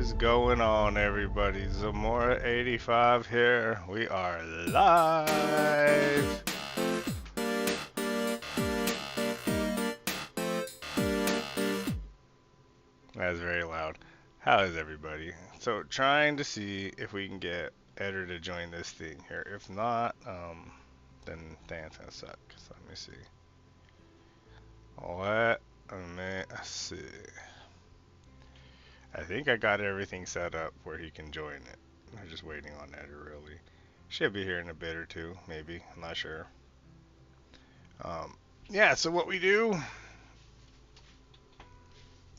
is going on, everybody? Zamora85 here. We are live. That's very loud. How is everybody? So, trying to see if we can get Eder to join this thing here. If not, then it's gonna suck. So let me see. Let me see. I think I got everything set up where he can join it. I'm just waiting on Eder, really. Should be here in a bit or two, maybe. I'm not sure. Yeah, so what we do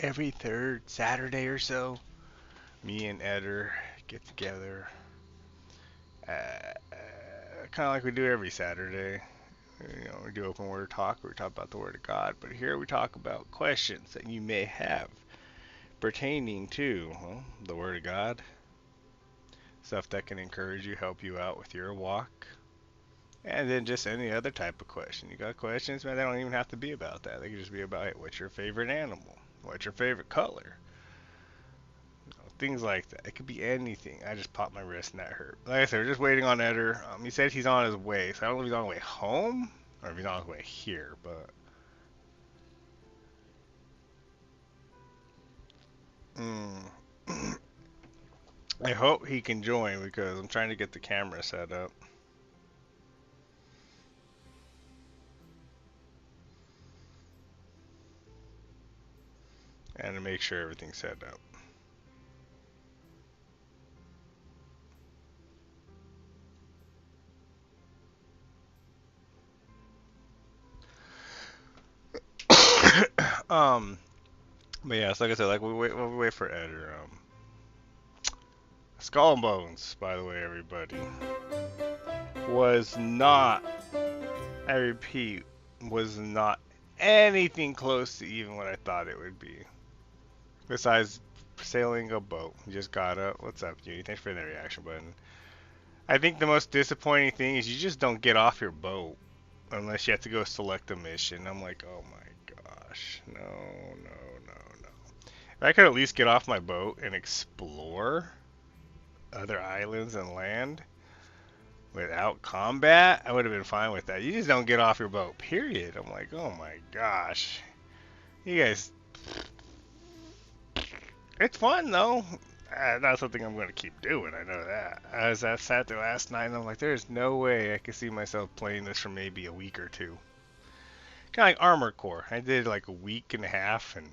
every third Saturday or so, me and Eder get together. Kind of like we do every Saturday. You know, we do open word talk, where we talk about the Word of God. But here we talk about questions that you may have pertaining to the Word of God. Stuff that can encourage you, help you out with your walk. And then just any other type of question. You got questions, man, they don't even have to be about that. They can just be about, hey, what's your favorite animal? What's your favorite color? You know, things like that. It could be anything. I just popped my wrist and that hurt. Like I said, we're just waiting on Eder. He said he's on his way, so I don't know if he's on his way home or if he's on his way here, but I hope he can join because I'm trying to get the camera set up. And to make sure everything's set up. But yeah, so like I said, like we wait for Eder. Skull and Bones, by the way, everybody, was not, I repeat, was not anything close to even what I thought it would be. Besides sailing a boat. You just got up. What's up, Judy? Thanks for the reaction button. I think the most disappointing thing is you just don't get off your boat unless you have to go select a mission. I'm like, oh my gosh. No, no, no, no. If I could at least get off my boat and explore other islands and land without combat, I would have been fine with that. You just don't get off your boat, period. I'm like, oh my gosh. You guys, it's fun though. Not something I'm going to keep doing, I know that. As I sat there last night and I'm like, there's no way I could see myself playing this for maybe a week or two. Kind of like Armored Core. I did like a week and a half and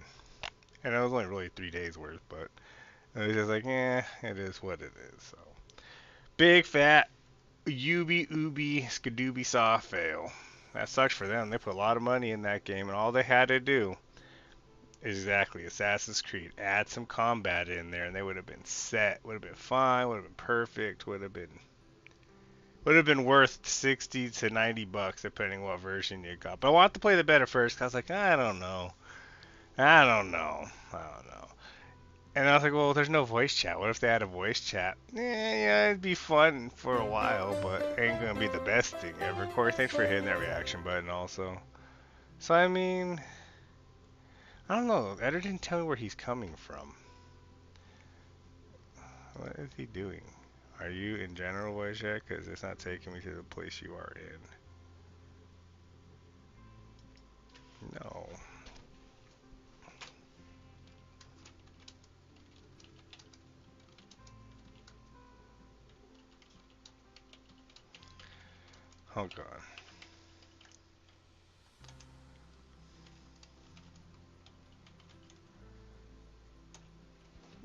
it was only really 3 days worth, but it was just like, it is what it is. So big fat Ubi Skadooby Saw fail. That sucks for them. They put a lot of money in that game, and all they had to do is exactly Assassin's Creed. Add some combat in there, and they would have been set. Would have been fine. Would have been perfect. Would have been worth 60 to 90 bucks depending what version you got. But I wanted to play the beta first. Cause I was like, I don't know. And I was like, well, there's no voice chat. What if they had a voice chat? Yeah, it'd be fun for a while, but it ain't gonna be the best thing ever. Corey, thanks for hitting that reaction button also. So, I mean, I don't know. Eder didn't tell me where he's coming from. What is he doing? Are you in general voice chat? Because it's not taking me to the place you are in. No. Oh, God.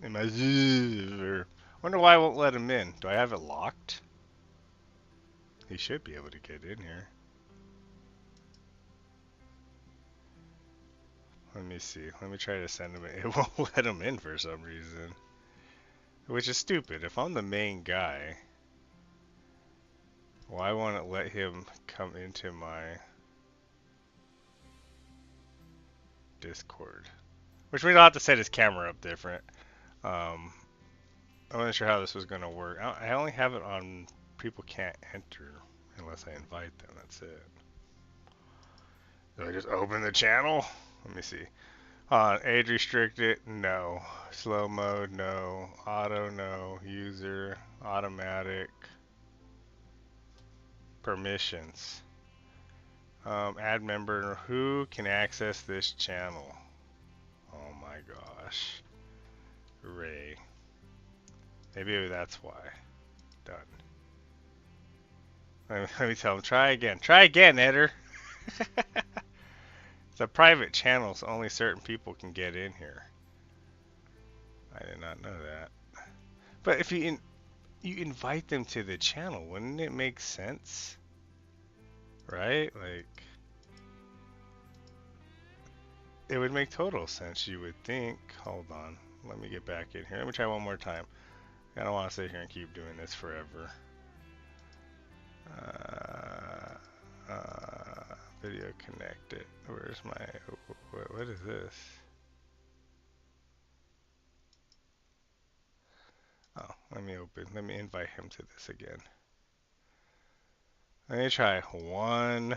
Am I... Wonder why I won't let him in. Do I have it locked? He should be able to get in here. Let me see. Let me try to send him in. It won't let him in for some reason. Which is stupid. If I'm the main guy, why won't it let him come into my Discord? Which means I'll have to set his camera up different. I wasn't sure how this was going to work. I only have it on people can't enter unless I invite them. That's it. Do I just open the channel? Let me see. Age restricted, no. Slow mode, no. Auto, no. User, automatic. Permissions. Add member who can access this channel. Oh my gosh. Ray. Maybe that's why. Done. Let me tell him, try again. Try again, Eder. It's a private channel, so only certain people can get in here. I did not know that. But if you invite them to the channel, wouldn't it make sense? Right? Like, it would make total sense, you would think. Hold on. Let me get back in here. Let me try one more time. I don't want to sit here and keep doing this forever. Video connected. Where's my... What is this? Oh, let me invite him to this again. Let me try one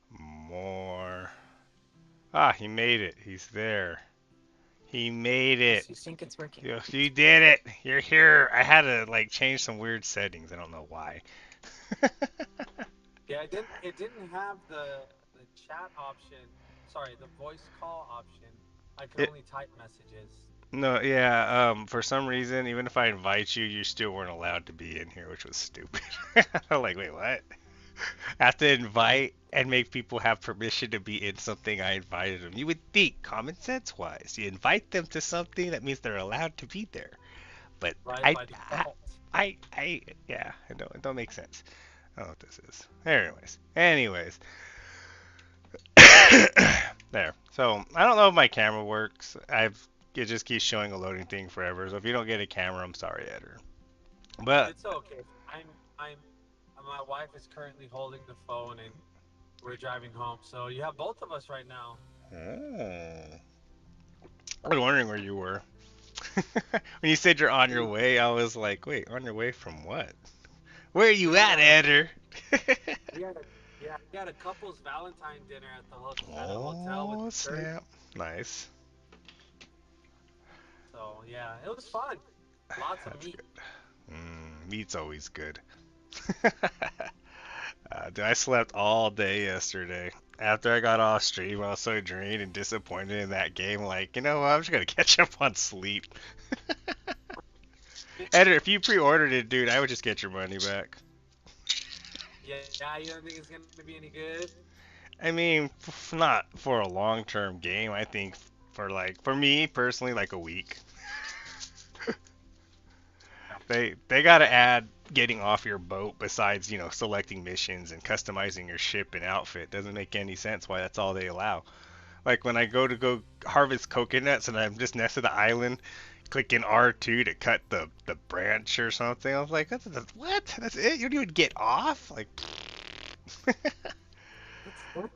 more. Ah, he made it. He's there. He made it. You think it's working? You did it. You're here. I had to like change some weird settings. I don't know why. Yeah, it didn't have the chat option. Sorry, the voice call option. I could It, only type messages. no, yeah. For some reason, even if I invite you, you still weren't allowed to be in here, which was stupid. I'm like, wait, what? I have to invite and make people have permission to be in something I invited them. You would think, common sense wise, you invite them to something that means they're allowed to be there. But Right, I, by I, default. yeah, it don't make sense. I don't know what this is. Anyways, there. So I don't know if my camera works. It just keeps showing a loading thing forever. So if you don't get a camera, I'm sorry, Eder. But It's okay. I'm. My wife is currently holding the phone, and we're driving home. So you have both of us right now. oh, I was wondering where you were. When you said you're on your We way, I was like, wait, on your way from what? Where are we you had at, a Eder? we had a yeah we had a couple's Valentine dinner at a hotel with Oh, dessert. snap. Nice. So yeah, it was fun. Lots of That's meat. good. Meat's always good. Dude, I slept all day yesterday. After I got off stream, I was so drained and disappointed in that game. Like, you know what? I'm just gonna catch up on sleep. Eder, if you pre-ordered it, dude, I would just get your money back. Yeah, you don't think it's gonna be any good? I mean, not for a long-term game. I think for me personally, like a week. They gotta add getting off your boat besides, selecting missions and customizing your ship and outfit. Doesn't make any sense why that's all they allow. Like when I go harvest coconuts and I'm just next to the island, clicking R2 to cut the branch or something. I was like, what? That's it? You don't even get off? Like, What?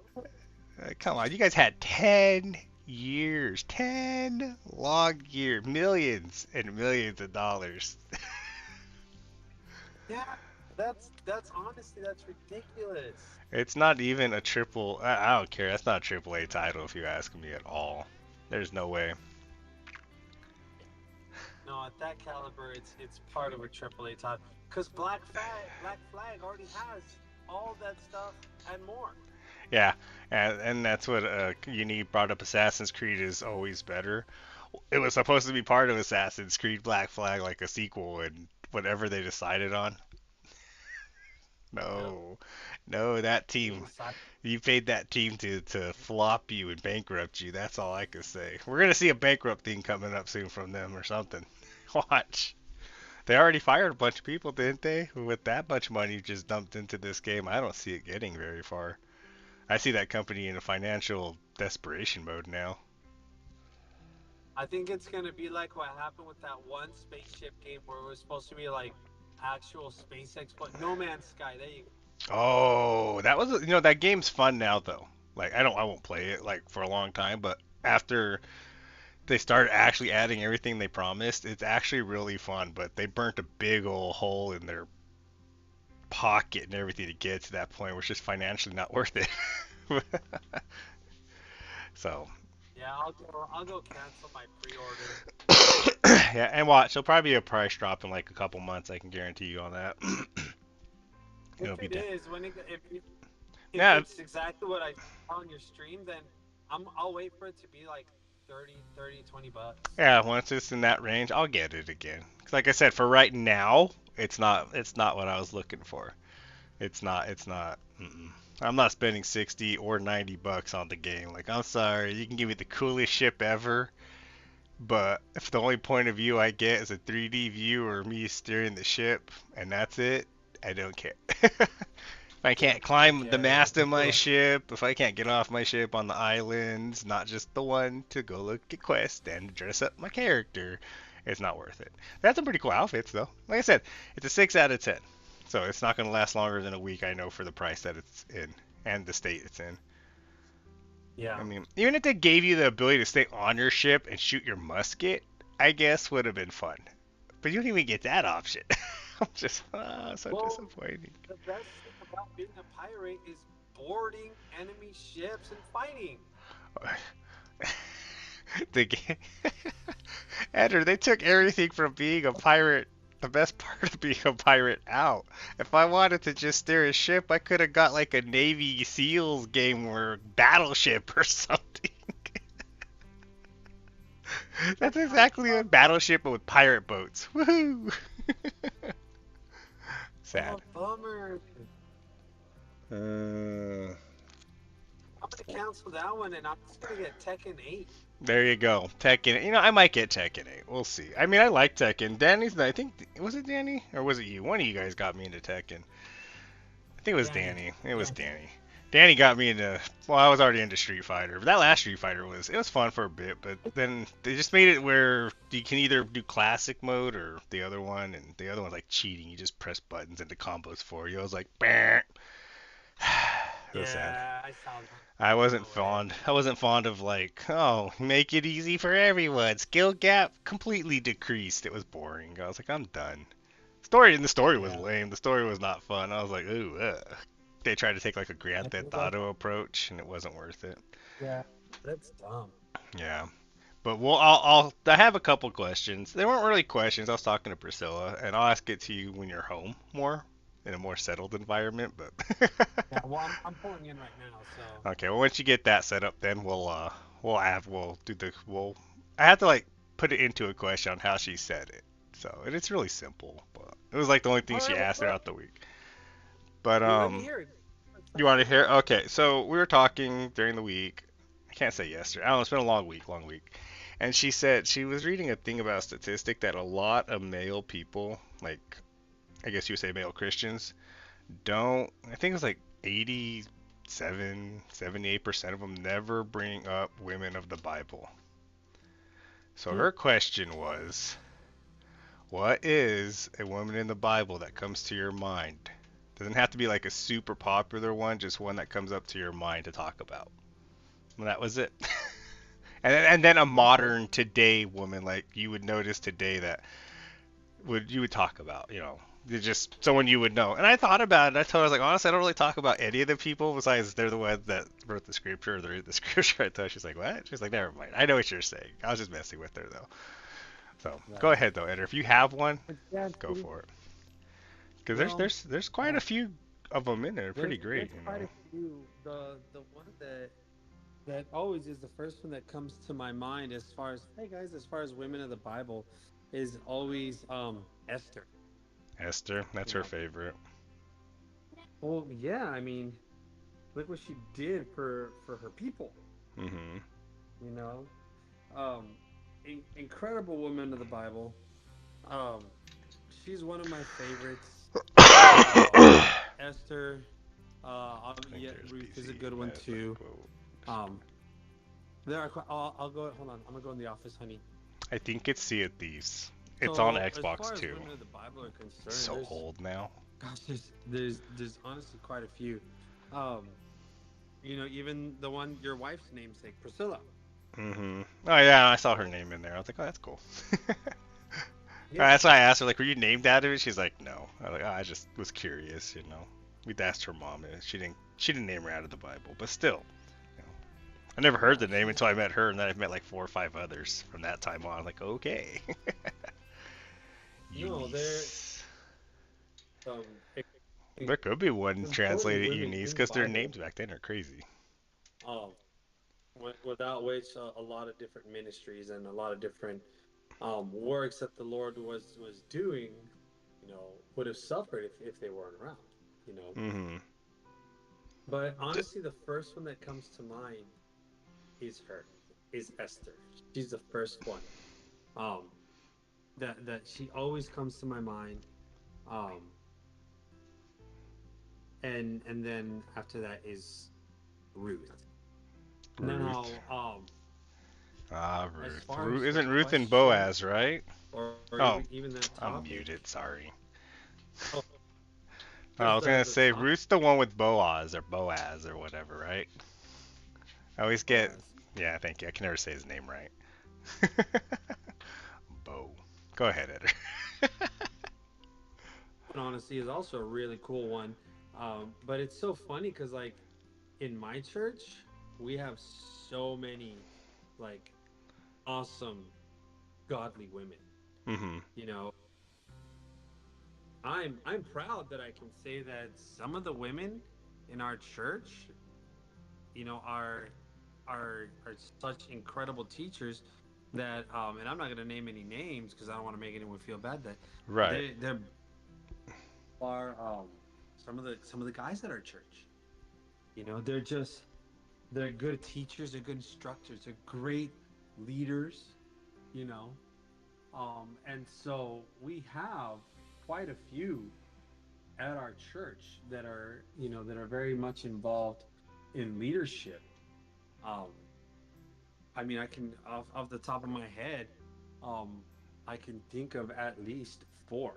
come on, you guys had 10 years, 10 long years, millions and millions of dollars. Yeah, that's honestly that's ridiculous. It's not even a triple. I don't care. That's not a triple A title if you ask me at all. There's no way. No, at that caliber, it's part of a AAA title. Cause Black Flag already has all that stuff and more. Yeah, and that's what Unique brought up. Assassin's Creed is always better. It was supposed to be part of Assassin's Creed Black Flag, like a sequel, and whatever they decided on. Yep. No, no, that They team. decided. You paid that team to flop you and bankrupt you. That's all I can say. We're gonna see a bankrupt thing coming up soon from them or something. Watch. They already fired a bunch of people, didn't they? With that much money just dumped into this game, I don't see it getting very far. I see that company in a financial desperation mode now. I think it's gonna be like what happened with that one spaceship game where it was supposed to be like actual space exploit. No Man's Sky. There you go. Oh, that was that game's fun now though. Like I won't play it like for a long time, but after they started actually adding everything they promised, it's actually really fun. But they burnt a big old hole in their pocket and everything to get to that point, which is financially not worth it. So Yeah, I'll go cancel my pre-order. Yeah, and watch, it'll probably be a price drop in like a couple months. I can guarantee you on that. If It'll be it done. is, if Yeah, it's exactly what I saw on your stream, then I'll wait for it to be like 30, 30, 20 bucks. yeah. Once it's in that range, I'll get it again. 'Cause like I said, for right now, it's not what I was looking for. It's not. Mm-mm. I'm not spending 60 or 90 bucks on the game. Like, I'm sorry, you can give me the coolest ship ever, but if the only point of view I get is a 3D view or me steering the ship, and that's it, I don't care. If I can't I climb the get it. mast of my ship, if I can't get off my ship on the islands, not just the one to go look at quests and dress up my character, it's not worth it. That's some pretty cool outfits, though. Like I said, it's a 6 out of 10. So it's not going to last longer than a week, I know, for the price that it's in and the state it's in. I Yeah. mean, even if they gave you the ability to stay on your ship and shoot your musket, I guess would have been fun. But you don't even get that option. I'm just so Well, disappointing. the best thing about being a pirate is boarding enemy ships and fighting. the game. Andrew, they took everything from being a pirate, the best part of being a pirate, out. If I wanted to just steer a ship, I could have got like a Navy SEALs game or battleship or something. That's exactly a battleship but with pirate boats. Woohoo! Sad. Oh, bummer. Uh, I'm gonna cancel that one, and I'm just gonna get Tekken 8. there you go. Tekken. You know, I might get Tekken 8. We'll see. I mean, I like Tekken. Danny's. I think was it Danny or was it you? One of you guys got me into Tekken. I think it was Danny. Danny. It was Danny. Danny. Danny got me into. Well, I was already into Street Fighter, but that last Street Fighter was fun for a bit. But then they just made it where you can either do classic mode or the other one, and the other one's like cheating. You just press buttons and the combos for you. I was like, bah. It was sad. Yeah, I saw that. I wasn't No way. fond. I wasn't fond of like, oh, make it easy for everyone. Skill gap completely decreased. It was boring. I was like, I'm done. The story was Yeah. lame. The story was not fun. I was like, ooh, they tried to take like a I Grand think Theft Auto approach, and it wasn't worth it. yeah, that's dumb. Yeah, but I have a couple questions. They weren't really questions. I was talking to Priscilla, and I'll ask it to you when you're home more in a more settled environment. But Yeah, well, I'm pulling in right now, so okay, well once you get that set up, then we'll I have to like put it into a question on how she said it. So and it's really simple, but it was like the only thing all she right, what's asked up? throughout the week. But Dude, let me hear it. you want to hear? Okay, so we were talking during the week. I can't say yesterday. I don't know. It's been a long week, long week. And she said she was reading a thing about a statistic that a lot of male people, like I guess you would say male Christians, don't. I think it was like 87, 78% of them never bring up women of the Bible. So Hmm. her question was, what is a woman in the Bible that comes to your mind? Doesn't have to be like a super popular one, just one that comes up to your mind to talk about. And that was it. And then a Okay. modern today woman like you would notice today that you would talk about, they're just someone you would know. And I thought about it. I told her, I was like, honestly, I don't really talk about any of the people besides they're the ones that wrote the scripture or they read the scripture. I thought she's like, what? She's like, never mind. I know what you're saying. I was just messing with her though. So go Right. ahead though, Eder. If you have one, But yeah, go dude, for it. Because there's well, there's there's quite yeah, a few of them in there. Pretty there's great, quite a few. The one that always is the first one that comes to my mind as far as hey guys, as far as women of the Bible, is always Esther. Esther, that's You her know. favorite. Well, yeah, I mean, look what she did for her people. Mhm. You know, um, incredible woman of the Bible. Um, she's one of my favorites. Esther. I think Yeah, there's Ruth is a BC good one too. Medical. Um, I'll go. Hold on, I'm gonna go in the office, honey. I think it's Sea of Thieves. It's on So as Xbox far as too. women of the Bible are It's concerned, so there's old now. gosh, there's honestly quite a few. Um, even the one your wife's namesake, Priscilla. Mhm. Oh yeah, I saw her name in there. I was like, oh, that's cool. Yeah, That's why I asked her, like, were you named after it? She's like, no. I was like, oh, I just was curious. We'd asked her mom, and she didn't name her out of the Bible, but still, you know. I never heard Yeah, the name until I met her, and then I've met like 4 or 5 others from that time on. Like, okay. no, they're Eunice. um e- There could be one important translated women Eunice in the because their Bible. names back then are crazy. Um, without which a lot of different ministries and a lot of different works that the Lord was doing, would have suffered if they weren't around. You know, Mm-hmm. but D- honestly, the first one that comes to mind is her, is Esther. She's the first one. Um, that she always comes to my mind. Um, and then after that is Ruth. Ruth. Now, Ah, as Ruth. far as the Isn't Ruth and question Boaz, right? or Oh, even that I'm topic, muted. Sorry. oh, I as was gonna the say top Ruth's the one with Boaz or whatever, right? I always get. was, Yeah, thank you. I can never say his name right. Bo. Go ahead, Eder. honestly, is also a really cool one. But it's so funny because like in my church, we have so many like awesome godly women. Mm-hmm. You know, I'm proud that I can say that some of the women in our church, are such incredible teachers that and I'm not going to name any names because I don't want to make anyone feel bad that Right. they're are some of the guys at our church. They're just they're good teachers, they're good instructors, they're great leaders, you know. And so we have quite a few at our church that are very much involved in leadership. Um, I mean, I can off the top of my head, um, I can think of at least four.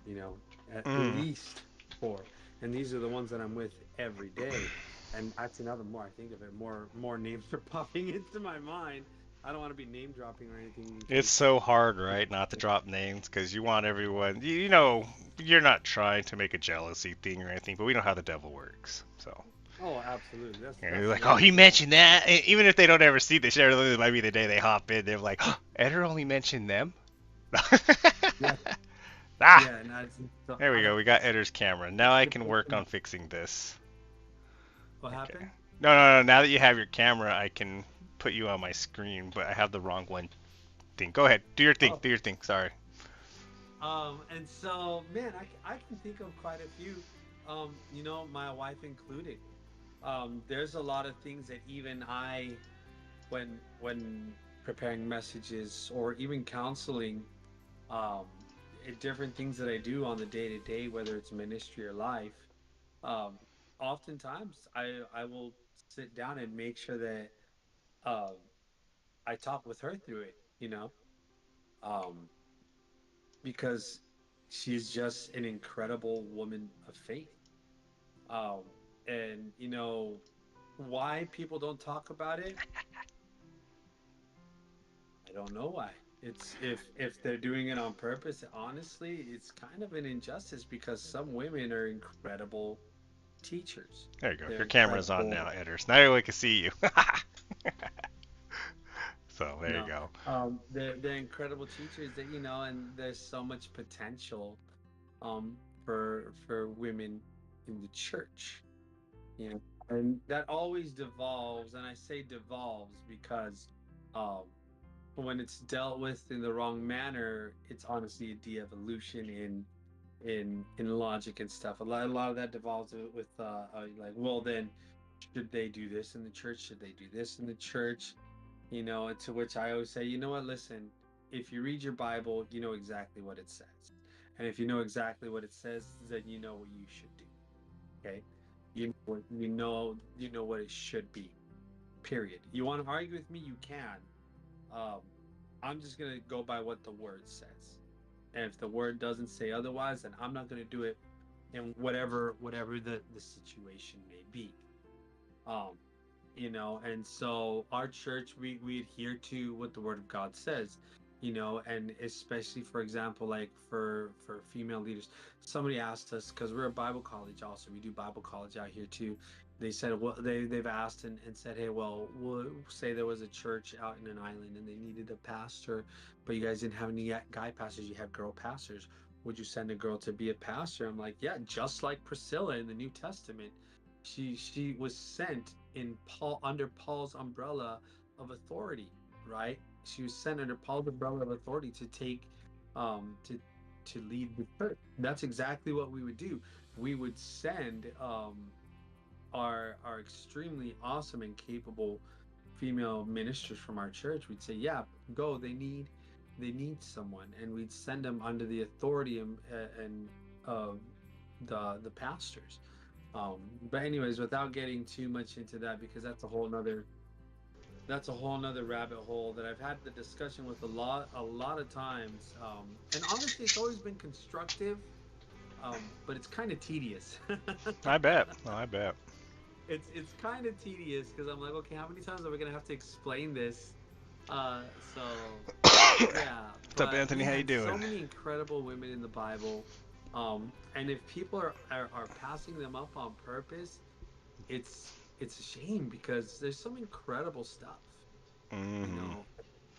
You know, at Mm. least four, and these are the ones that I'm with every day. And actually, now the more I think of it, more names are popping into my mind. I don't want to be name dropping or anything in It's case. so hard, right, not to drop names because you want everyone. You know, you're not trying to make a jealousy thing or anything, but we know how the devil works. So Oh, absolutely. That's you know, you're that's like, oh, another he thing. mentioned that. Even if they don't ever see the show, it might be the day they hop in. They're like, oh, Eder only mentioned them. Yeah, Ah, yeah, and so there I we go. don't. We got Eder's camera. Now I The can work person, on fixing this. what Okay. happened? No, no, no. Now that you have your camera, I can put you on my screen, but I have the wrong one thing. Go ahead. Do your thing. Oh, Do your thing. Sorry. and so man, I can think of quite a few. My wife included. There's a lot of things that even I, when preparing messages or even counseling, um, different things that I do on the day to day, whether it's ministry or life, um, oftentimes I will sit down and make sure that um, I talk with her through it. Um, because she's just an incredible woman of faith. Um, and why people don't talk about it, I don't know why. It's if they're doing it on purpose, honestly, it's kind of an injustice because some women are incredible teachers. There you go. They're Your camera's on incredible. now, Eder. So now everyone can see you. So there you No, go. they're incredible teachers and there's so much potential um for women in the church. And that always devolves, and I say devolves because um when it's dealt with in the wrong manner, it's honestly a de-evolution in logic and stuff. A lot of that devolves with like, well, then should they do this in the church? Should they do this in the church? To which I always say, you know what, listen, if you read your Bible, you know exactly what it says. And if you know exactly what it says, then you know what you should do. Okay? You know what it should be. Period. You want to argue with me, you can. Um, I'm just gonna go by what the word says. And if the word doesn't say otherwise, then I'm not gonna do it in whatever the situation may be. Um, and so our church, we adhere to what the word of God says. And especially, for example, like for female leaders, somebody asked us, because we're a Bible college also, we do Bible college out here too. They said, well, they've asked and said, hey, well, we'll say there was a church out in an island and they needed a pastor, but you guys didn't have any guy pastors, you had girl pastors. Would you send a girl to be a pastor? I'm like, yeah, just like Priscilla in the New Testament. She was sent in Paul under Paul's umbrella of authority, right? She was sent under Paul's umbrella of authority to take to lead the church. That's exactly what we would do. We would send our extremely awesome and capable female ministers from our church. We'd say, yeah, go. They need someone, and we'd send them under the authority and of the pastors. But anyways, without getting too much into that, because that's a whole nother rabbit hole that I've had the discussion with a lot of times. And honestly, it's always been constructive, but it's kind of tedious. I bet. Oh, I bet. It's kind of tedious because I'm like, okay, how many times are we gonna have to explain this? So yeah, What's up, but Anthony? How you man, so doing? many incredible women in the Bible, and if people are passing them up on purpose, it's a shame because there's some incredible stuff, you Hmm. know,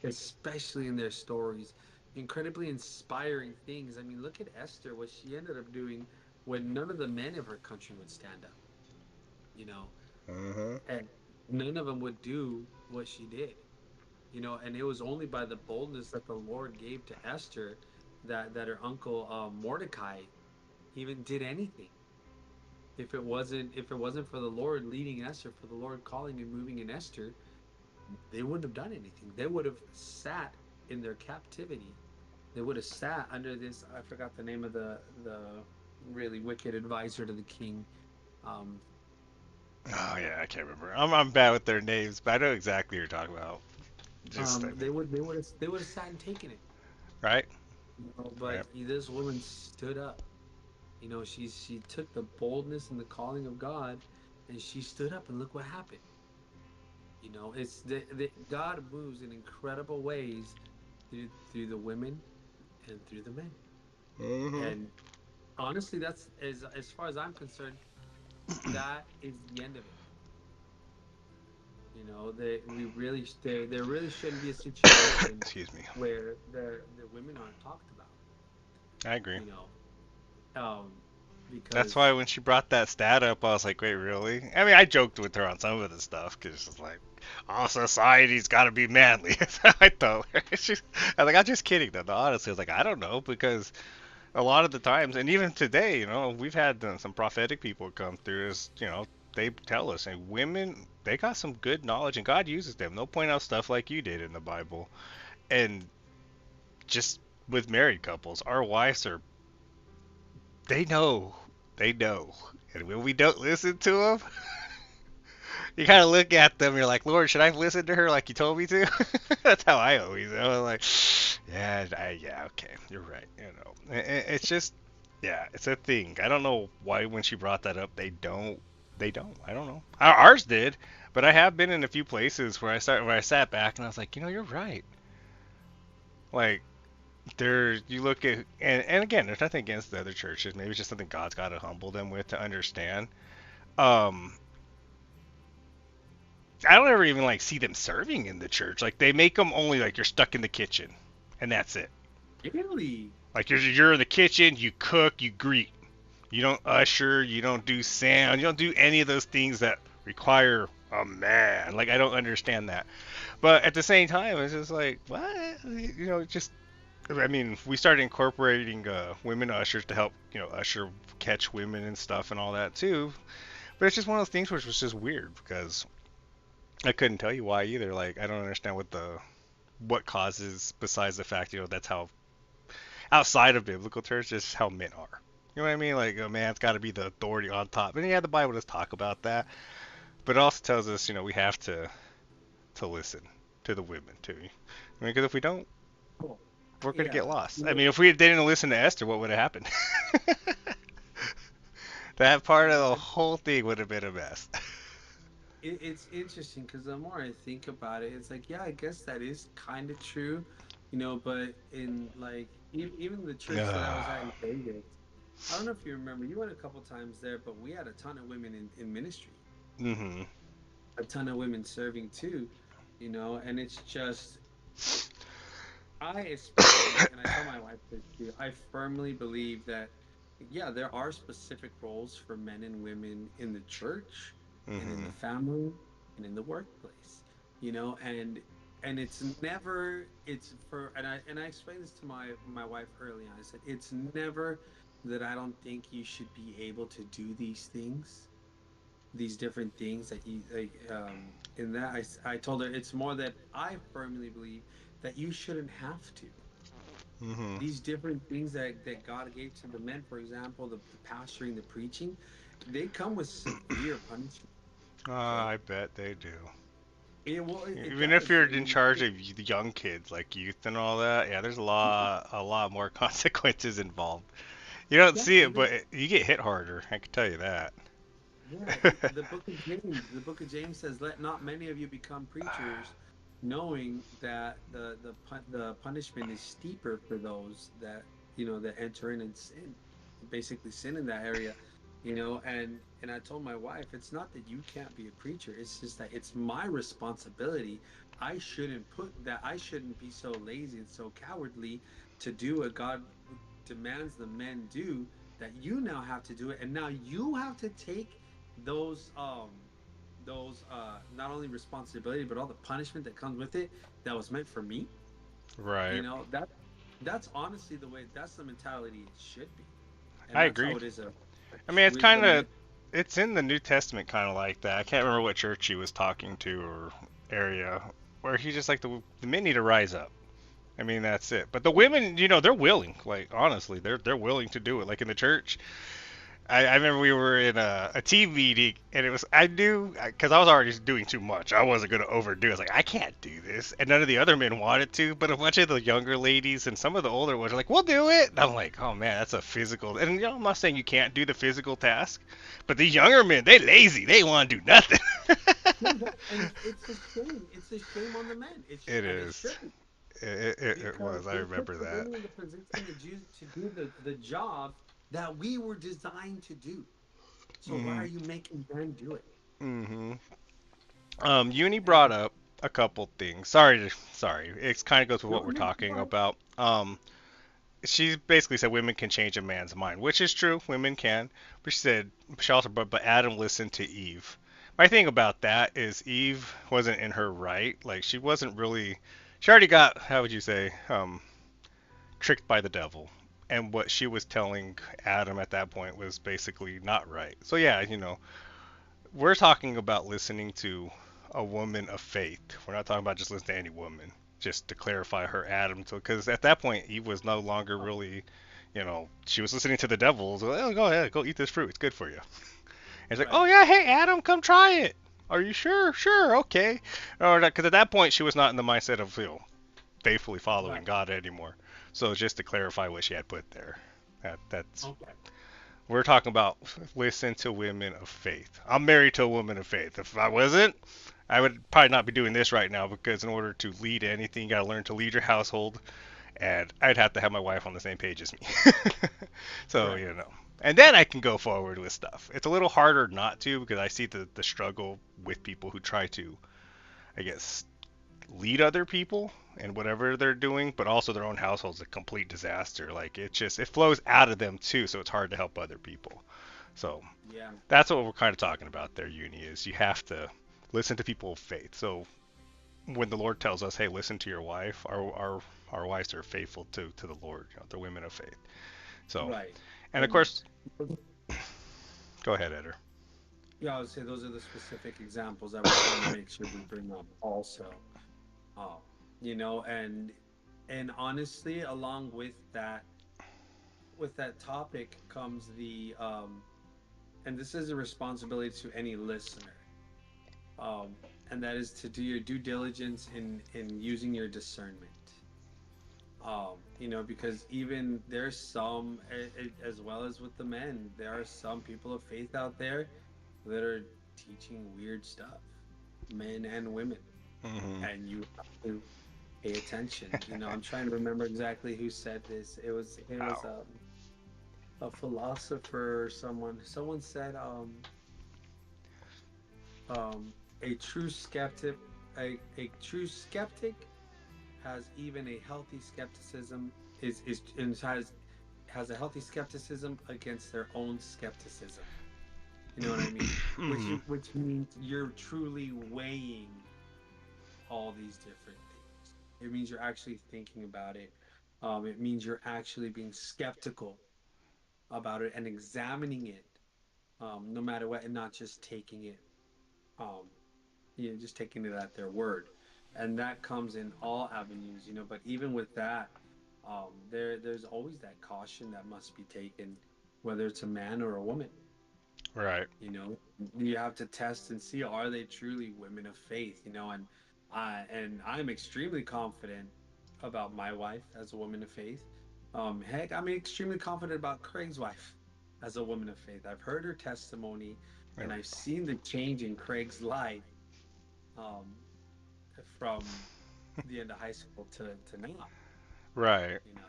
especially in their stories, incredibly inspiring things. I mean, look at Esther, what she ended up doing when none of the men of her country would stand up, you know, Hmm. and none of them would do what she did, and it was only by the boldness that the Lord gave to Esther that her uncle Mordecai even did anything. If it wasn't for the Lord leading Esther, for the Lord calling and moving in Esther, they wouldn't have done anything. They would have sat in their captivity. They would have sat under this. I forgot the name of the really wicked advisor to the king. Um, Oh yeah, I can't remember. I'm bad with their names, but I know exactly what you're talking about. Just I they mean, would have sat and taken it. right? But Right. this woman stood up. She took the boldness and the calling of God, and she stood up, and look what happened. It's the God moves in incredible ways through the women and through the men. Hmm. And honestly, that's as far as I'm concerned, that is the end of it. There really shouldn't be a situation Excuse me. where the women aren't talked about. I agree. You know, That's why because when she brought that stat up, I was like, wait, really? I mean, I joked with her on some of the stuff because it's like, all society's got to be manly. I thought. I was like, I'm just kidding, though. No, honestly, I was like, I don't know because a lot of the times, and even today, we've had some prophetic people come through. They tell us, and women, they got some good knowledge, and God uses them. They'll point out stuff like you did in the Bible, and just with married couples, our wives are they know. They know. And when we don't listen to them, you kind of look at them. You're like, Lord, should I listen to her like you told me to? That's how I always am. I'm like, yeah, okay, you're right. It's just, yeah, it's a thing. I don't know why when she brought that up, they don't. They don't. I don't know. Ours did, but I have been in a few places where I sat back and I was like, you're right. Like, you look at and again, there's nothing against the other churches. Maybe it's just something God's got to humble them with to understand. um I don't ever even like see them serving in the church. Like they make them only like you're stuck in the kitchen and that's it. really, Like you're in the kitchen, you cook, you greet. You don't usher, you don't do sound, you don't do any of those things that require a man. Like I don't understand that. But at the same time, it's just like what? Just I mean, we started incorporating women ushers to help, usher catch women and stuff and all that too. But it's just one of those things which was just weird because I couldn't tell you why either. Like, I don't understand what causes besides the fact, that's how outside of biblical terms, just how men are. You know what I mean? Like a man's got to be the authority on top. And yeah, the Bible does talk about that, but it also tells us, we have to listen to the women too. I mean, because if we don't, cool. we're gonna get Yeah, lost. you I know, mean, if we didn't listen to Esther, what would have happened? That part of the it, whole thing would have been a mess. it's interesting because the more I think about it, it's like, yeah, I guess that is kind of true, but in like even the church that I was at in Vegas, I don't know if you remember, you went a couple times there, but we had a ton of women in ministry. Mm-hmm. a ton of women serving too, and it's just I especially, and I tell my wife this too, I firmly believe that, yeah, there are specific roles for men and women in the church and in the Mm-hmm. family and in the workplace, and it's never, it's for, and I explained this to my wife early on. I said, it's never that I don't think you should be able to do these different things that you like in that I told her it's more that I firmly believe that you shouldn't have to Mm-hmm. these different things that God gave to the men, for example, the pastoring, the preaching, they come with severe punishment. Okay, I bet they do. it Even if does. you're I in mean, charge of the young kids, like youth and all that, yeah, there's a lot more consequences involved. You don't yeah, see it, even but you get hit harder. I can tell you that. yeah, the book of James says, "Let not many of you become preachers, knowing that the punishment is steeper for those that enter in and sin, basically sin in that area." And I told my wife, it's not that you can't be a preacher; it's just that it's my responsibility. I shouldn't be so lazy and so cowardly to do what God demands the men do. That you now have to do it, and now you have to take those not only responsibility but all the punishment that comes with it that was meant for me. you Right. know that that's honestly that's the mentality it should be, and I that's agree. how it is I mean, it's with the kind of men. it's in the New Testament kind of like that. I can't remember what church he was talking to or area where he's just like the men need to rise up. I mean, that's it. But the women, they're willing. Like honestly, they're willing to do it. Like in the church, I remember we were in a team meeting, and it was I knew because I was already doing too much. I wasn't gonna overdo. It. I was like, I can't do this, and none of the other men wanted to. But a bunch of the younger ladies and some of the older ones were like, "We'll do it." And I'm like, "Oh man, that's a physical." And I'm not saying you can't do the physical task, but the younger men, they lazy. They want to do nothing. No, and it's a shame. It's a shame on the men. It And it is. shouldn't, It because was. I it puts remember the that. women in the position to do the job that we were designed to do. So why are Mhm. you making them do it? Mhm. Uni And brought up a couple things. Sorry. It kind of goes with no, what we're no, talking no. about. She basically said women can change a man's mind, which is true. Women can. But she also, but Adam listened to Eve. My thing about that is Eve wasn't in her right. Like she wasn't really. She already got, how would you say, tricked by the devil. And what she was telling Adam at that point was basically not right. So yeah, we're talking about listening to a woman of faith. We're not talking about just listening to any woman. Just to clarify her Adam, because at that point Eve was no longer really, she was listening to the devil. So, oh, go ahead, go eat this fruit. It's good for you. And it's like, oh Right, yeah, hey Adam, come try it. Are you sure? Sure, okay. Or because at that point she was not in the mindset of faithfully following right. God anymore. So just to clarify what she had put there, that's Okay. we're talking about listen to women of faith. I'm married to a woman of faith. If I wasn't, I would probably not be doing this right now because in order to lead anything, you got to learn to lead your household, and I'd have to have my wife on the same page as me. So, Correct. and then I can go forward with stuff. It's a little harder not to because I see the struggle with people who try to, I guess, lead other people and whatever they're doing, but also their own household's a complete disaster. Like it flows out of them too, so it's hard to help other people. So Yeah. that's what we're kind of talking about there, Uni, is you have to listen to people of faith. So when the Lord tells us, hey, listen to your wife, our wives are faithful to the Lord. They're women of faith. So, Right. and of And course, go ahead, Eder. yeah, I would say those are the specific examples that we're trying to make sure we bring up also. Um, and honestly, along with that topic comes and this is a responsibility to any listener, um, and that is to do your due diligence in using your discernment. Because even there's some, as well as with the men, there are some people of faith out there that are teaching weird stuff, men and women, Mm-hmm. and you have to pay attention. I'm trying to remember exactly who said this. It was Ow. a philosopher or someone. Someone said, A true skeptic, a true skeptic has even a healthy skepticism is and has a healthy skepticism against their own skepticism. You know what I mean? Hmm. Which means you're truly weighing all these different things. It means you're actually thinking about it. It means you're actually being skeptical about it and examining it, no matter what, and not just taking it, um, just taking it at their word. And that comes in all avenues, But even with that, there's always that caution that must be taken, whether it's a man or a woman. Right. you know you have to test and see, are they truly women of faith, and I'm extremely confident about my wife as a woman of faith. Heck, I'm extremely confident about Craig's wife as a woman of faith. I've heard her testimony, There and we I've seen the change in Craig's life, um, from the end of high school to now, go. Right. you know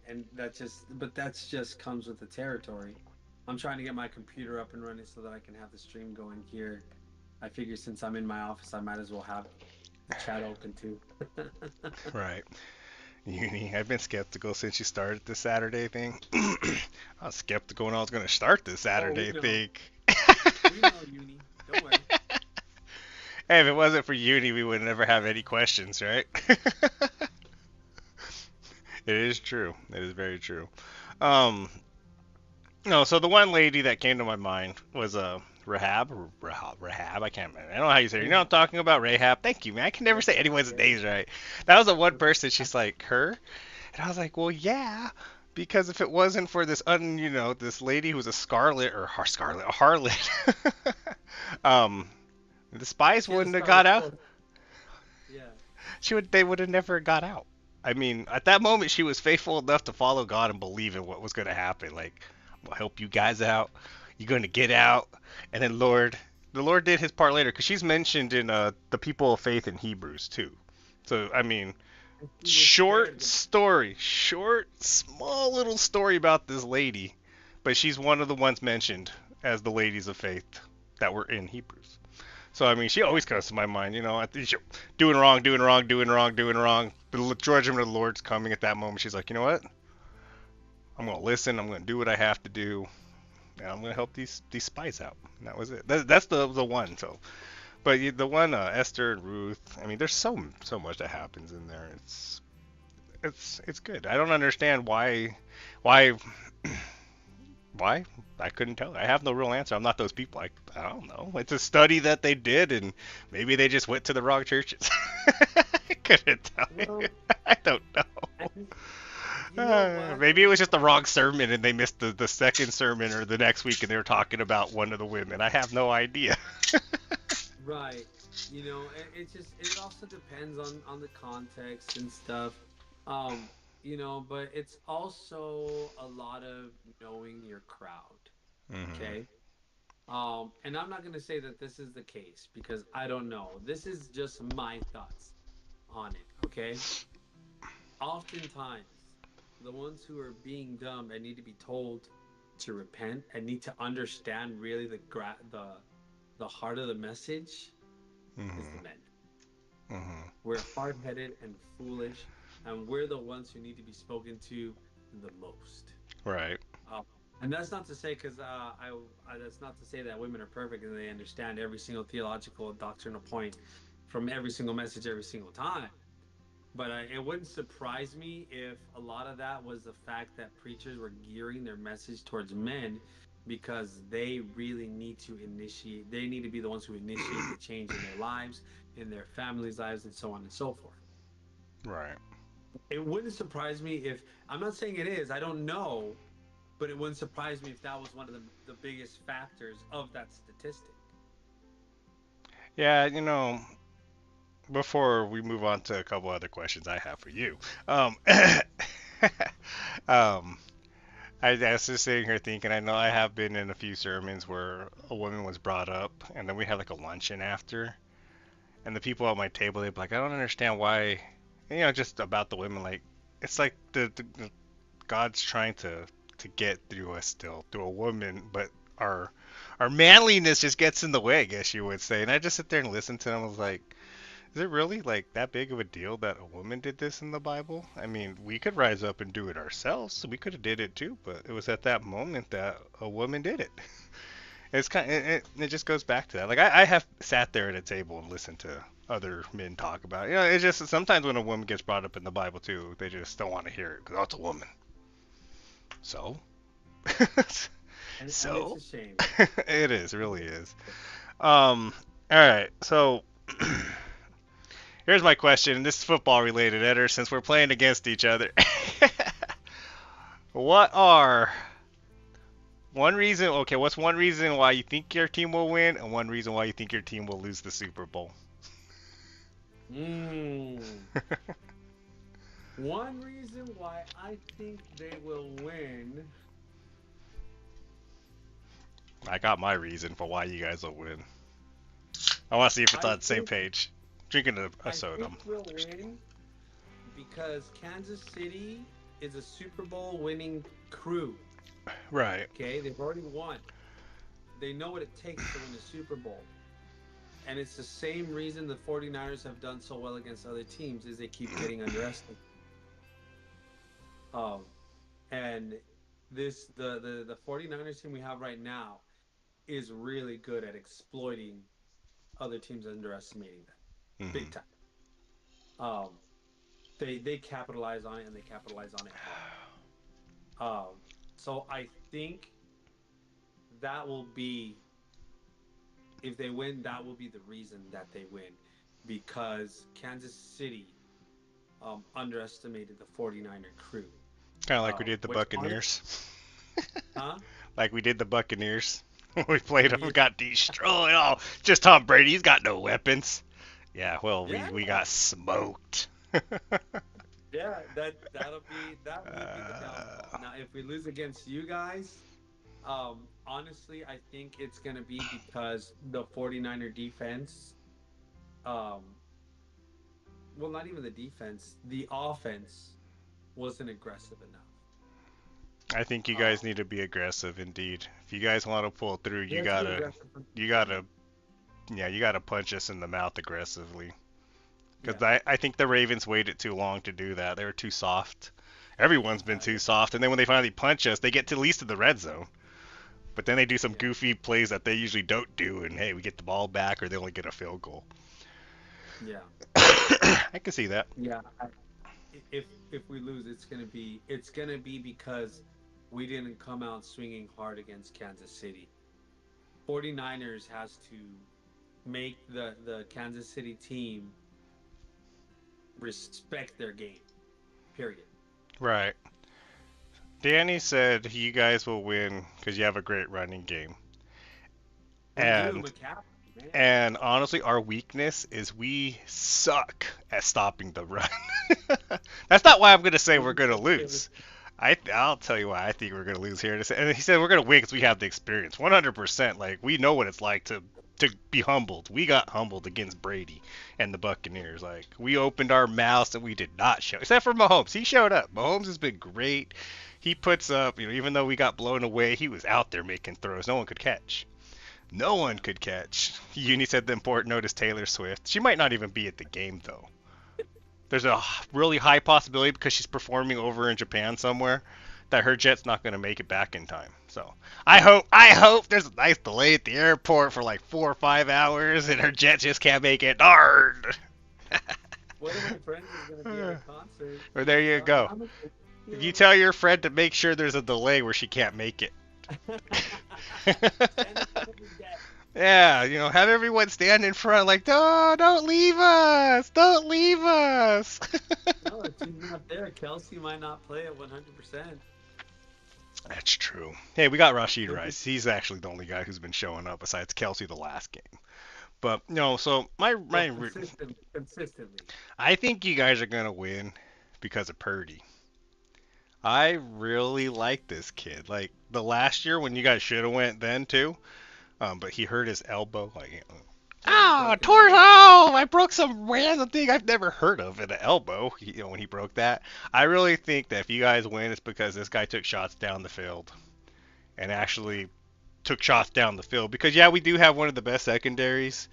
and that's just comes with the territory. I'm trying to get my computer up and running so that I can have the stream going here. I figure since I'm in my office, I might as well have the chat open too. Right. Uni. I've been skeptical since you started the Saturday thing. I was skeptical when I was going to start the Oh, we Saturday know. thing. We know, Uni. Don't worry. Hey, if it wasn't for uni, we would never have any questions, right? It is true. It is very true. Um, no, so the one lady that came to my mind was Rahab. I can't remember. I don't know how you say it. You know what I'm Rahab. talking about? Rahab. Thank you, man. I can never say Rahab. anyone's Yeah. names right. That was the one person. She's like her, and I was like, well, yeah, because if it wasn't for this this lady who was a scarlet or a harlot, um, the spies She had a wouldn't have scarlet got out. letter. Yeah. They would have never got out. I mean, at that moment, she was faithful enough to follow God and believe in what was going to happen. Like, I'll help you guys out. You're going to get out. And then the Lord did his part later because she's mentioned in the people of faith in Hebrews too. So I mean, And she was short scared. story, short, small little story about this lady, but she's one of the ones mentioned as the ladies of faith that were in Hebrews. So I mean, she Yeah. always comes to my mind. I think she doing wrong, doing wrong, doing wrong, doing wrong. The judgment of the Lord's coming at that moment. She's like, you know what? I'm gonna listen. I'm gonna do what I have to do, and I'm gonna help these spies out. And that was it. That's the one. So, but the one Esther and Ruth. I mean, there's so much that happens in there. It's good. I don't understand why why? I couldn't tell. I have no real answer. I'm not those people. I don't know. It's a study that they did, and maybe they just went to the wrong churches. I couldn't tell you. Well, I don't and know. you know what? Maybe it was just the wrong sermon, and they missed the second sermon or the next week, and they were talking about one of the women. I have no idea. Right. It also depends on the context and stuff. Um, but it's also a lot of knowing your crowd. Hmm. Okay. And I'm not going to say that this is the case because I don't know. This is just my thoughts on it. Okay. Oftentimes, the ones who are being dumb and need to be told to repent and need to understand really the heart of the message is the Hmm. men. Hmm. We're hard headed and foolish, and we're the ones who need to be spoken to the most. Right. Uh, and that's not to say, because that's not to say that women are perfect and they understand every single theological doctrinal point from every single message every single time. But it wouldn't surprise me if a lot of that was the fact that preachers were gearing their message towards men because they really need to initiate, they need to be the ones who initiate the change in their lives, in their families' lives, and so on and so forth. Right. It wouldn't surprise me if, I'm not saying it is, I don't know, but it wouldn't surprise me if that was one of the biggest factors of that statistic. Yeah. Before we move on to a couple other questions I have for you, um, um, I was just sitting here thinking. I know I have been in a few sermons where a woman was brought up, and then we had like a luncheon after, and the people at my table they'd be like, I don't understand why, just about the women. Like, it's like the God's trying to get through us still through a woman, but our our manliness just gets in the way, I guess you would say. And I just sit there and listen to them. I was like, is it really like that big of a deal that a woman did this in the Bible? I mean, we could rise up and do it ourselves. We could have did it too, but it was at that moment that a woman did it. It's kind of, it just goes back to that. Like I have sat there at a table and listened to other men talk about it. You know, it's just sometimes when a woman gets brought up in the Bible too, they just don't want to hear it because oh, it's a woman. So, And it's so a shame. it is, really is. All right, so here's my question. This is football related, Eder, since we're playing against each other. What are one reason? Okay, what's one reason why you think your team will win, and one reason why you think your team will lose the Super Bowl? Mm. One reason why I think they will win. I got my reason for why you guys will win. I want to see if it's I on the same think page. Drinking a I soda. think we'll win because Kansas City is a Super Bowl winning crew. Right. Okay, they've already won. They know what it takes to win a Super Bowl. And it's the same reason the 49ers have done so well against other teams is they keep getting underestimated. Um, and the 49ers team we have right now is really good at exploiting other teams underestimating them. Hmm. Big time. Um, they capitalize on it and they capitalize on it hard. So I think that will be if they win, that will be the reason that they win because Kansas City underestimated the 49er crew. Kind of like we did the Which honest, Buccaneers. huh? Like we did the Buccaneers. We played them, Yeah, got destroyed. Oh, just Tom Brady. He's got no weapons. Yeah, well, yeah, we got smoked. yeah. That will be the downfall. Uh, Now, if we lose against you guys, honestly, I think it's gonna be because the 49er defense, um, well, not even the defense, the offense wasn't aggressive enough. I think you Um, guys need to be aggressive indeed. If you guys want to pull through, we you have to be gotta, aggressive from the you beginning. gotta, yeah, you gotta punch us in the mouth aggressively. Because Yeah, I think the Ravens waited too long to do that. They were too soft. Everyone's been too yeah, soft, and then when they finally punch us, they get to at least to the red zone. But then they do some yeah, goofy plays that they usually don't do, and hey, we get the ball back, or they only get a field goal. yeah, I can see that. yeah. If we lose, it's gonna be because we didn't come out swinging hard against Kansas City. 49ers has to make the Kansas City team respect their game. Period. Right. Danny said you guys will win because you have a great running game. We do, And McCaffrey, man. and honestly, our weakness is we suck at stopping the run. That's not why I'm gonna say we're gonna lose. I'll tell you why I think we're gonna lose here. And he said we're gonna win because we have the experience. 100%. Like we know what it's like to be humbled. We got humbled against Brady and the Buccaneers. Like we opened our mouths and we did not show. Except for Mahomes, he showed up. Mahomes has been great. He puts up. Even though we got blown away, he was out there making throws no one could catch. No one Yeah. could catch. Uni said the important note is Taylor Swift. She might not even be at the game though. There's a really high possibility because she's performing over in Japan somewhere that her jet's not going to make it back in time. So I hope there's a nice delay at the airport for like 4 or 5 hours and her jet just can't make it. Darn. One of my friends is gonna be at a concert, Or there you so go. I'm If you you tell your friend to make sure there's a delay where she can't make it. know, stand in front of his dad. Yeah, have everyone stand in front like, oh, don't leave us, don't leave us. No, if she's not there, Kelsey might not play at 100%. That's true. Hey, we got Rashid Rice. He's actually the only guy who's been showing up besides Kelsey the last game. But so Well, consistently. I think you guys are gonna win because of Purdy. I really like this kid. Like the last year when you guys should have went then too, but he hurt his elbow. Like, Yeah, he ah, broke his torso! elbow. I broke some random thing I've never heard of in an elbow. When he broke that, I really think that if you guys win, it's because this guy took shots down the field and Yeah, actually took shots down the field. Because yeah, we do have one of the best secondaries.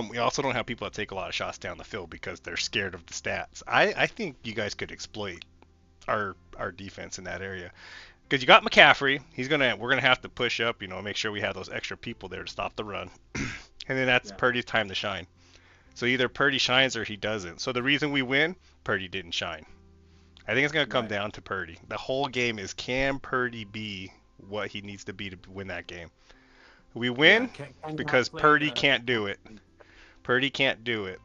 We also don't have people that take a lot of shots down the field because they're scared of the stats. I think you guys could exploit our defense in that area. Because you got McCaffrey, we're gonna have to push up, make sure we have those extra people there to stop the run, and then that's Yeah. Purdy's time to shine. So either Purdy shines or he doesn't. So the reason we win, Purdy didn't shine. I think it's gonna come Right. down to Purdy. The whole game is, can Purdy be what he needs to be to win that game? We Yeah. win Can you because outplay Purdy the can't do it. competition? Purdy can't do it.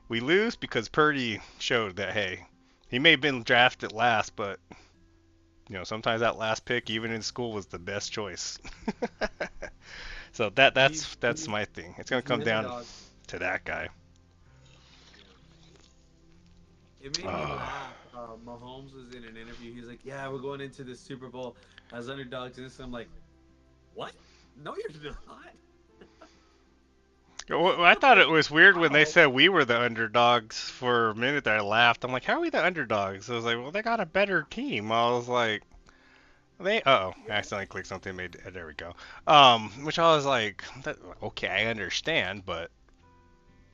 We lose because Purdy showed that, hey, he may have been drafted last, but sometimes that last pick, even in school, was the best choice. So He's that's he's my thing. It's gonna he's the come down underdog. to that guy. Yeah. It made me Uh, laugh. Mahomes was in an interview. He's like, "Yeah, we're going into the Super Bowl as underdogs." And this, I'm like, "What? No, you're not." I thought it was weird when they Wow. said we were the underdogs for a minute there. I laughed. I'm like, how are we the underdogs? I was like, well, they got a better team. I was like, oh, I Yeah. accidentally clicked something. There we go. Which I was like, okay, I understand, but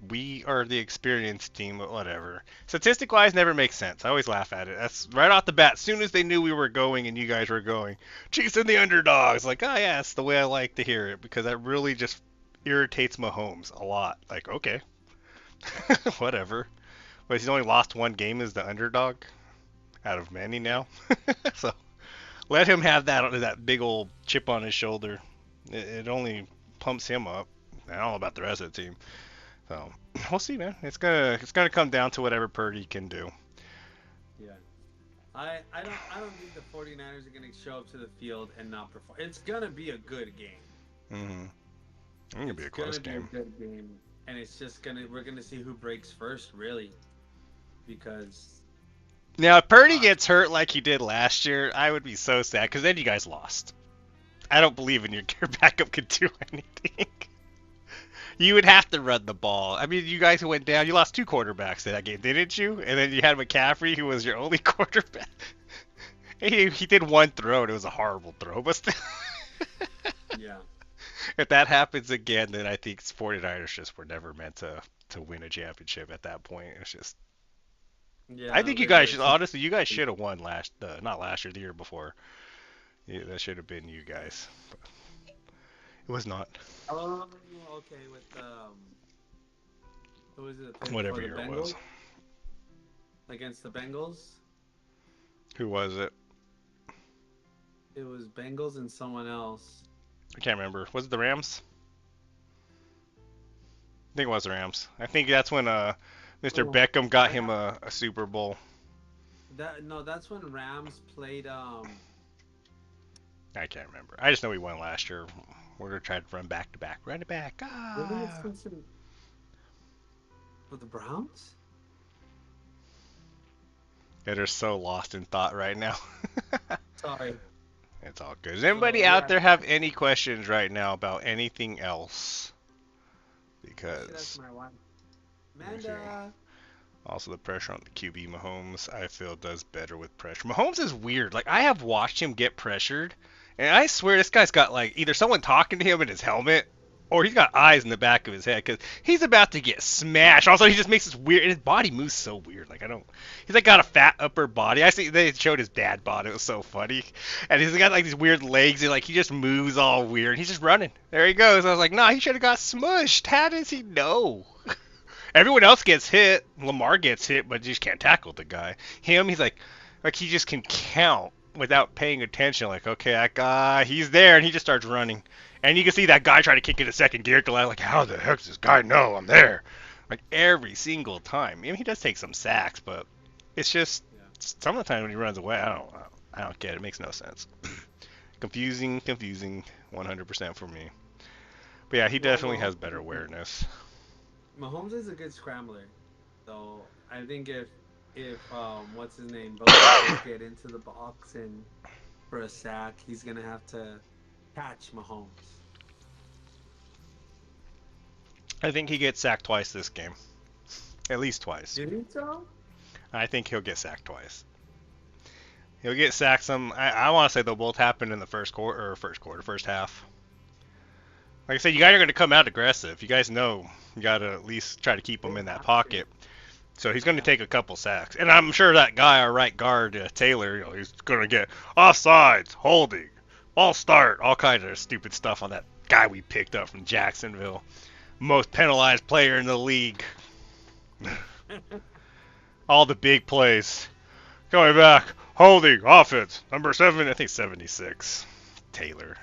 we are the experienced team, but whatever. Statistic wise, never makes sense. I always laugh at it. That's right off the bat. As soon as they knew we were going and you guys were going, Chiefs and the underdogs. Like, oh yeah, that's the way I like to hear it because that really just irritates Mahomes a lot. Like, okay, whatever. But he's only lost one game as the underdog out of many Yeah. now. So let him have that big old chip on his shoulder. It only pumps him up. I don't know about the rest of the team. So we'll see, man. It's gonna come down to whatever Purdy can do. Yeah. I don't think the 49ers are going to show up to the field and not perform. It's going to be a good game. Mm-hmm. It's gonna be It's a going close to be a game. good game. And it's just going to we're going to see who breaks first, really, because Now, if Purdy uh, gets hurt like he did last year, I would be so sad because then you guys lost. I don't believe in your backup could do anything. You would have to run the ball. I mean, you guys who went down, you lost two quarterbacks in that game, didn't you? And then you had McCaffrey, who was your only quarterback. He did one throw, and it was a horrible throw. But still, yeah. if that happens again, then I think 49ers just were never meant to win a championship at that point. It's just, I Yeah, think you with guys the should, team. honestly, you guys should have won not last year, the year before. Yeah, that should have been you guys. But it was not. Oh, okay, with who was it that played Whatever before the year it was. Bengals? Against the Bengals? Who was it? It was Bengals and someone else. I can't remember. Was it the Rams? I think it was the Rams. I think that's when Mr. Oh, Beckham got I him have a Super Bowl. that. No, that's when Rams played. I can't remember. I just know we won last year. We're gonna try to run back to back. Run it back. Wasn't it Ah. Cincinnati with the Browns? Yeah, they're so lost in thought right now. Sorry. It's all good. Does So anybody out yeah, there have any questions right now about anything else? I should ask Because my wife. let me see. Amanda. Also, the pressure on the QB Mahomes, I feel, does better with pressure. Mahomes is weird. Like, I have watched him get pressured, and I swear this guy's got, like, either someone talking to him in his helmet, or he's got eyes in the back of his head, because he's about to get smashed. Also, he just makes this weird, and his body moves so weird. Like, he's, like, got a fat upper body. I see, they showed his dad bod. It was so funny. And he's got, like, these weird legs, and, like, he just moves all weird. He's just running. There he goes. I was like, nah, he should have got smushed. How does he know? Everyone else gets hit. Lamar gets hit, but just can't tackle the guy. Him, he's like he just can count without paying attention. Like, okay, that guy, he's there, and he just starts running. And you can see that guy try to kick into second gear. Like, how the heck does this guy know I'm there? Like every single time. I mean, he does take some sacks, but it's just Yeah. some of the time when he runs away, I don't get it. It makes no sense. Confusing, 100% for me. But yeah, he Well, definitely has better awareness. Mahomes is a good scrambler. So I think if what's his name, both guys get into the box and for a sack, he's gonna have to catch Mahomes. I think he gets sacked twice this game. At least twice. Do you think so? I think he'll get sacked twice. He'll get sacked some. I want to say they'll both happen in the first half. Like I said, you guys are going to come out aggressive. You guys know you got to at least try to keep They him in that have to. pocket. So he's going to Yeah. take a couple sacks. And I'm sure that guy, our right guard, Taylor, he's going to get offsides, holding, ball start, all kinds of stupid stuff on that guy we picked up from Jacksonville. Most penalized player in the league. All the big plays. Going back, holding, offense, number 7, I think 76. Taylor.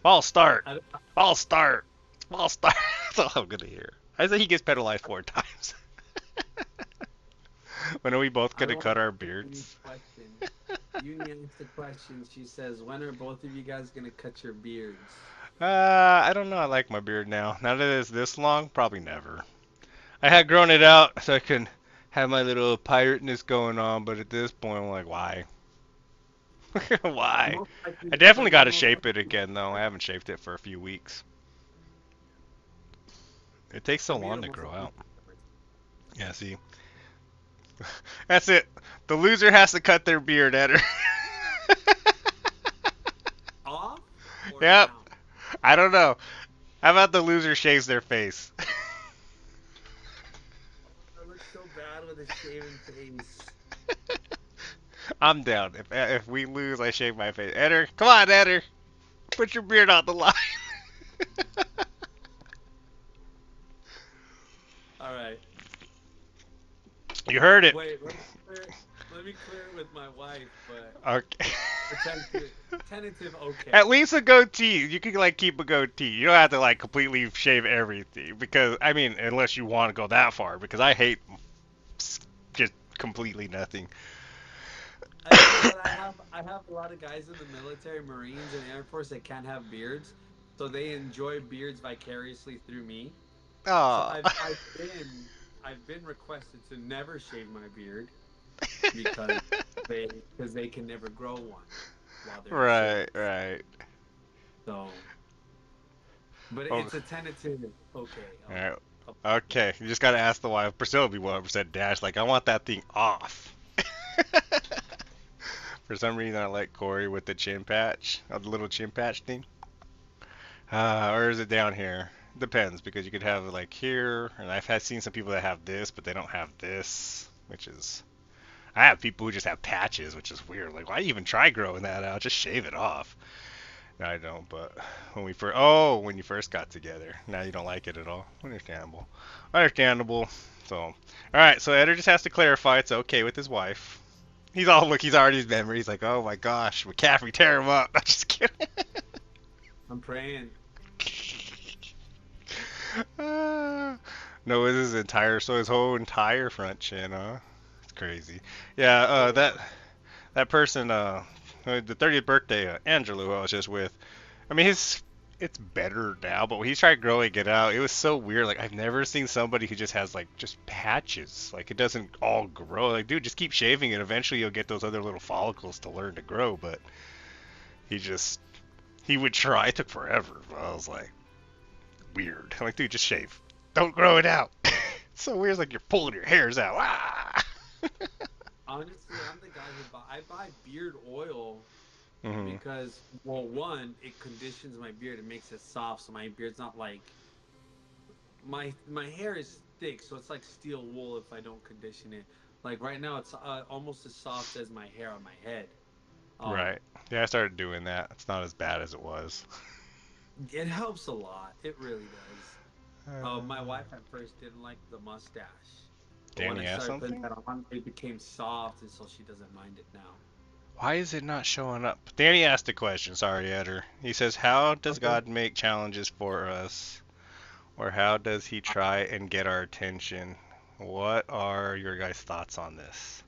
Ball start, I, ball start, ball start. That's all I'm going to hear. I say he gets penalized 4 times. When are we both I going to want cut our Uni's beards? question. Uni asked the question. She says, "When are both of you guys gonna cut your beards?" I don't know. I like my beard now. Now that it's this long, probably never. I had grown it out so I can have my little pirateness going on, but at this point, I'm like, why? Why? Most likely, I definitely but got you to most shape it likely. again, though. I haven't shaped it for a few weeks. It takes so Some long to animals grow are out. Yeah, see? That's it. The loser has to cut their beard at her. off or Yep. down. I don't know. How about the loser shaves their face? I look so bad with a shaven face. I'm down. If we lose, I shave my face. Eder, come on, Eder. Put your beard on the line. All right. You heard it. Wait. Let me clear it with my wife, but Okay. tentative, tentative. Okay. At least a goatee. You can like keep a goatee. You don't have to like completely shave everything because I mean, unless you want to go that far. Because I hate just completely nothing. You know what? I have a lot of guys in the military, Marines, and Air Force that can't have beards, so they enjoy beards vicariously through me. So Oh. I've been requested to never shave my beard because they can never grow one while they're in Right, service. right. So, but Oh, it's a tentative. Okay, all right. I'll Okay, you just gotta ask the wife. Priscilla will be 100% dash. Like, I want that thing off. For some reason, I like Corey with the chin patch, the little chin patch thing. Or is it down here? Depends because you could have it like here, and I've had seen some people that have this, but they don't have this, which is. I have people who just have patches, which is weird. Like, why even try growing that out? Just shave it off. No, I don't. But when you first got together, now you don't like it at all. Understandable. Understandable. So, all right. So Eder just has to clarify it's okay with his wife. He's already his memory. He's like, oh my gosh, McCaffrey, tear him up. I'm just kidding. I'm praying. No, it is his whole entire front chin, huh? It's crazy. Yeah, Oh wow. that person, the 30th birthday, Angelo, who I was just with. I mean, it's better now, but when he tried growing it out, it was so weird. Like I've never seen somebody who just has like just patches. Like it doesn't all grow. Like dude, just keep shaving it. Eventually you'll get those other little follicles to learn to grow. But he just he would try. It took forever. But I was like weird. I'm like dude, just shave. Don't grow it out. It's so weird. It's like you're pulling your hairs out. Ah! Honestly, I'm the guy who I buy beard oil Hmm. because, well, one, it conditions my beard. It makes it soft, so my beard's not like my hair is thick, so it's like steel wool if I don't condition it. Like right now, it's almost as soft as my hair on my head. Um, Right. Yeah, I started doing that. It's not as bad as it was. it helps a lot. It really does. My Uh, wife at first didn't like the mustache, but when Danny I asked started putting something? that on, it became soft, and so she doesn't mind it now. Why is it not showing up? Danny asked a question. Sorry, Eder. He says, how does Okay. God make challenges for us? Or how does he try and get our attention? What are your guys' thoughts on this?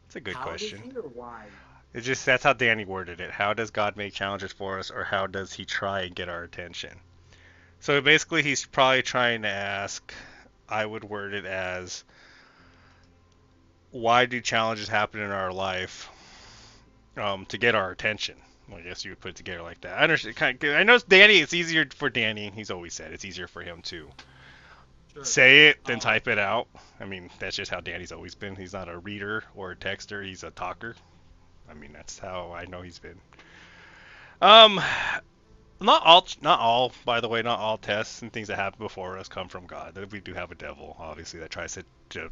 It's a good How does question. he or why? It's just that's how Danny worded it. How does God make challenges for us, or how does he try and get our attention? So basically, he's probably trying to ask, I would word it as, why do challenges happen in our life to get our attention? Well, I guess you would put it together like that. I understand. I know it's Danny. It's easier for Danny. He's always said it's easier for him to Sure. say it than Um, type it out. I mean, that's just how Danny's always been. He's not a reader or a texter. He's a talker. I mean, that's how I know he's been. Um, not all, by the way, not all tests and things that happen before us come from God. We do have a devil, obviously, that tries to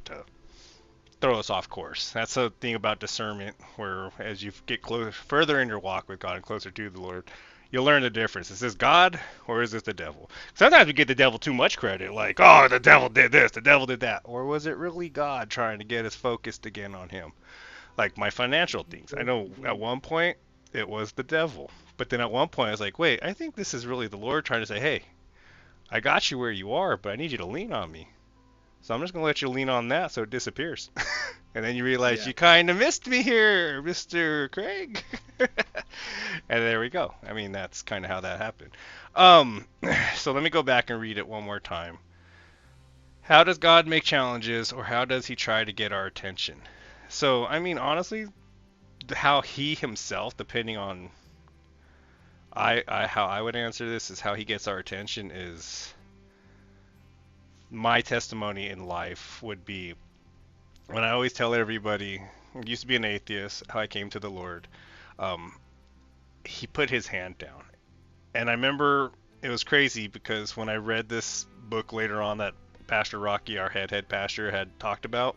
throw us off course. That's the thing about discernment, where as you get closer, further in your walk with God and closer to the Lord, you'll learn the difference. Is this God or is this the devil? Sometimes we give the devil too much credit, like, oh, the devil did this, the devil did that. Or was it really God trying to get us focused again on Him? Like my financial things. I know at one point it was the devil. But then at one point I was like, wait, I think this is really the Lord trying to say, hey, I got you where you are, but I need you to lean on me. So I'm just going to let you lean on that so it disappears. And then you realize Yeah. you kind of missed me here, Mr. Craig. And there we go. I mean, that's kind of how that happened. Um, so let me go back and read it one more time. How does God make challenges, or how does He try to get our attention? So, I mean, honestly, how He Himself, depending on how I would answer this, is how He gets our attention. Is my testimony in life would be when I always tell everybody, I used to be an atheist, how I came to the Lord. Um, he put His hand down, and I remember it was crazy because when I read this book later on that Pastor Rocky, our head pastor, had talked about,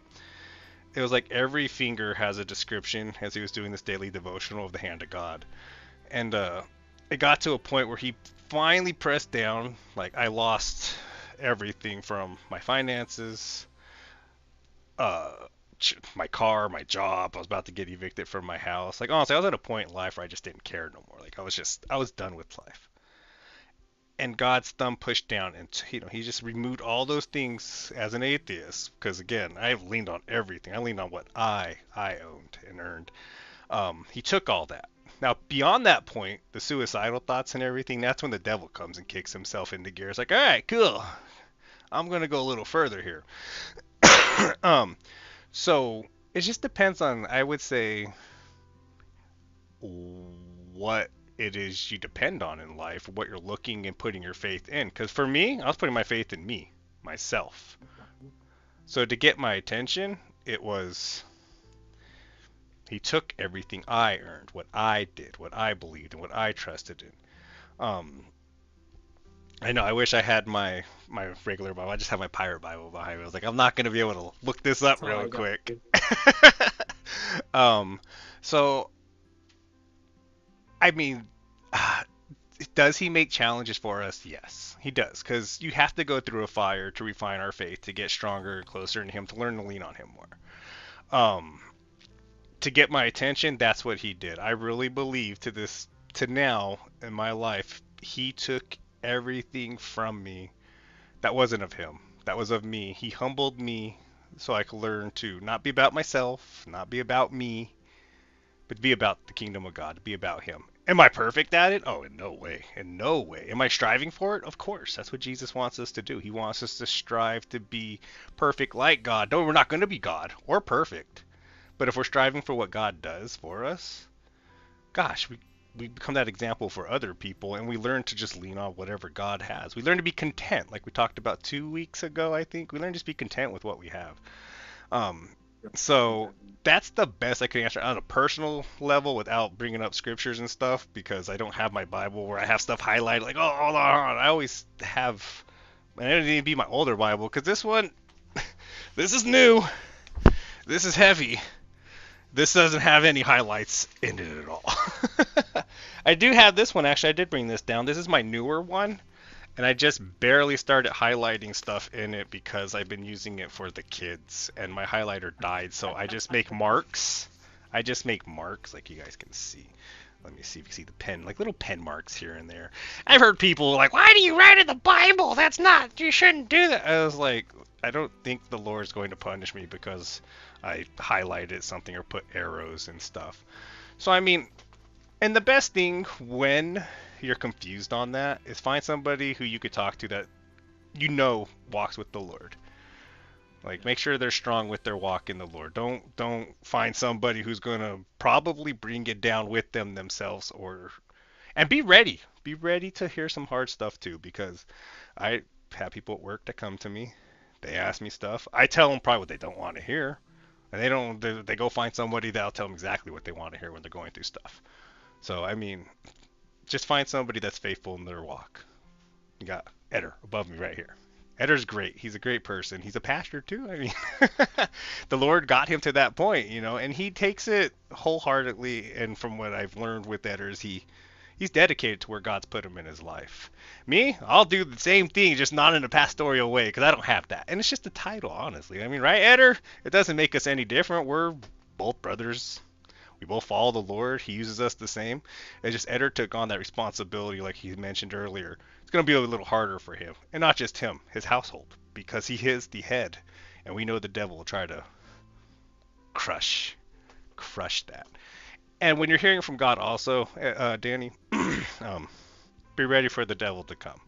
it was like every finger has a description as he was doing this daily devotional of the hand of God. And it got to a point where he finally pressed down. Like I lost everything from my finances, uh, my car, my job. I was about to get evicted from my house. Like honestly, I was at a point in life where I just didn't care no more. Like I was done with life. And God's thumb pushed down, and He just removed all those things as an atheist. Because again, I've leaned on everything. I leaned on what I owned and earned. He took all that. Now, beyond that point, the suicidal thoughts and everything, that's when the devil comes and kicks himself into gear. It's like, all right, cool. I'm going to go a little further here. um, so it just depends on, I would say, what it is you depend on in life, what you're looking and putting your faith in. Because for me, I was putting my faith in me, myself. So to get my attention, it was He took everything I earned, what I did, what I believed, and what I trusted in. Um, I know. I wish I had my regular Bible. I just have my pirate Bible behind me. I was like, I'm not gonna be able to look this up Oh, real I got quick. you. um, so I mean, does He make challenges for us? Yes, He does. Because you have to go through a fire to refine our faith, to get stronger and closer in Him, to learn to lean on Him more. To get my attention, that's what He did. I really believe to now in my life, He took everything from me that wasn't of Him, that was of me. He humbled me so I could learn to not be about myself, not be about me, but be about the kingdom of God, be about Him. Am I perfect at it? Oh, in no way. In no way. Am I striving for it? Of course. That's what Jesus wants us to do. He wants us to strive to be perfect like God. No, we're not going to be God or perfect. But if we're striving for what God does for us, gosh, we become that example for other people, and we learn to just lean on whatever God has. We learn to be content, like we talked about 2 weeks ago, I think. We learn to just be content with what we have. Um, so Exactly. that's the best I can answer on a personal level without bringing up scriptures and stuff, because I don't have my Bible where I have stuff highlighted like, oh, hold on. I always have, and it didn't even be my older Bible, because this one, this is new, this is heavy. This doesn't have any highlights in it at all. I do have this one, actually. I did bring this down. This is my newer one, and I just barely started highlighting stuff in it because I've been using it for the kids, and my highlighter died, so I just make marks. I just make marks, like you guys can see. Let me see if you can see the pen, like little pen marks here and there. I've heard people like, why do you write in the Bible? That's not, you shouldn't do that. I was like, I don't think the Lord's going to punish me because I highlighted something or put arrows and stuff. So, I mean, and the best thing when you're confused on that is find somebody who you could talk to that walks with the Lord. Like make sure they're strong with their walk in the Lord. Don't find somebody who's going to probably bring it down with them themselves, or and be ready. Be ready to hear some hard stuff too, because I have people at work that come to me. They ask me stuff. I tell them probably what they don't want to hear. And they don't they go find somebody that'll tell them exactly what they want to hear when they're going through stuff. So I mean, Just find somebody that's faithful in their walk. You got Eder above me right here. Eder's great. He's a great person. He's a pastor too. I mean, the Lord got him to that point, you know, and he takes it wholeheartedly. And from what I've learned with Eder is he's dedicated to where God's put him in his life. Me, I'll do the same thing, just not in a pastoral way, because I don't have that. And it's just a title, honestly. I mean, right, Eder? It doesn't make us any different. We're both brothers. We both follow the Lord. He uses us the same. It's just Eder took on that responsibility, like he mentioned earlier. It's going to be a little harder for him, and not just him, his household, because he is the head, and we know the devil will try to crush, crush that. And when you're hearing from God, also, Danny, um, be ready for the devil to come,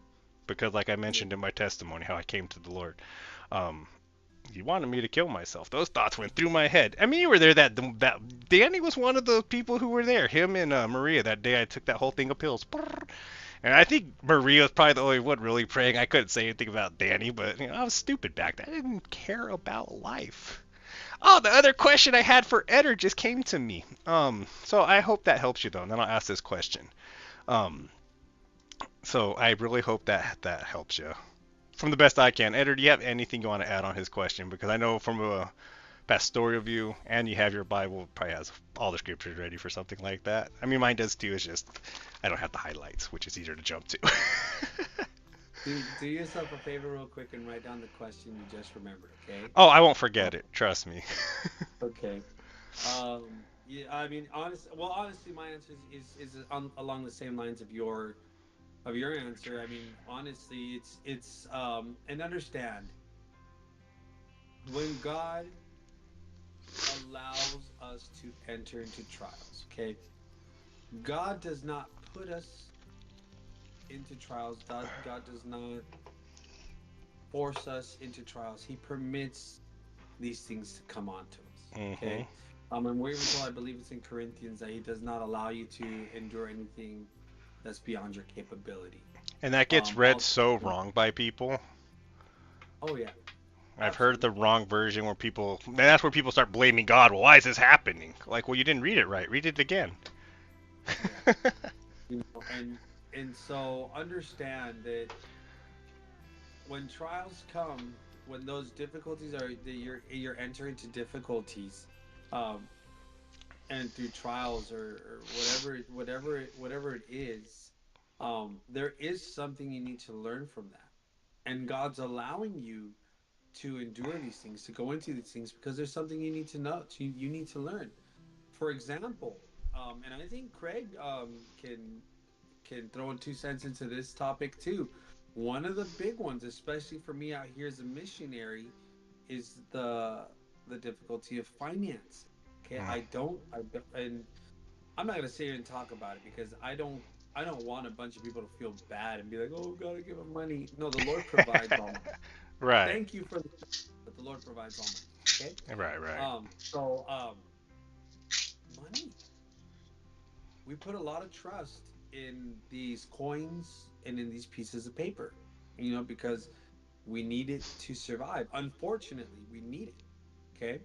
because like I Yeah. mentioned in my testimony, how I came to the Lord. Um, he wanted me to kill myself. Those thoughts went through my head. I mean, you were there. That Danny was one of the people who were there. Him and Maria that day. I took that whole thing of pills. And I think Maria was probably the only one really praying. I couldn't say anything about Danny, but you know, I was stupid back then. I didn't care about life. Oh, the other question I had for Eder just came to me. So I hope that helps you though, and then I'll ask this question. Um, so I really hope that helps you from the best I can. Eder, do you have anything you want to add on his question? Because I know from a pastoral view, and you have your Bible, probably has all the scriptures ready for something like that. I mean, mine does too. It's just I don't have the highlights, which is easier to jump to. Do yourself a favor real quick and write down the question you just remembered, okay? Oh, I won't Uh, forget it. Trust me. okay. Yeah, I mean, honestly, my answer is along the same lines of your answer. I mean, honestly, it's and understand when God allows us to enter into trials, okay? God does not put us into trials. God does not force us into trials. He permits these things to come onto us. Hmm. Okay. And we're even told, I believe it's in Corinthians, that He does not allow you to endure anything that's beyond your capability. And that gets read Also, so wrong by people. oh yeah, I've heard the absolutely. wrong version where people, and that's where people start blaming God. Well, why is this happening? Like, well, you didn't read it right. Read it again. Yeah, and so understand that when trials come, when those difficulties are that you're entering into difficulties, um, and through trials or whatever it is, there is something you need to learn from that, and God's allowing you to endure these things, to go into these things, because there's something you need to know, you need to learn. For example, and I think Craig can throw in 2 cents into this topic too. One of the big ones, especially for me out here as a missionary, is the difficulty of finance. Okay, and I'm not gonna sit here and talk about it because I don't want a bunch of people to feel bad and be like, oh, gotta give them money. No, the Lord provides all my. Right. Thank you for the, but the Lord provides all my needs. Okay, Right. Right. so money. We put a lot of trust in these coins and in these pieces of paper, because we need it to survive. Unfortunately, we need it. Okay.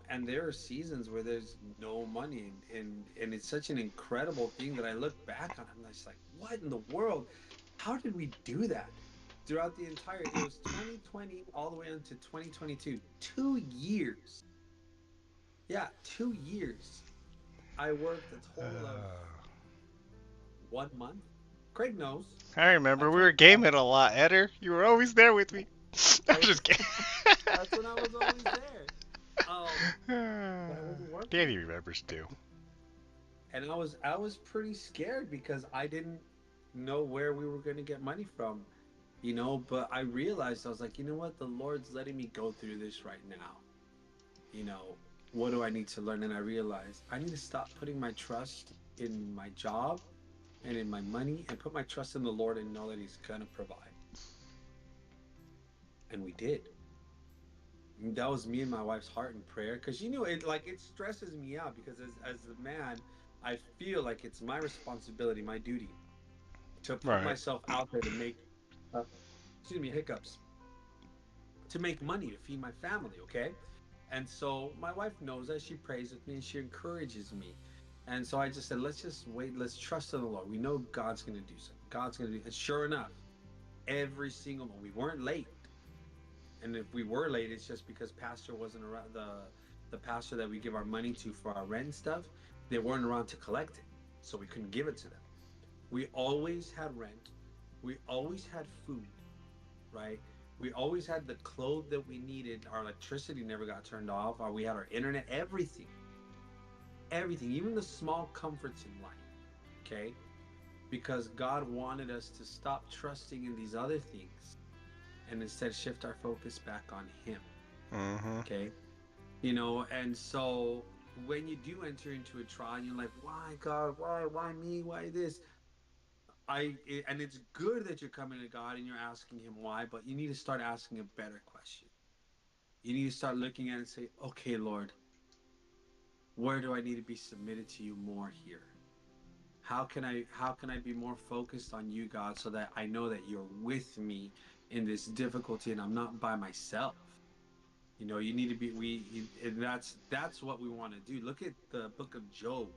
And there are seasons where there's no money, and it's such an incredible thing that I look back on. I'm just like, what in the world? How did we do that? Throughout the entire, it was 2020 all the way into 2022, 2 years. Yeah, 2 years. I worked a total of Uh, 1 month. Craig knows. I I remember we told were gaming a lot, Eder. You were always there with me. I'm I was just kidding. that's when I was always there. But I wasn't working, Danny remembers too. and I was pretty scared because I didn't know where we were going to get money from, But I realized, I was like, you know what, the Lord's letting me go through this right now. You know, what do I need to learn? And I realized I need to stop putting my trust in my job and in my money, and put my trust in the Lord and know that He's gonna provide. And we did. And that was me and my wife's heart in prayer, because it stresses me out, because as a man, I feel like it's my responsibility, my duty, to put Right. myself out there to make, uh, excuse me, hiccups, to make money to feed my family. Okay, and so my wife knows that. She prays with me and she encourages me. And so I just said, let's just wait. Let's trust in the Lord. We know God's going to do something. God's going to do. And sure enough, every single one, we weren't late. And if we were late, it's just because pastor wasn't around. The pastor that we give our money to for our rent and stuff, they weren't around to collect it, so we couldn't give it to them. We always had rent. We always had food, right? We always had the clothes that we needed. Our electricity never got turned off. We had our internet, everything, everything, even the small comforts in life. Okay, because God wanted us to stop trusting in these other things and instead shift our focus back on Him. Mm-hmm. Okay, and so when you do enter into a trial, you're like, why God, why me, why this? And it's good that you're coming to God and you're asking Him why, but you need to start asking a better question. You need to start looking at it and say, okay, Lord, where do I need to be submitted to you more here? How can I be more focused on you, God, so that I know that you're with me in this difficulty and I'm not by myself. You need to be and that's what we want to do. Look at the book of Job.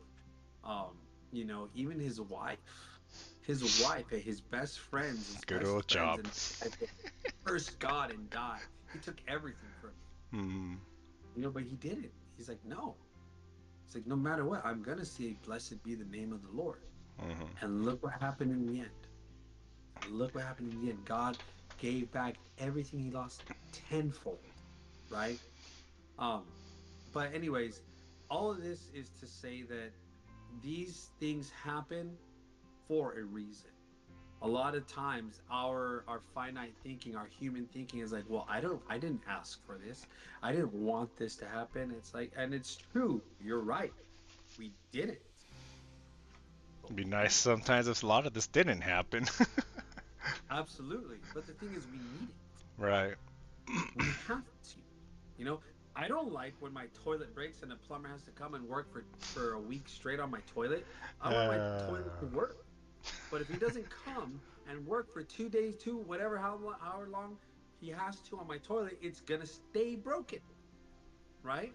um Even his wife, his best friends, Good old job. and cursed God and died. He took everything from me. Mm-hmm. But he didn't. He's like, no. It's like, no matter what, I'm gonna say, blessed be the name of the Lord. Mm-hmm. And look what happened in the end. Look what happened in the end. God gave back everything he lost tenfold, right? Um, but anyways, all of this is to say that these things happen for a reason. A lot of times our finite thinking, our human thinking is like, well, I didn't ask for this. I didn't want this to happen. It's like, and it's true. You're right. We didn't, but It'd be we nice need it. sometimes if a lot of this didn't happen. Absolutely. But the thing is, we need it. Right. We have to. You know, I don't like when my toilet breaks and the plumber has to come and work for a week straight on my toilet. I want my toilet to Uh, work. But if he doesn't come and work for 2 days, whatever, however long he has to on my toilet, it's gonna stay broken, right?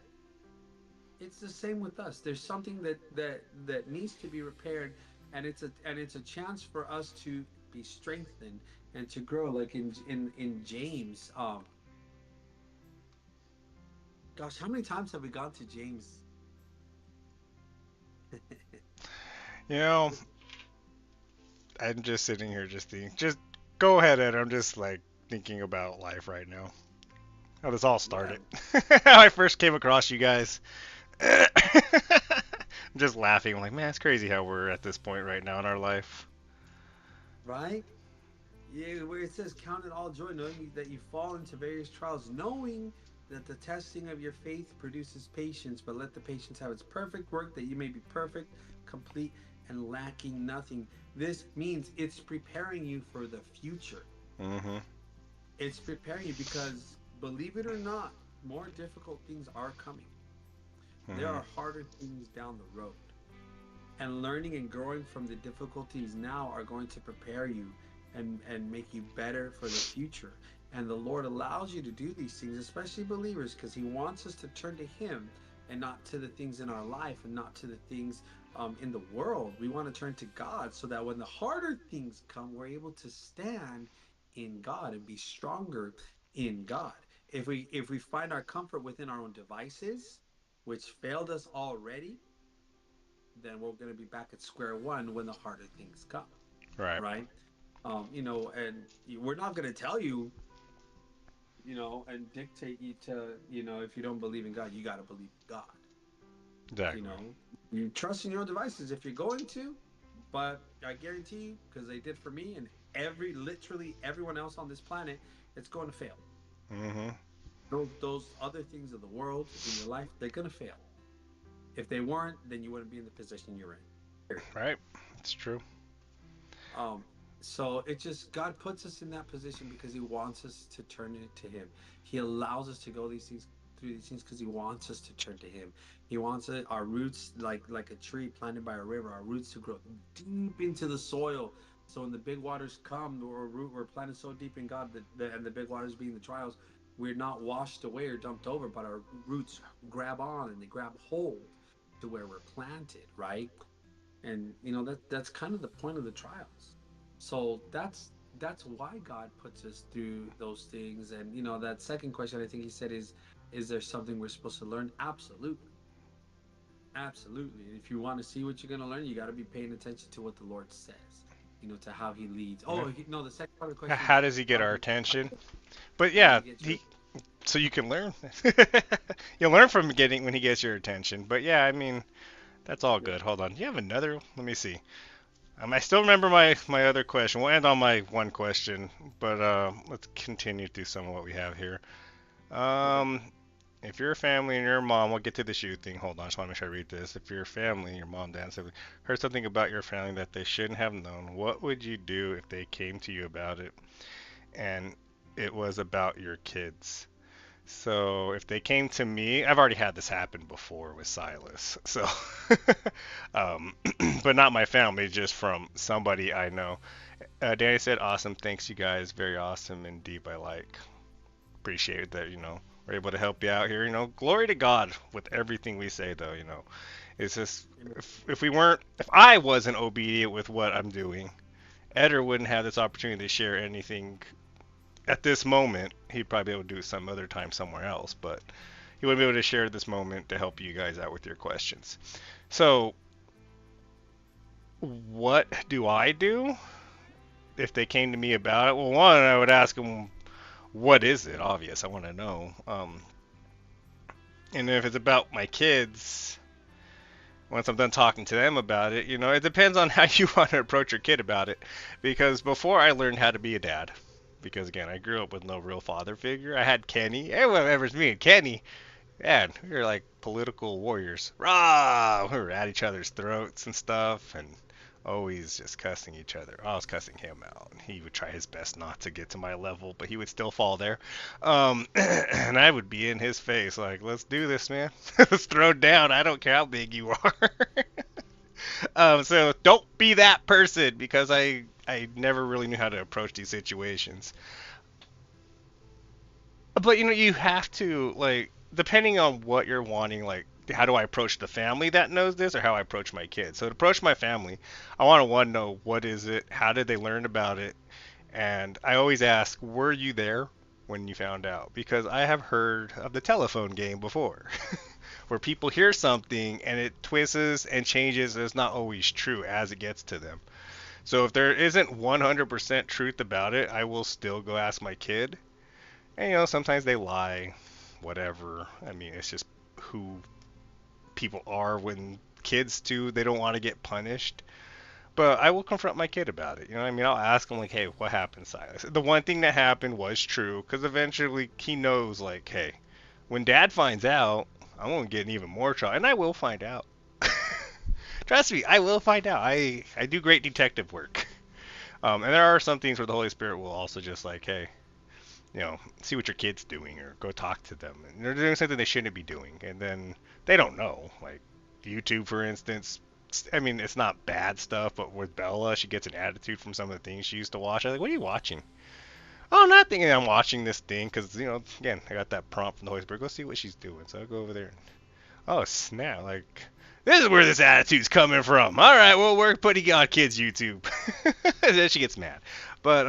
It's the same with us. There's something that needs to be repaired, and it's a chance for us to be strengthened and to grow. Like in James, gosh, how many times have we gone to James? you know, I'm just sitting here just thinking. Just go ahead, Ed. I'm just like thinking about life right now. How this all Yeah, started. How I first came across you guys. I'm just laughing. I'm like, man, it's crazy how we're at this point right now in our life. right. Yeah, where it says, "Count it all joy, knowing that you fall into various trials, knowing that the testing of your faith produces patience. But let the patience have its perfect work, that you may be perfect, complete, and lacking nothing." This means it's preparing you for the future. Mm-hmm. It's preparing you because, believe it or not, more difficult things are coming. There Mm-hmm. are harder things down the road. And learning and growing from the difficulties now are going to prepare you and make you better for the future. And the Lord allows you to do these things, especially believers, because He wants us to turn to Him and not to the things in our life and not to the things in the world. We want to turn to God so that when the harder things come, we're able to stand in God and be stronger in God. If we find our comfort within our own devices, which failed us already, then we're going to be back at square one when the harder things come, Right. right? And we're not going to tell you, and dictate you to, if you don't believe in God, you got to believe in God. You Exactly. know, you trust in your own devices if you're going to, but I guarantee you, because they did for me and literally everyone else on this planet, it's going to fail. Mm-hmm. Those other things of the world in your life, they're going to fail. If they weren't, then you wouldn't be in the position you're in. Period. Right. It's true. Um, so it just God puts us in that position because He wants us to turn it to Him. He allows us to go these things through these things because He wants us to turn to Him. He wants our roots, like a tree planted by a river, our roots to grow deep into the soil. So when the big waters come, or we're planted so deep in God and the big waters being the trials, we're not washed away or dumped over, but our roots grab on and they grab hold to where we're planted, right? And that's kind of the point of the trials. So that's why God puts us through those things. And that second question, I think he said, is there something we're supposed to learn? Absolutely. Absolutely. If you want to see what you're going to learn, you got to be paying attention to what the Lord says, to how he leads. Yeah. Oh, no, the second part of the question is How does he get our attention? But how does yeah, he get your. he so you can learn. You'll learn from getting when he gets your attention. But yeah, I mean, that's all Yeah. good. Hold on. Do you have another? Let me see. I still remember my other question. We'll end on my one question, but let's continue through some of what we have here. Okay. Um, if your family and your mom, we'll get to the shoe thing. Hold on, I just want to make sure I read this. If your family, your mom, dad, sibling, heard something about your family that they shouldn't have known, what would you do if they came to you about it and it was about your kids? So if they came to me, I've already had this happen before with Silas. So, um, but not my family, just from somebody I know. Danny said, "Awesome, thanks you guys, very awesome and deep. I like, appreciate that. We're able to help you out here. Glory to God with everything we say, though. It's just Amen. if I wasn't obedient with what I'm doing, Eder wouldn't have this opportunity to share anything at this moment. He'd probably be able to do it some other time somewhere else, but he wouldn't be able to share this moment to help you guys out with your questions. So, what do I do if they came to me about it? Well, one, I would ask them, what is it? Obvious, I want to know. And if it's about my kids, once I'm done talking to them about it, it depends on how you want to approach your kid about it. Because before I learned how to be a dad, because again, I grew up with no real father figure. I had Kenny. Everyone remembers me and Kenny. Man, we were like political warriors. Rah! We were at each other's throats and stuff, and always just cussing each other. I was cussing him out. He would try his best not to get to my level, but he would still fall there. And I would be in his face like, "Let's do this, man. Let's throw down. I don't care how big you are." So don't be that person because I never really knew how to approach these situations. But you have to like depending on what you're wanting, like how do I approach the family that knows this or how I approach my kids. So to approach my family, I want to one know what is it, how did they learn about it, and I always ask, were you there when you found out? Because I have heard of the telephone game before. Where people hear something and it twists and changes and it's not always true as it gets to them. So if there isn't 100% truth about it, I will still go ask my kid. And sometimes they lie, whatever. I mean, it's just who people are when kids too, they don't want to get punished. But I will confront my kid about it. You know what I mean? I'll ask him like, "Hey, what happened, Silas?" The one thing that happened was true because eventually he knows like, "Hey, when dad finds out, I'm going to get in even more trouble." And I will find out. Trust me, I will find out. I do great detective work. And there are some things where the Holy Spirit will also just like, "Hey, see what your kid's doing or go talk to them." And they're doing something they shouldn't be doing. And then they don't know. Like YouTube, for instance. I mean, it's not bad stuff, but with Bella, she gets an attitude from some of the things she used to watch. I'm like, "What are you watching?" "Oh, not thinking I'm watching this thing because, again, I got that prompt from the Holy Spirit. Go see what she's doing." So I go over there and, oh, snap. Like, this is where this attitude's coming from. All right, well, we're putting it on kids' YouTube. And then she gets mad. But,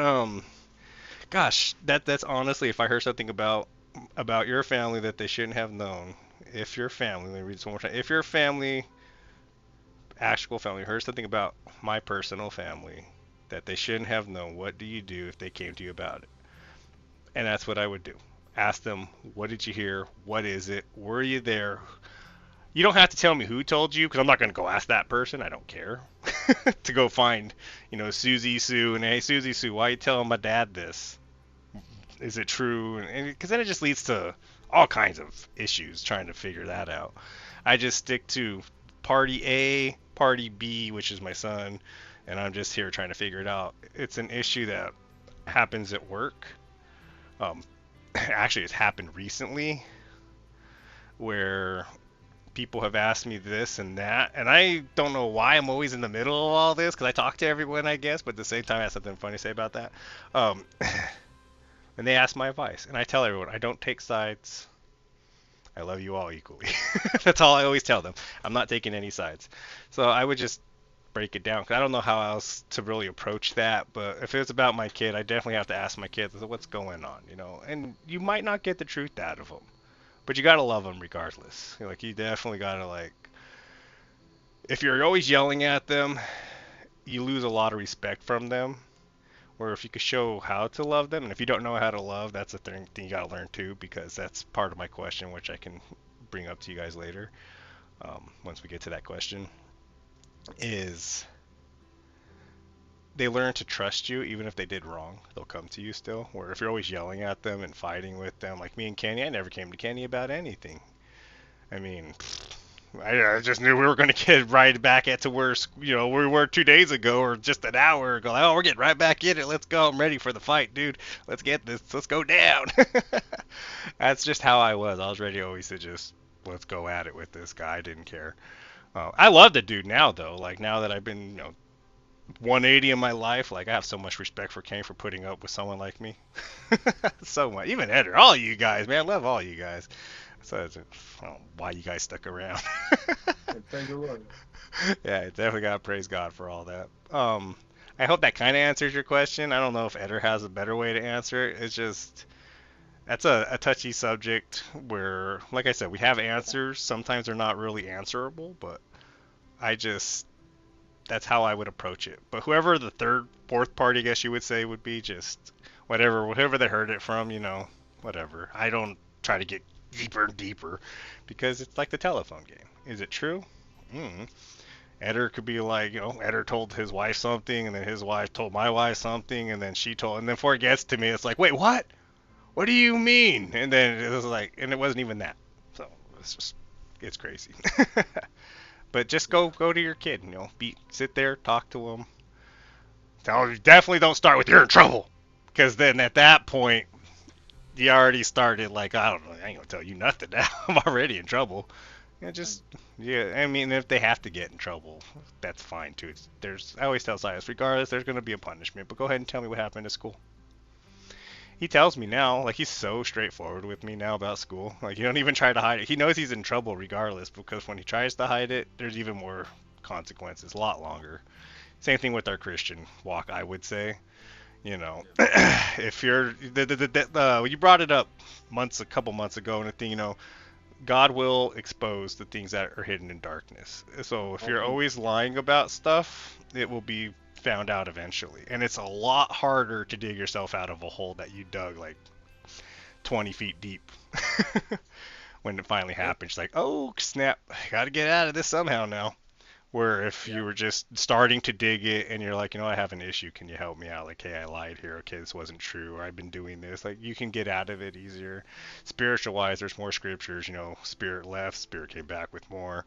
gosh, that's honestly, if I heard something about your family that they shouldn't have known, if your family, let me read this one more time. If your family, actual family, heard something about my personal family that they shouldn't have known, what do you do if they came to you about it? And that's what I would do. Ask them, what did you hear? What is it? Were you there? You don't have to tell me who told you because I'm not going to go ask that person. I don't care. To go find, Susie Sue and, "Hey, Susie Sue, why are you telling my dad this? Is it true?" And because then it just leads to all kinds of issues trying to figure that out. I just stick to party A, party B, which is my son, and I'm just here trying to figure it out. It's an issue that happens at work. Um, Actually, it's happened recently where people have asked me this and that, and I don't know why I'm always in the middle of all this because I talk to everyone, I guess, but at the same time, I have something funny to say about that. Um, and they ask my advice, and I tell everyone I don't take sides. I love you all equally. That's all I always tell them. I'm not taking any sides. So I would just break it down because I don't know how else to really approach that. But if it's about my kid, I definitely have to ask my kid, what's going on, you know. And you might not get the truth out of them, but you gotta love them regardless. Like you definitely gotta like. If you're always yelling at them, you lose a lot of respect from them. Or if you could show how to love them, and if you don't know how to love, that's a thing you gotta learn too, because that's part of my question, which I can bring up to you guys later. Once we get to that question, is they learn to trust you even if they did wrong. They'll come to you still. Or if you're always yelling at them and fighting with them, like me and Kenny, I never came to Kenny about anything. I mean, I just knew we were going to get right back at to where we were 2 days ago or just an hour ago. Like, oh, we're getting right back in it. Let's go. I'm ready for the fight, dude. Let's get this. Let's go down. That's just how I was. I was ready always to just let's go at it with this guy. I didn't care. I love the dude now though. Like now that I've been 180 in my life, like I have so much respect for Kane for putting up with someone like me. So much. Even Eder, all you guys, man. I love all you guys. So I don't know why you guys stuck around. Thank the Lord. Yeah, I definitely gotta praise God for all that. I hope that kind of answers your question. I don't know if Eder has a better way to answer it. It's just that's a touchy subject where, like I said, we have answers. Sometimes they're not really answerable, but I just that's how I would approach it. But whoever the third, fourth party, I guess you would say, would be just whatever they heard it from, whatever. I don't try to get deeper and deeper because it's like the telephone game. Is it true? Mm. Eder could be like, Eder told his wife something, and then his wife told my wife something, and then she told, and then before it gets to me, it's like, wait, what? What do you mean? And then it was like, and it wasn't even that. So it's crazy. But just Yeah. go to your kid, sit there, talk to him. Tell him, definitely don't start with you're in trouble, because then at that point you already started like I don't know, I ain't gonna tell you nothing now. I'm already in trouble. Yeah. I mean, if they have to get in trouble, that's fine too. I always tell Silas, regardless, there's gonna be a punishment. But go ahead and tell me what happened at school. He tells me now, like he's so straightforward with me now about school. Like he don't even try to hide it. He knows he's in trouble regardless because when he tries to hide it, there's even more consequences, a lot longer. Same thing with our Christian walk, I would say. You know, Yeah. if you're you brought it up a couple months ago, and the thing, God will expose the things that are hidden in darkness. So if Oh, you're always lying about stuff, it will be found out eventually. And it's a lot harder to dig yourself out of a hole that you dug like 20 feet deep. When it finally yeah. happens, like, oh snap, I gotta get out of this somehow now. Where if Yeah. you were just starting to dig it and you're like, I have an issue, can you help me out? Like, hey, I lied here. Okay, this wasn't true. Or I've been doing this. Like, you can get out of it easier. Spiritual wise, there's more scriptures. Spirit left, spirit came back with more.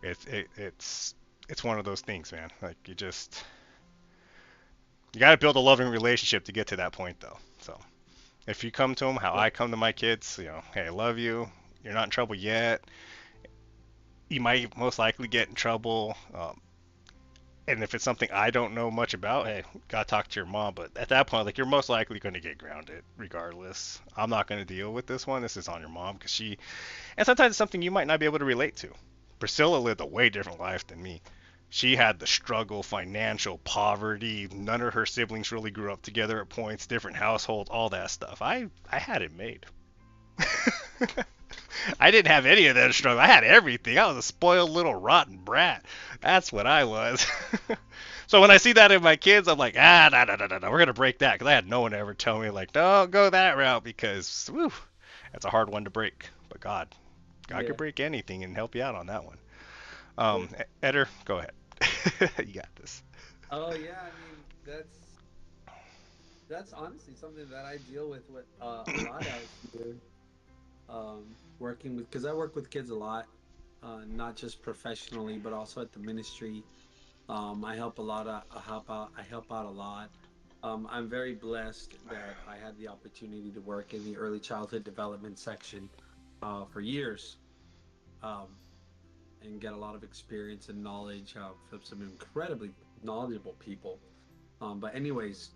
It's one of those things, man. Like, you got to build a loving relationship to get to that point, though. So if you come to them, how Yeah. I come to my kids, hey, I love you. You're not in trouble yet. You might most likely get in trouble. And if it's something I don't know much about, hey, gotta talk to your mom. But at that point, like you're most likely going to get grounded, regardless. I'm not going to deal with this one. This is on your mom because and sometimes it's something you might not be able to relate to. Priscilla lived a way different life than me. She had the struggle, financial poverty. None of her siblings really grew up together at points, different households, all that stuff. I had it made. I didn't have any of that struggle. I had everything. I was a spoiled little rotten brat. That's what I was. So when I see that in my kids, I'm like, no, no, no, no, no. We're gonna break that because I had no one ever tell me like, don't go that route because, whew, that's a hard one to break. But God Yeah. could break anything and help you out on that one. Yeah. Eder, go ahead. You got this. Oh yeah. I mean, that's honestly something that I deal with a lot out here. Working with because I work with kids a lot, not just professionally but also at the ministry. I help a lot. I help out a lot. I'm very blessed that I had the opportunity to work in the early childhood development section for years, um, and get a lot of experience and knowledge from some incredibly knowledgeable people. But anyways,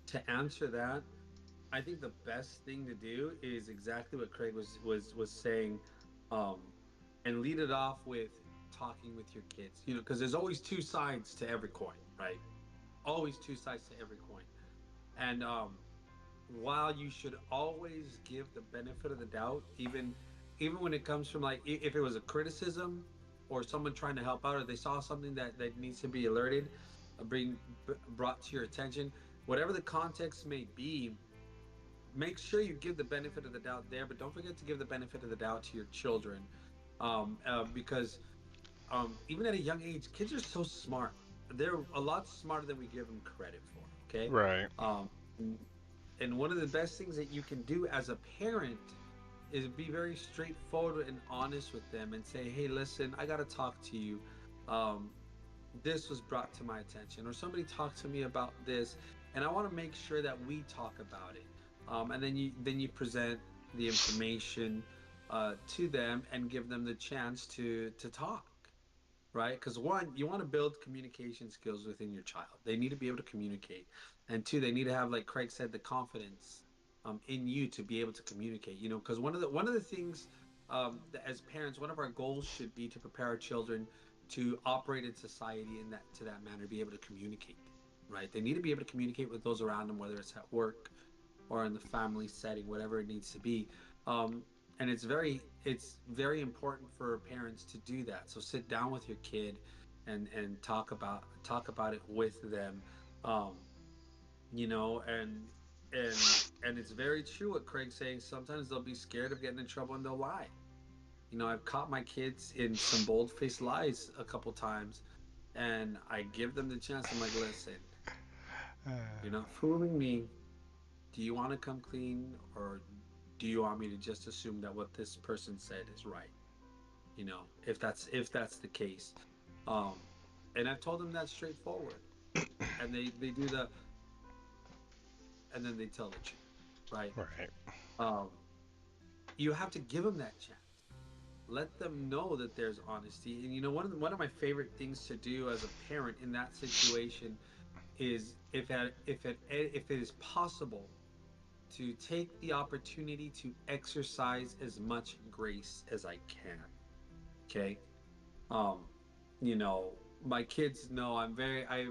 to answer that, I think the best thing to do is exactly what Craig was saying. um, and lead it off with talking with your kids. You know, because there's always two sides to every coin, right? Always two sides to every coin. And while you should always give the benefit of the doubt, even when it comes from like if it was a criticism or someone trying to help out or they saw something that needs to be alerted, brought to your attention, whatever the context may be, make sure you give the benefit of the doubt there, but don't forget to give the benefit of the doubt to your children, because even at a young age, kids are so smart. They're a lot smarter than we give them credit for. Okay, Right. um, and one of the best things that you can do as a parent is be very straightforward and honest with them and say, "Hey, listen, I got to talk to you. Um, this was brought to my attention, or somebody talked to me about this, and I want to make sure that we talk about it." And then you present the information to them and give them the chance to talk, right? Because one, you want to build communication skills within your child. They need to be able to communicate, and two, they need to have, like Craig said, the confidence in you to be able to communicate. You know, because one of the things that as parents, one of our goals should be to prepare our children to operate in society in that to that manner, be able to communicate. Right? They need to be able to communicate with those around them, whether it's at work or in the family setting, whatever it needs to be. Um, and it's very important for parents to do that. So sit down with your kid and talk about it with them. Um, and it's very true what Craig's saying. Sometimes they'll be scared of getting in trouble and they'll lie. I've caught my kids in some bold-faced lies a couple times, and I give them the chance. I'm like, listen, you're not fooling me. Do you want to come clean, or do you want me to just assume that what this person said is right? If that's the case. um and I've told them that straightforward, and they do the and then they tell the truth, right? Right. um you have to give them that chance. Let them know that there's honesty. And one of my favorite things to do as a parent in that situation is, if it is possible, to take the opportunity to exercise as much grace as I can. Okay. Um, my kids know I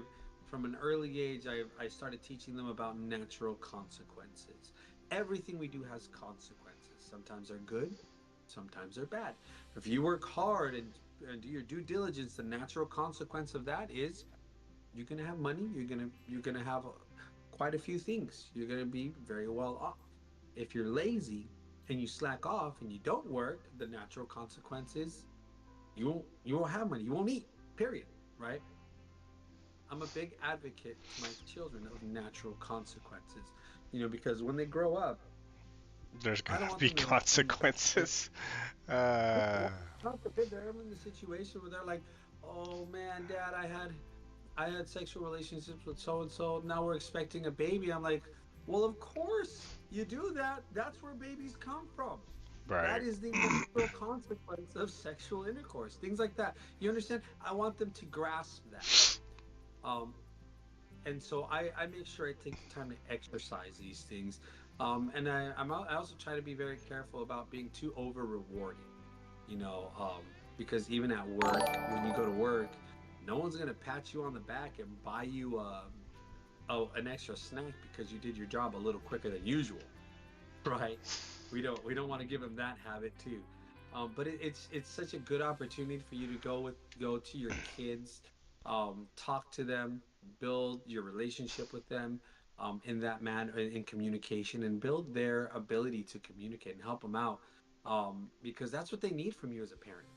from an early age, I started teaching them about natural consequences. Everything we do has consequences. Sometimes they're good, sometimes they're bad. If you work hard and do your due diligence, the natural consequence of that is you're gonna have money. You're gonna have quite a few things. You're gonna be very well off. If you're lazy and you slack off and you don't work, the natural consequence is you won't have money. You won't eat. Period. Right? I'm a big advocate to my children of natural consequences. Because when they grow up, There's I gonna don't want be them to have things like, consequences. Uh, God forbid they're ever in the situation where they're like, "Oh man, Dad, I had sexual relationships with so and so. Now we're expecting a baby." I'm like, "Well, of course you do that. That's where babies come from. That right. is the natural consequence of sexual intercourse." Things like that. You understand? I want them to grasp that. Um, and so I make sure I take the time to exercise these things. And I also try to be very careful about being too over rewarding, you know, because even at work, when you go to work, no one's gonna pat you on the back and buy you an extra snack because you did your job a little quicker than usual, right? We don't want to give them that habit too. But it's such a good opportunity for you to go to your kids, talk to them, build your relationship with them, in that manner, in communication, and build their ability to communicate and help them out, because that's what they need from you as a parent.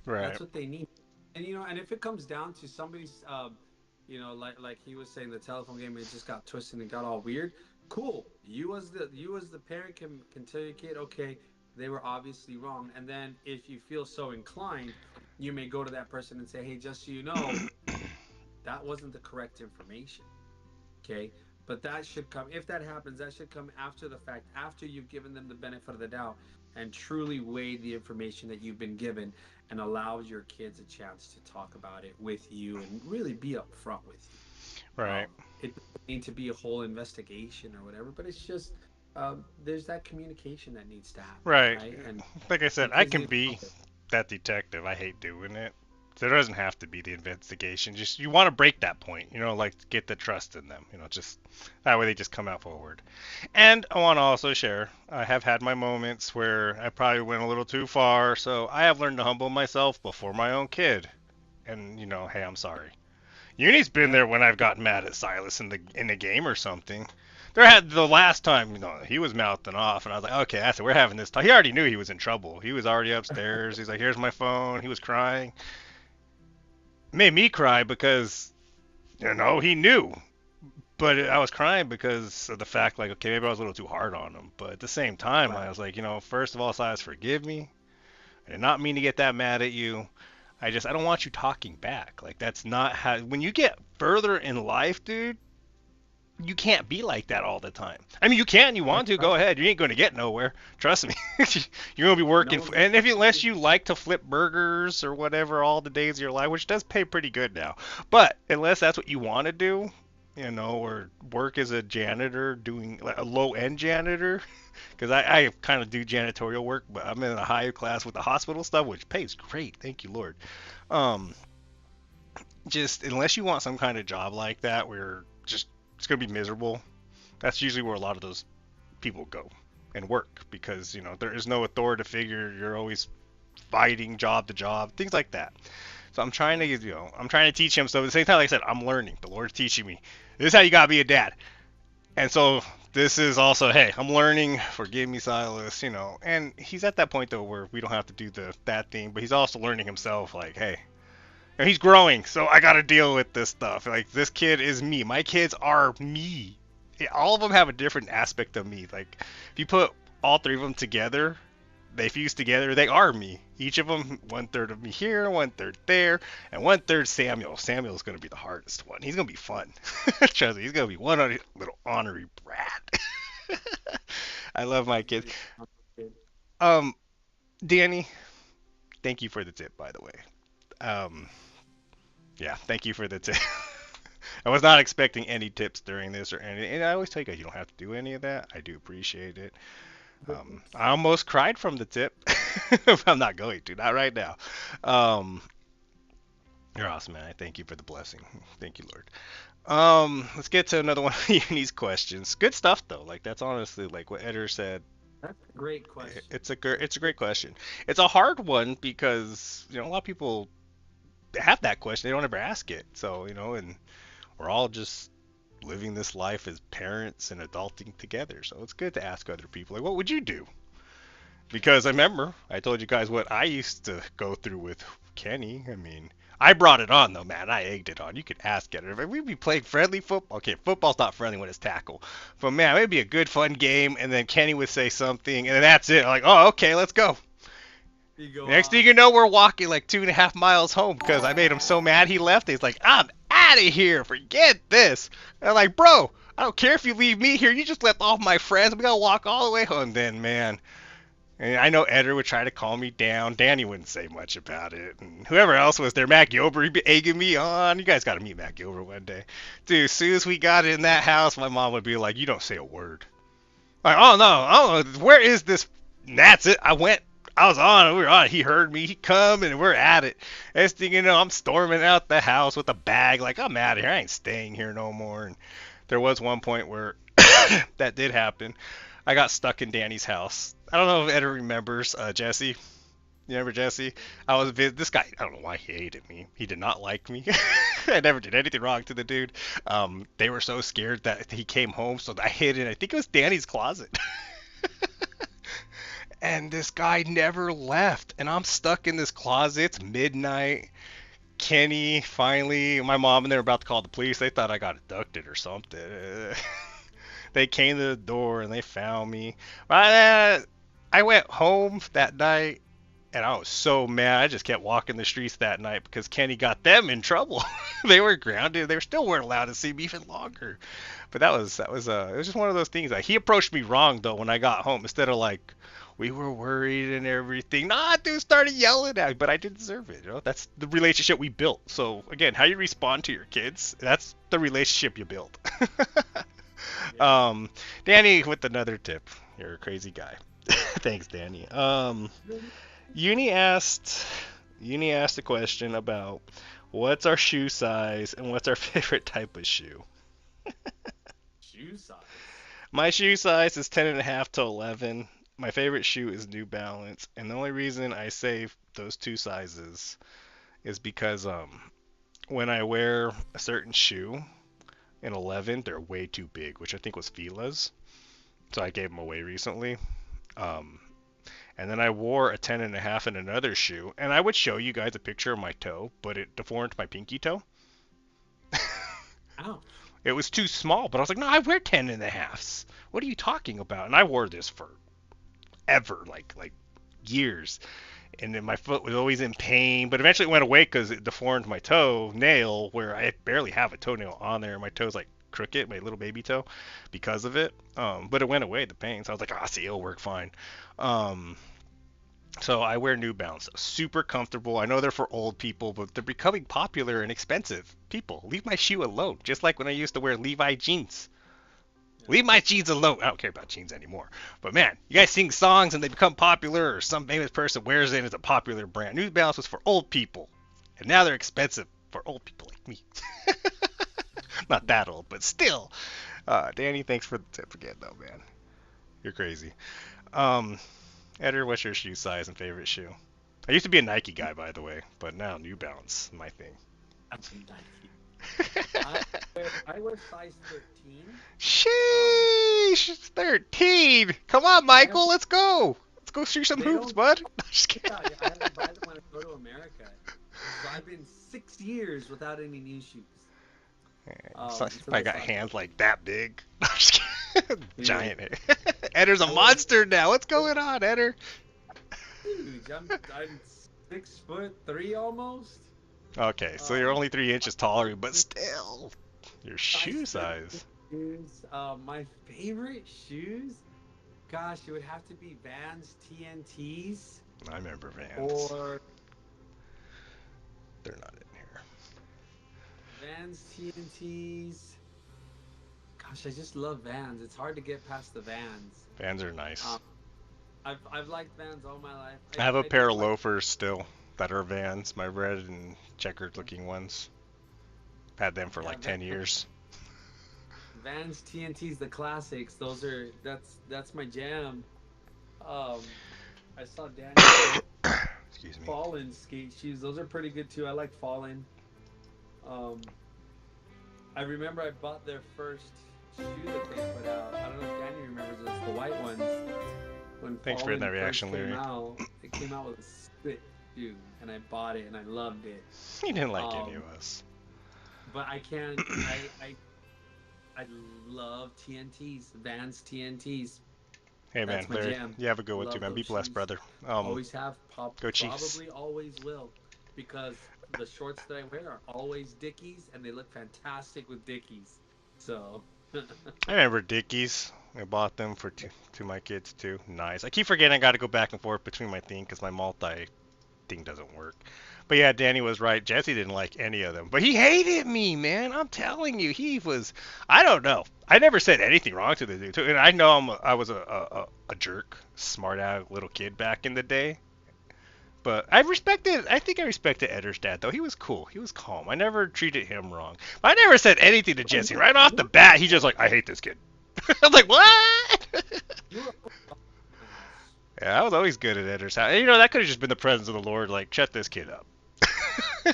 Right. That's what they need. And if it comes down to somebody's, like he was saying, the telephone game, it just got twisted and got all weird. Cool. You as the parent can tell your kid, okay, they were obviously wrong. And then if you feel so inclined, you may go to that person and say, hey, just so you know, that wasn't the correct information. Okay. But that should come, if that happens, that should come after the fact, after you've given them the benefit of the doubt and truly weighed the information that you've been given, and allowed your kids a chance to talk about it with you and really be upfront with you. Right. It doesn't need to be a whole investigation or whatever, but it's just, there's that communication that needs to happen, Right. right? Like I said, And I kids can need to be know this. that detective. I hate doing it. So there doesn't have to be the investigation. Just you want to break that point, like get the trust in them, just that way they just come out forward. And I want to also share, I have had my moments where I probably went a little too far, so I have learned to humble myself before my own kid. And hey, I'm sorry. Uni's been Yeah. there when I've gotten mad at Silas in the game or something. There had the last time, he was mouthing off, and I was like, okay, that's it. We're having this talk. He already knew he was in trouble. He was already upstairs. He's like, here's my phone. He was crying. It made me cry because he knew. But I was crying because of the fact, like, okay, maybe I was a little too hard on him. But at the same time, I Right. was like, first of all, Silas, forgive me. I did not mean to get that mad at you. I don't want you talking back. Like, that's not how. When you get further in life, dude, you can't be like that all the time. I mean, you can, you want That's to, go right. ahead. You ain't going to get nowhere. Trust me. You're going to be working, No one's and if expecting unless you. you like to flip burgers or whatever all the days of your life, which does pay pretty good now, but unless that's what you want to do, or work as a janitor, doing like a low end janitor, because I kind of do janitorial work, but I'm in a higher class with the hospital stuff, which pays great. Thank you, Lord. Um, just unless you want some kind of job like that where just it's gonna be miserable, that's usually where a lot of those people go and work because there is no authority figure. You're always fighting job to job, things like that. So I'm trying to teach him. So at the same time, like I said, I'm learning. The Lord's teaching me. This is how you gotta be a dad. And so this is also, hey, I'm learning. Forgive me, Silas. And he's at that point though where we don't have to do that thing, but he's also learning himself. Like, hey, and he's growing, so I gotta deal with this stuff. Like, this kid is me. My kids are me. Yeah, all of them have a different aspect of me. Like, if you put all three of them together, they fuse together. They are me. Each of them, 1/3 of me here, 1/3 there, and 1/3 Samuel. Samuel's gonna be the hardest one. He's gonna be fun. Trust me, he's gonna be one little ornery brat. I love my kids. Um, Danny, thank you for the tip, by the way. Um, yeah, thank you for the tip. I was not expecting any tips during this or anything. And I always tell you guys, you don't have to do any of that. I do appreciate it. I almost cried from the tip. I'm not going to, not right now. Um, you're awesome, man. I thank you for the blessing. Thank you, Lord. Let's get to another one of Uni's questions. Good stuff though. Like that's honestly like what Eder said. That's a great question. It's a great question. It's a hard one because a lot of people have that question. They don't ever ask it. So and we're all just living this life as parents and adulting together. So it's good to ask other people, like, what would you do? Because I remember I told you guys what I used to go through with Kenny. I mean, I brought it on though, man. I egged it on. You could ask it. If we'd be playing friendly football. Okay, football's not friendly when it's tackle. But man, it'd be a good fun game, and then Kenny would say something, and then that's it. Like, oh, okay, let's go. You go Next thing off. you know, we're walking like 2.5 miles home because I made him so mad he left. He's like, I'm out of here. Forget this. And I'm like, bro, I don't care if you leave me here. You just left all my friends. We gotta walk all the way home. Then, man. And I know Eder would try to calm me down. Danny wouldn't say much about it. And whoever else was there, Matt Gilbert, he'd be egging me on. You guys got to meet Matt Gilbert one day. Dude, as soon as we got in that house, my mom would be like, you don't say a word. Like, oh no, oh, where is this? And that's it. I was on it. We were on it. He heard me. He come and we're at it. Next thing you know, I'm storming out the house with a bag. Like, I'm out of here. I ain't staying here no more. And there was one point where that did happen. I got stuck in Danny's house. I don't know if Ed remembers Jesse. You remember Jesse? This guy. I don't know why he hated me. He did not like me. I never did anything wrong to the dude. They were so scared that he came home, so I hid in. I think it was Danny's closet. And this guy never left, and I'm stuck in this closet. It's midnight. Kenny finally, my mom and they were about to call the police. They thought I got abducted or something. They came to the door and they found me. I went home that night and I was so mad. I just kept walking the streets that night because Kenny got them in trouble. They were grounded. They still weren't allowed to see me even longer. But it was just one of those things. Like he approached me wrong though when I got home. Instead of like we were worried and everything. Nah, dude started yelling at me, but I didn't deserve it. That's the relationship we built. So again, how you respond to your kids, that's the relationship you built. Yeah. Um, Danny with another tip. You're a crazy guy. Thanks, Danny. Uni asked Uni asked a question about what's our shoe size and what's our favorite type of shoe. Shoe size. My shoe size is 10 and a half to 11. My favorite shoe is New Balance, and the only reason I say those two sizes is because when I wear a certain shoe in 11, they're way too big, which I think was Fila's. So I gave them away recently. Um, and then I wore a 10 and a half in another shoe, and I would show you guys a picture of my toe, but it deformed my pinky toe. Ouch. It was too small, but I was like, no, I wear 10 and a halves. What are you talking about? And I wore this for ever, like years. And then my foot was always in pain, but eventually it went away because it deformed my toe nail, where I barely have a toenail on there. My toe's like crooked, my little baby toe, because of it. But it went away, the pain. So I was like, ah, see, it'll work fine. Um, so I wear New Balance, super comfortable. I know they're for old people, but they're becoming popular and expensive. People, leave my shoe alone. Just like when I used to wear Levi jeans. Yeah. Leave my jeans alone. I don't care about jeans anymore. But man, you guys sing songs and they become popular, or some famous person wears it and it's a popular brand. New Balance was for old people, and now they're expensive for old people like me. Not that old, but still. Danny, thanks for the tip again, though, man. You're crazy. Um, Eder, what's your shoe size and favorite shoe? I used to be a Nike guy, by the way, but now New Balance is my thing. I'm Nike. I wear size 13. Sheesh, 13. Come on, I have Michael, let's go. Let's go shoot some they hoops, don't bud. I'm just kidding. yeah, I have to buy them when I go to America. So I've been 6 years without any new shoes. So I the got size hands 13. like that big. I'm just kidding. Dude, Giant. Eder's a I wear monster now. What's going on, Eder? huge. I'm 6'3" almost. Okay, so you're Um, only 3 inches taller, but still, your size shoe 13 size. shoes. My favorite shoes, gosh, it would have to be Vans TNTs I remember Vans. or They're not in here. Vans TNTs. Gosh, I just love Vans. It's hard to get past the Vans. Vans are nice. Um, I've liked Vans all my life. I have a I pair did of like loafers still that are Vans, my red and checkered looking ones. Had them for yeah like 10 years. Vans TNTs, the classics. That's my jam. Um, I saw Danny wear Excuse me. Fallen skate shoes. Those are pretty good too. I like Fallen. Um, I remember I bought their first shoe that they put out. I don't know if Danny remembers this, the white ones. When Thanks for hitting Fallen that first reaction, came Larry. out, it came out with a spit shoe, and I bought it and I loved it. He didn't like any Um, of us. but I can't. I love TNTs, Vans TNTs. Hey man, That's my Larry, jam. you have a good one too, Love man. Be those blessed, shoes. brother. Always have, Go Chiefs. probably always will, because the shorts that I wear are always Dickies, and they look fantastic with Dickies. So, I remember Dickies. I bought them for to my kids too. Nice. I keep forgetting I got to go back and forth between my thing because my multi thing doesn't work. But yeah, Danny was right. Jesse didn't like any of them, but he hated me, man. I'm telling you, he was. I don't know. I never said anything wrong to the dude, too. And I know I was a jerk, smart aleck little kid back in the day. But I respected. I think I respected Eder's dad though. He was cool. He was calm. I never treated him wrong. But I never said anything to Jesse. Right off the bat, he just like, I hate this kid. I'm like, what? you were always in my house. Yeah, I was always good at Eder's house. You know, that could have just been the presence of the Lord, like, shut this kid up.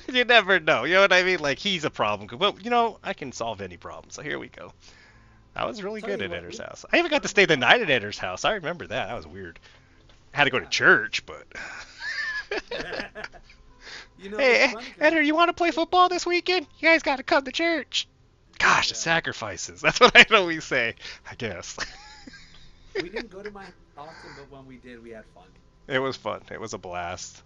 You never know. You know what I mean? Like, he's a problem. Well, you know, I can solve any problem. So here we go. I was really Tell good you at what, Eder's house. I even got to stay the night at Eder's house. I remember that. That was weird. I had to go to Yeah. church, but. It's Hey, funny because Eder, you want to play football this weekend? You guys got to come to church. Gosh, the yeah, sacrifices. That's what I'd always say, I guess. we didn't go to my house often, but when we did, we had fun. It was fun. It was a blast.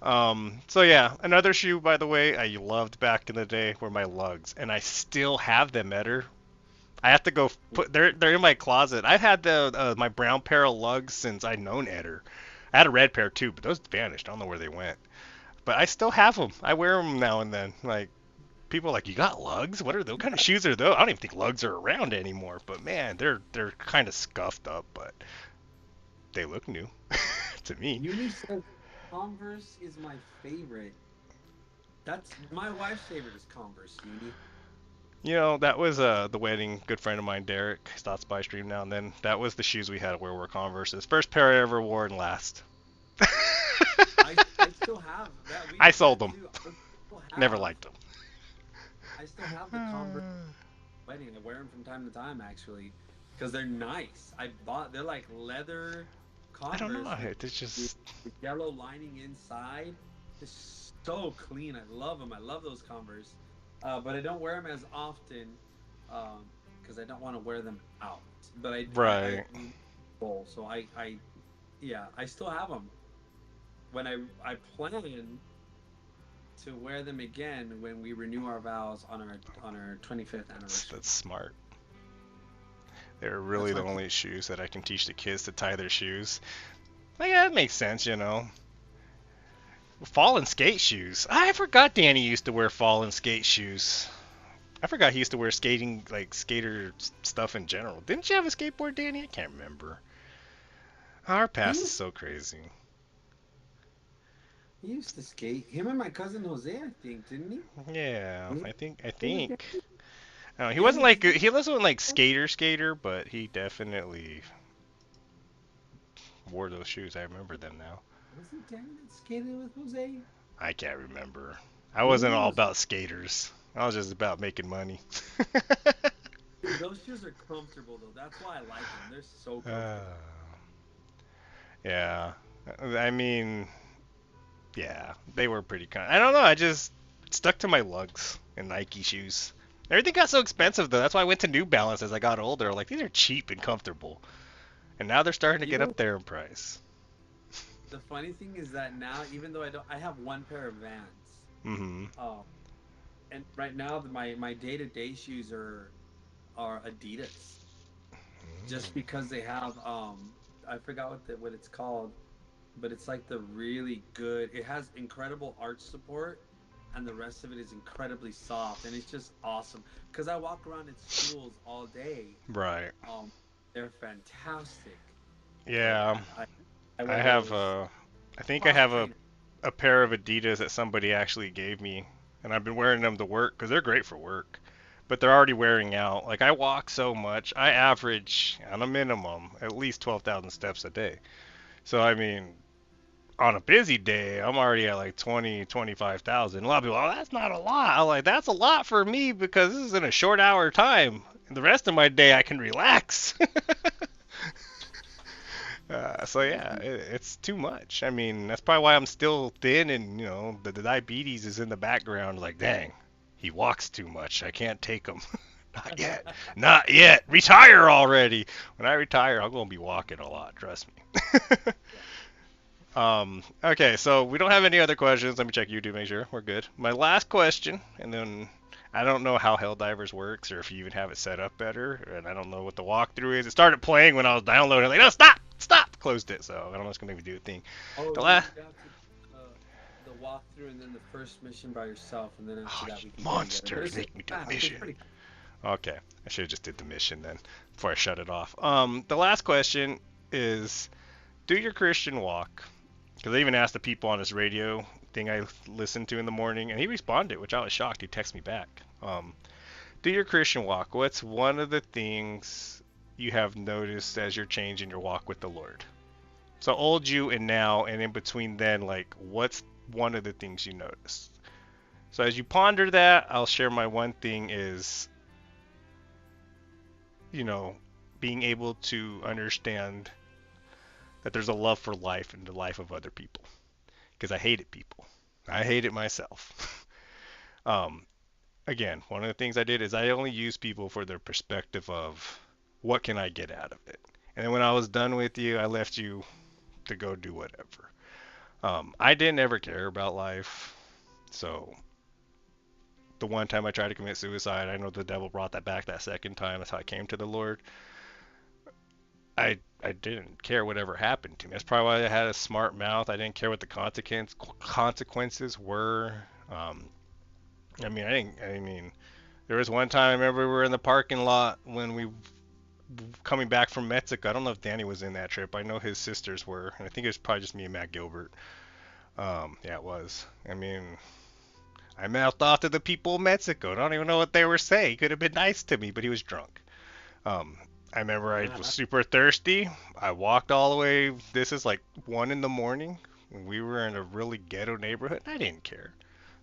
So yeah, another shoe, by the way, I loved back in the day were my lugs, and I still have them, Eder. I have to go put. They're in my closet. I've had the my brown pair of lugs since I'd known Eder. I had a red pair too, but those vanished. I don't know where they went. But I still have them. I wear them now and then. Like people are like, you got lugs? What kind of shoes are those? I don't even think lugs are around anymore. But man, they're kind of scuffed up, but they look new to me. Uni says Converse is my favorite. That's my wife's favorite is Converse. Uni. You know, that was the wedding. Good friend of mine, Derek, stops by stream now and then. That was the shoes we had to wear were Converse's. First pair I ever wore and last. I still have that. We I did sold that them. too. Never liked them. I still have the Converse wedding. I wear them from time to time actually, because they're nice. They're like leather I don't Converse know. with, It's just with yellow lining inside. It's so clean. I love them. I love those Converse, but I don't wear them as often because I don't want to wear them out. But right. so yeah, I still have them. When I plan to wear them again when we renew our vows on our 25th anniversary. That's smart. They're That's really the my only shoes that I can teach the kids to tie their shoes. Like, yeah, that makes sense, you know. Fallen skate shoes. I forgot Danny used to wear fallen skate shoes. I forgot he used to wear skating, like skater stuff in general. Didn't you have a skateboard, Danny? I can't remember. Our past is so crazy. He used to skate. Him and my cousin Jose, I think, didn't he? Yeah, Hmm? I think. I don't know, Danny, did you he wasn't like skater, but he definitely wore those shoes. I remember them now. was it Danny that skated with Jose? I can't remember. I wasn't Maybe it all was. about skaters. I was just about making money. Dude, those shoes are comfortable though. That's why I like them. They're so uh, comfortable. yeah. I mean, yeah, they were pretty kind. I don't know. I just stuck to my lugs and Nike shoes. Everything got so expensive though. That's why I went to New Balance as I got older. Like these are cheap and comfortable, and now they're starting to You get know, up there in price. the funny thing is that now, even though I have one pair of Vans, Mm-hmm. um, and right now my day to day shoes are Adidas, just because they have I forgot what it's called, but it's like the really good. It has incredible arch support, and the rest of it is incredibly soft, and it's just awesome. Because I walk around in schools all day. Right. Um, they're fantastic. So Yeah. yeah, I I wear have those I think I cross have trainer. a pair of Adidas that somebody actually gave me, and I've been wearing them to work because they're great for work, but they're already wearing out. Like I walk so much, I average on a minimum at least 12,000 steps a day. So I mean, on a busy day, I'm already at like 20, 25,000. A lot of people, oh, that's not a lot. I'm like, that's a lot for me because this is in a short hour time. And the rest of my day, I can relax. So yeah, it's too much. I mean, that's probably why I'm still thin, and you know, the diabetes is in the background. Like, dang, he walks too much. I can't take him. Not yet. Not yet. Retire already. When I retire, I'm gonna be walking a lot. Trust me. Okay, so we don't have any other questions. Let me check YouTube, make sure we're good. My last question, and then I don't know how Helldivers works or if you even have it set up better, and I don't know what the walkthrough is. It started playing when I was downloading. Like, no, stop, stop, closed it. So I don't know if it's gonna make me do a thing. Oh, The you last, have to the walkthrough and then the first mission by yourself, and then after oh, that you we can play together. But monster, it's make me do a fast. It's mission. pretty. Okay, I should have just did the mission then before I shut it off. The last question is, do your Christian walk. Because I even asked the people on this radio thing I listened to in the morning, and he responded, which I was shocked. He texted me back. Do your Christian walk. What's one of the things you have noticed as you're changing your walk with the Lord? So old you and now, and in between then, like, what's one of the things you noticed? So as you ponder that, I'll share my one thing is, you know, being able to understand that there's a love for life and the life of other people. Because I hated people. I hate it myself. um, Again, one of the things I did is I only used people for their perspective of what can I get out of it. And then when I was done with you, I left you to go do whatever. I didn't ever care about life. So the one time I tried to commit suicide, I know the devil brought that back that second time. That's how I came to the Lord. I didn't care whatever happened to me. That's probably why I had a smart mouth. I didn't care what the consequences were. Um, I mean, I didn't. I mean, there was one time I remember we were in the parking lot when we coming back from Mexico. I don't know if Danny was in that trip. I know his sisters were, and I think it was probably just me and Matt Gilbert. Yeah, it was. I mean, I mouthed off to the people of Mexico. I don't even know what they were saying. He could have been nice to me, but he was drunk. Um, I remember I was super thirsty. I walked all the way. This is like 1 in the morning. We were in a really ghetto neighborhood. I didn't care.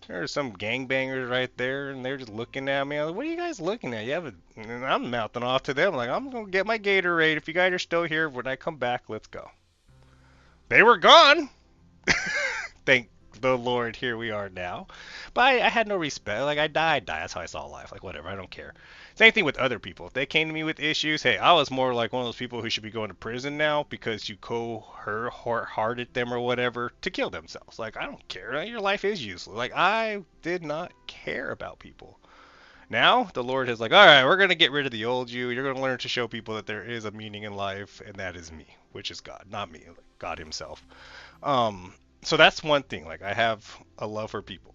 There were some gangbangers right there, and they're just looking at me. I was like, "What are you guys looking at? You have a..." And I'm mouthing off to them like, "I'm gonna get my Gatorade. If you guys are still here when I come back, let's go." They were gone. Thank the Lord, here we are now. But I had no respect. Like, I died. That's how I saw life. Like, whatever. I don't care. Same thing with other people. If they came to me with issues, hey, I was more like one of those people who should be going to prison now because you cold-hearted them or whatever to kill themselves. Like, I don't care. Your life is useless. Like, I did not care about people. Now, the Lord is like, all right, we're going to get rid of the old you. You're going to learn to show people that there is a meaning in life, and that is me, which is God, not me, like God Himself. Um, so that's one thing. Like I have a love for people.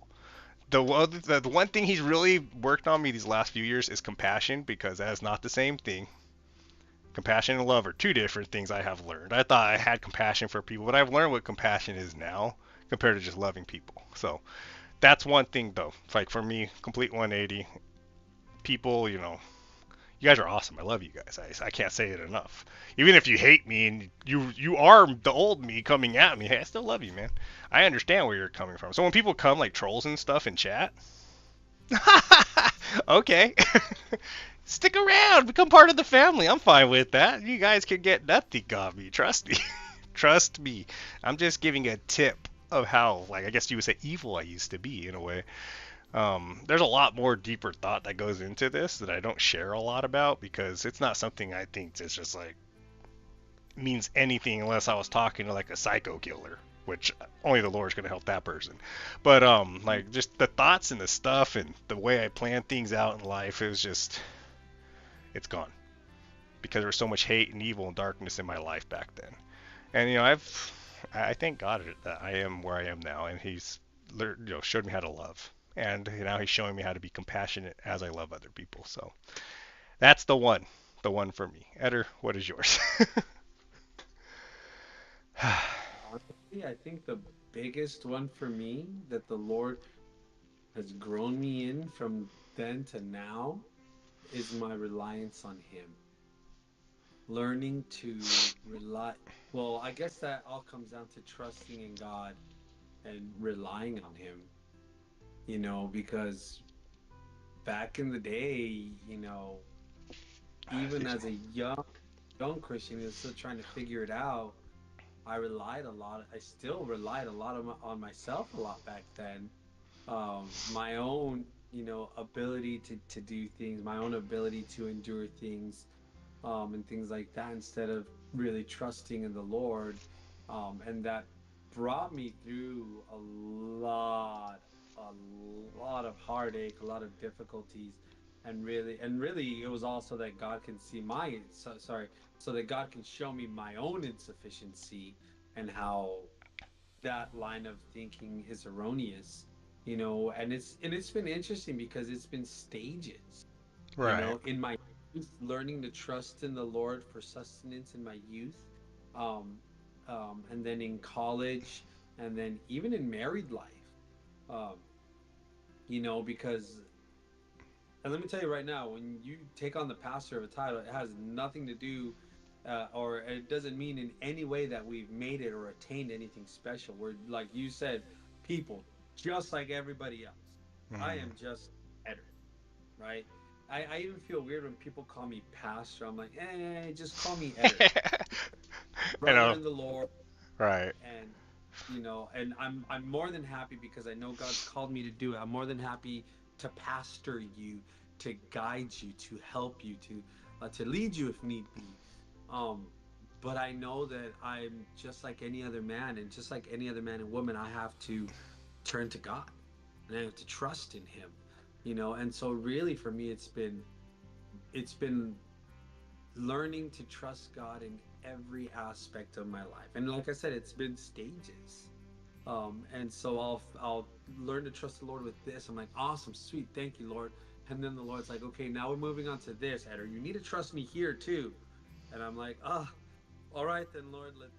The one thing he's really worked on me these last few years is compassion because that is not the same thing. Compassion and love are two different things I have learned. I thought I had compassion for people, but I've learned what compassion is now compared to just loving people. So that's one thing though. It's like for me, complete 180. People, you guys are awesome. I love you guys. I can't say it enough. Even if you hate me and you are the old me coming at me, hey, I still love you, man. I understand where you're coming from. So when people come like trolls and stuff in chat, okay, stick around, become part of the family. I'm fine with that. You guys can get nothing on me. Trust me. Trust me. I'm just giving a tip of how, like, I guess you would say evil I used to be in a way. There's a lot more deeper thought that goes into this that I don't share a lot about because it's not something I think is just like means anything unless I was talking to like a psycho killer, which only the Lord's gonna help that person. But like just the thoughts and the stuff and the way I plan things out in life is just it's gone because there was so much hate and evil and darkness in my life back then. And I thank God that I am where I am now, and He's showed me how to love, and now He's showing me how to be compassionate as I love other people. So that's the one for me. Eder, what is yours? Honestly, I think the biggest one for me that the Lord has grown me in from then to now is my reliance on Him. Learning to rely, well, I guess that all comes down to trusting in God and relying on Him, because back in the day, even Excuse as me. a young Christian who's still trying to figure it out, I relied a lot. I still relied a lot on myself a lot back then. My own, ability to do things, my own ability to endure things, and things like that, instead of really trusting in the Lord. And that brought me through a lot of heartache, a lot of difficulties, and really, it was also that God can see so that God can show me my own insufficiency and how that line of thinking is erroneous. And it's been interesting because it's been stages, Right. in my youth, learning to trust in the Lord for sustenance in my youth, um, and then in college, and then even in married life, um, because, and let me tell you right now, when you take on the pastor of a title, it has nothing to do, or it doesn't mean in any way that we've made it or attained anything special. We're, like you said, people just like everybody else. I Mm. am just better, right? I even feel weird when people call me pastor. I'm like, just call me Eder, I brother know. in the Lord, Right. and and I'm more than happy because I know God's called me to do it. I'm more than happy to pastor you, to guide you, to help you, to lead you if need be. Um, but I know that I'm just like any other man, and just like any other man and woman, I have to turn to God and I have to trust in Him. And so really for me, it's been learning to trust God in every aspect of my life. And like I said, it's been stages. And so I'll learn to trust the Lord with this. I'm like, awesome, sweet, thank you, Lord. And then the Lord's like, okay, now we're moving on to this, Eder. You need to trust me here too. And I'm like, all right then, Lord, let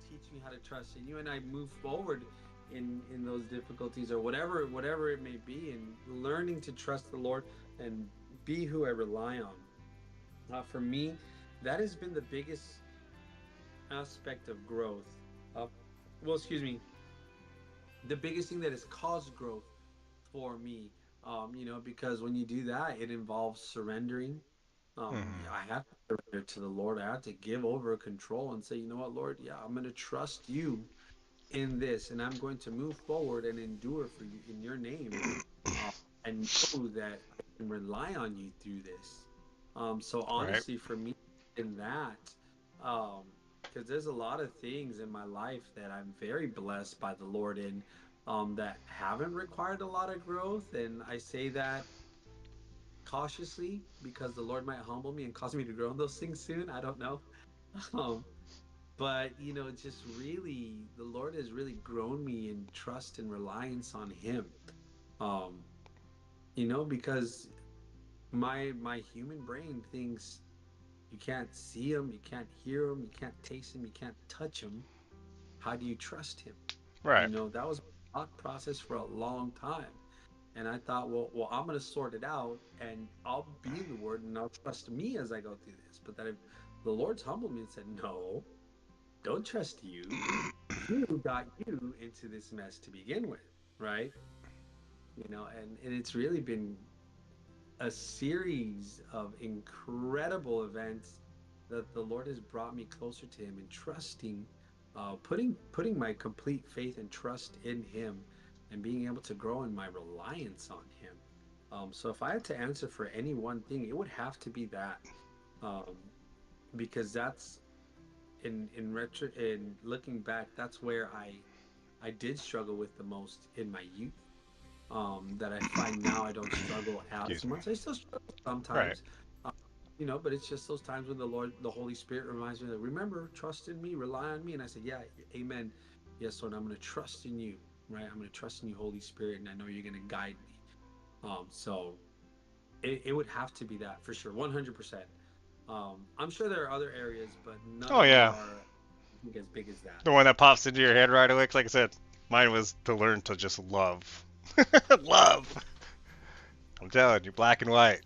teach me how to trust in you. And I move forward in those difficulties or whatever it may be, and learning to trust the Lord and be who I rely on. For me, that has been the biggest aspect of growth. Uh, well, excuse me, the biggest thing that has caused growth for me. Because when you do that, it involves surrendering. Hmm. I have to surrender to the Lord. I have to give over control and say, you know what, Lord, yeah, I'm going to trust you in this, and I'm going to move forward and endure for you in your name, uh, and know that I can rely on you through this. So Right. honestly, for me, in that, um, because there's a lot of things in my life that I'm very blessed by the Lord in, that haven't required a lot of growth, and I say that cautiously because the Lord might humble me and cause me to grow in those things soon. I don't know. Um, but just really the Lord has really grown me in trust and reliance on him. um because my human brain thinks you can't see him, you can't hear him, you can't taste him, you can't touch him. How do you trust him? Right. That was a thought process for a long time. And I thought, well, I'm going to sort it out, and I'll be in the word, and I'll trust me as I go through this. But then the Lord's humbled me and said, no, don't trust you. You got you into this mess to begin with, right? And it's really been a series of incredible events that the Lord has brought me closer to Him and trusting, putting my complete faith and trust in Him, and being able to grow in my reliance on Him. So if I had to answer for any one thing, it would have to be that, um, because that's in looking back, that's where I did struggle with the most in my youth. That I find now I don't struggle as Excuse me. much. I still struggle Right. sometimes, but it's just those times when the Holy Spirit reminds me that, remember, trust in me, rely on me. And I said, yeah, amen. Yes, Lord, I'm going to trust in you, right? I'm going to trust in you, Holy Spirit, and I know you're going to guide me. So it would have to be that for sure, 100%. I'm sure there are other areas, but none Oh of them yeah. are as big as that. The one that pops into your head right away. 'Cause like I said, mine was to learn to just love. Love. I'm telling you, black and white.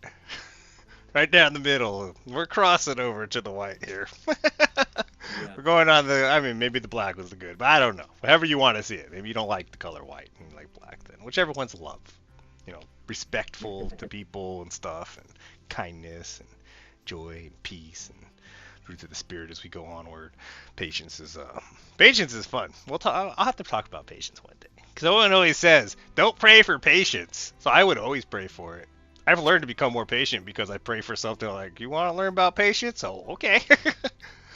Right down the middle. We're crossing over to the white here. Yeah. We're going on the. I mean, maybe the black was the good, but I don't know. However you want to see it. Maybe you don't like the color white and you like black, then whichever one's love. Respectful to people and stuff, and kindness and joy and peace and fruits of the spirit as we go onward. Patience is fun. I'll have to talk about patience one day because everyone always says don't pray for patience, so I would always pray for it. I've learned to become more patient because I pray for something like, you want to learn about patience? Oh, okay.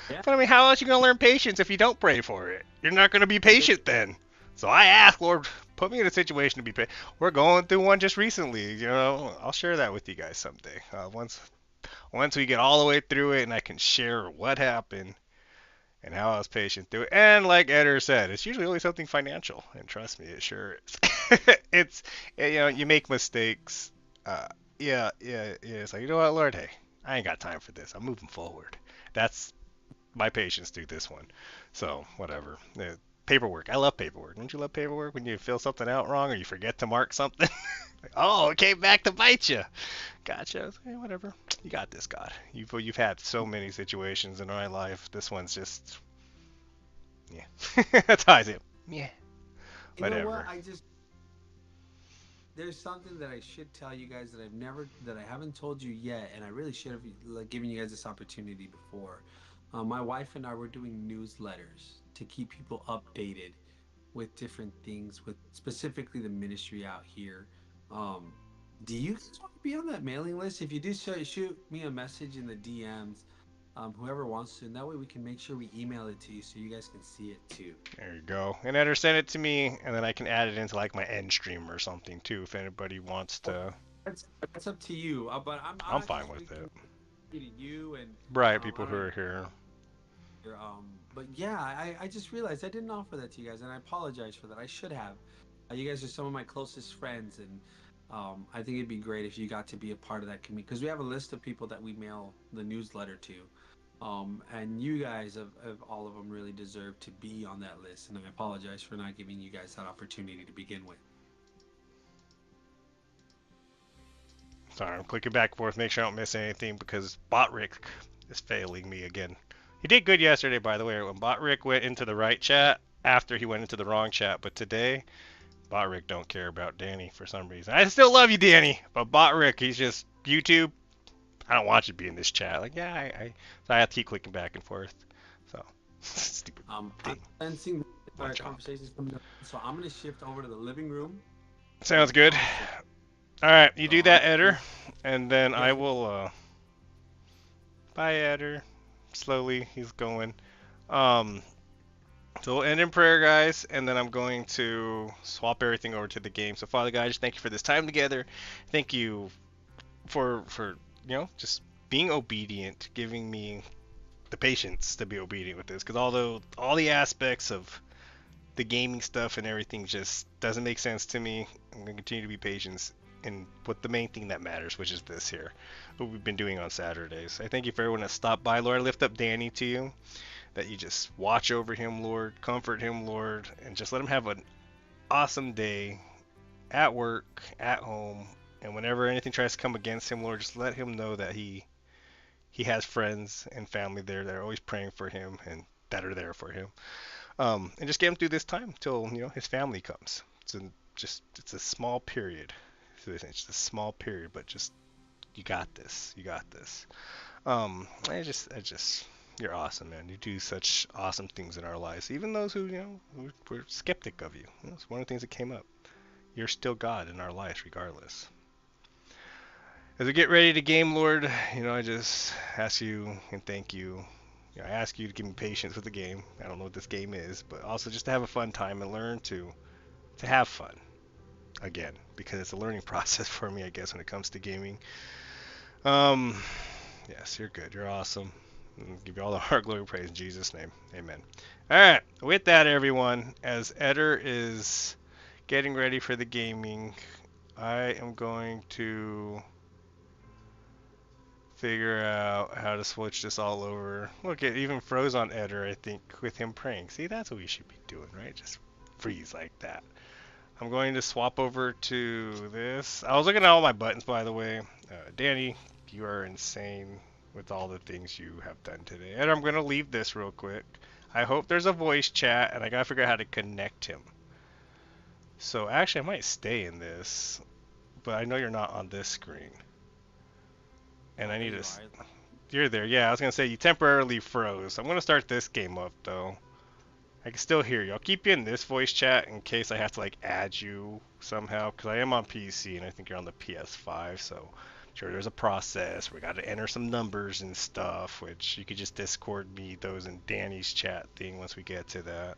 Yeah. But I mean, how else are you going to learn patience if you don't pray for it? You're not going to be patient then. So I ask, Lord, put me in a situation to be patient. We're going through one just recently. I'll share that with you guys someday. Once we get all the way through it and I can share what happened and how I was patient through it. And like Eder said, it's usually only something financial. And trust me, it sure is. You make mistakes. Uh, yeah. It's like, you know what, Lord, hey, I ain't got time for this. I'm moving forward. That's my patience through this one. So, whatever. Paperwork. I love paperwork. Don't you love paperwork when you fill something out wrong or you forget to mark something? Like, oh, it came back to bite you. Gotcha. Hey, whatever. You got this, God. You've had so many situations in my life. This one's just, yeah. That's how I say it. Yeah. You know what? Whatever. There's something that I should tell you guys that I haven't told you yet, and I really should have, like, given you guys this opportunity before. My wife and I were doing newsletters to keep people updated with different things, with specifically the ministry out here. Um, do you guys want to be on that mailing list? If you do, shoot me a message in the DMs. Whoever wants to, and that way we can make sure we email it to you so you guys can see it too. There you go. And either send it to me, and then I can add it into like my end stream or something too, if anybody wants Well, to. that's up to you. But I'm I'm actually fine with speaking it. to you, and Right, I people don't who know are here. your But yeah, I just realized I didn't offer that to you guys, and I apologize for that. I should have. You guys are some of my closest friends, and I think it'd be great if you got to be a part of that community because we have a list of people that we mail the newsletter to. And you guys of all of them really deserve to be on that list, and I apologize for not giving you guys that opportunity to begin with. Sorry, I'm clicking back and forth, make sure I don't miss anything because Bot Rick is failing me again. He did good yesterday, by the way, when Bot Rick went into the right chat after he went into the wrong chat. But today, Bot Rick don't care about Danny for some reason. I still love you, Danny, but Bot Rick, he's just YouTube. I don't want you to be in this chat. Like, yeah, so I have to keep clicking back and forth. So, stupid thing. I'm sensing our conversations coming up, so I'm gonna shift over to the living room. Sounds good. All right, you do that, Eder, and then I will. Bye, Eder. Slowly, he's going. So we'll end in prayer, guys, and then I'm going to swap everything over to the game. So, Father God, just thank you for this time together. Thank you for just being obedient, giving me the patience to be obedient with this. Because although all the aspects of the gaming stuff and everything just doesn't make sense to me, I'm gonna continue to be patient in what the main thing that matters, which is this here, what we've been doing on Saturdays. I thank you for everyone that stopped by, Lord. I lift up Danny to you, that you just watch over him, Lord, comfort him, Lord, and just let him have an awesome day at work, at home, and whenever anything tries to come against him, Lord, just let him know that he has friends and family there that are always praying for him and that are there for him. And just get him through this time till his family comes. It's a small period. It's just a small period, but just you got this. You got this. I just you're awesome, man. You do such awesome things in our lives. Even those who who were skeptic of you. It's one of the things that came up. You're still God in our lives, regardless. As we get ready to game, Lord, I just ask you and thank you. I ask you to give me patience with the game. I don't know what this game is, but also just to have a fun time and learn to have fun again, because it's a learning process for me, I guess, when it comes to gaming. Yes, you're good. You're awesome. I'll give you all the heart, glory, praise in Jesus' name. Amen. All right. With that, everyone, as Eder is getting ready for the gaming, I am going to figure out how to switch this all over. Look, it even froze on Eder, I think, with him praying. See, that's what we should be doing, right? Just freeze like that. I'm going to swap over to this. I was looking at all my buttons, by the way. Danny, you are insane with all the things you have done today. And I'm going to leave this real quick. I hope there's a voice chat, and I got to figure out how to connect him. So actually, I might stay in this, but I know you're not on this screen. And I need to... You're there. Yeah, I was going to say you temporarily froze. I'm going to start this game up, though. I can still hear you. I'll keep you in this voice chat in case I have to add you somehow, because I am on PC and I think you're on the PS5, so I'm sure there's a process. We got to enter some numbers and stuff, which you could just Discord me those in Danny's chat thing once we get to that.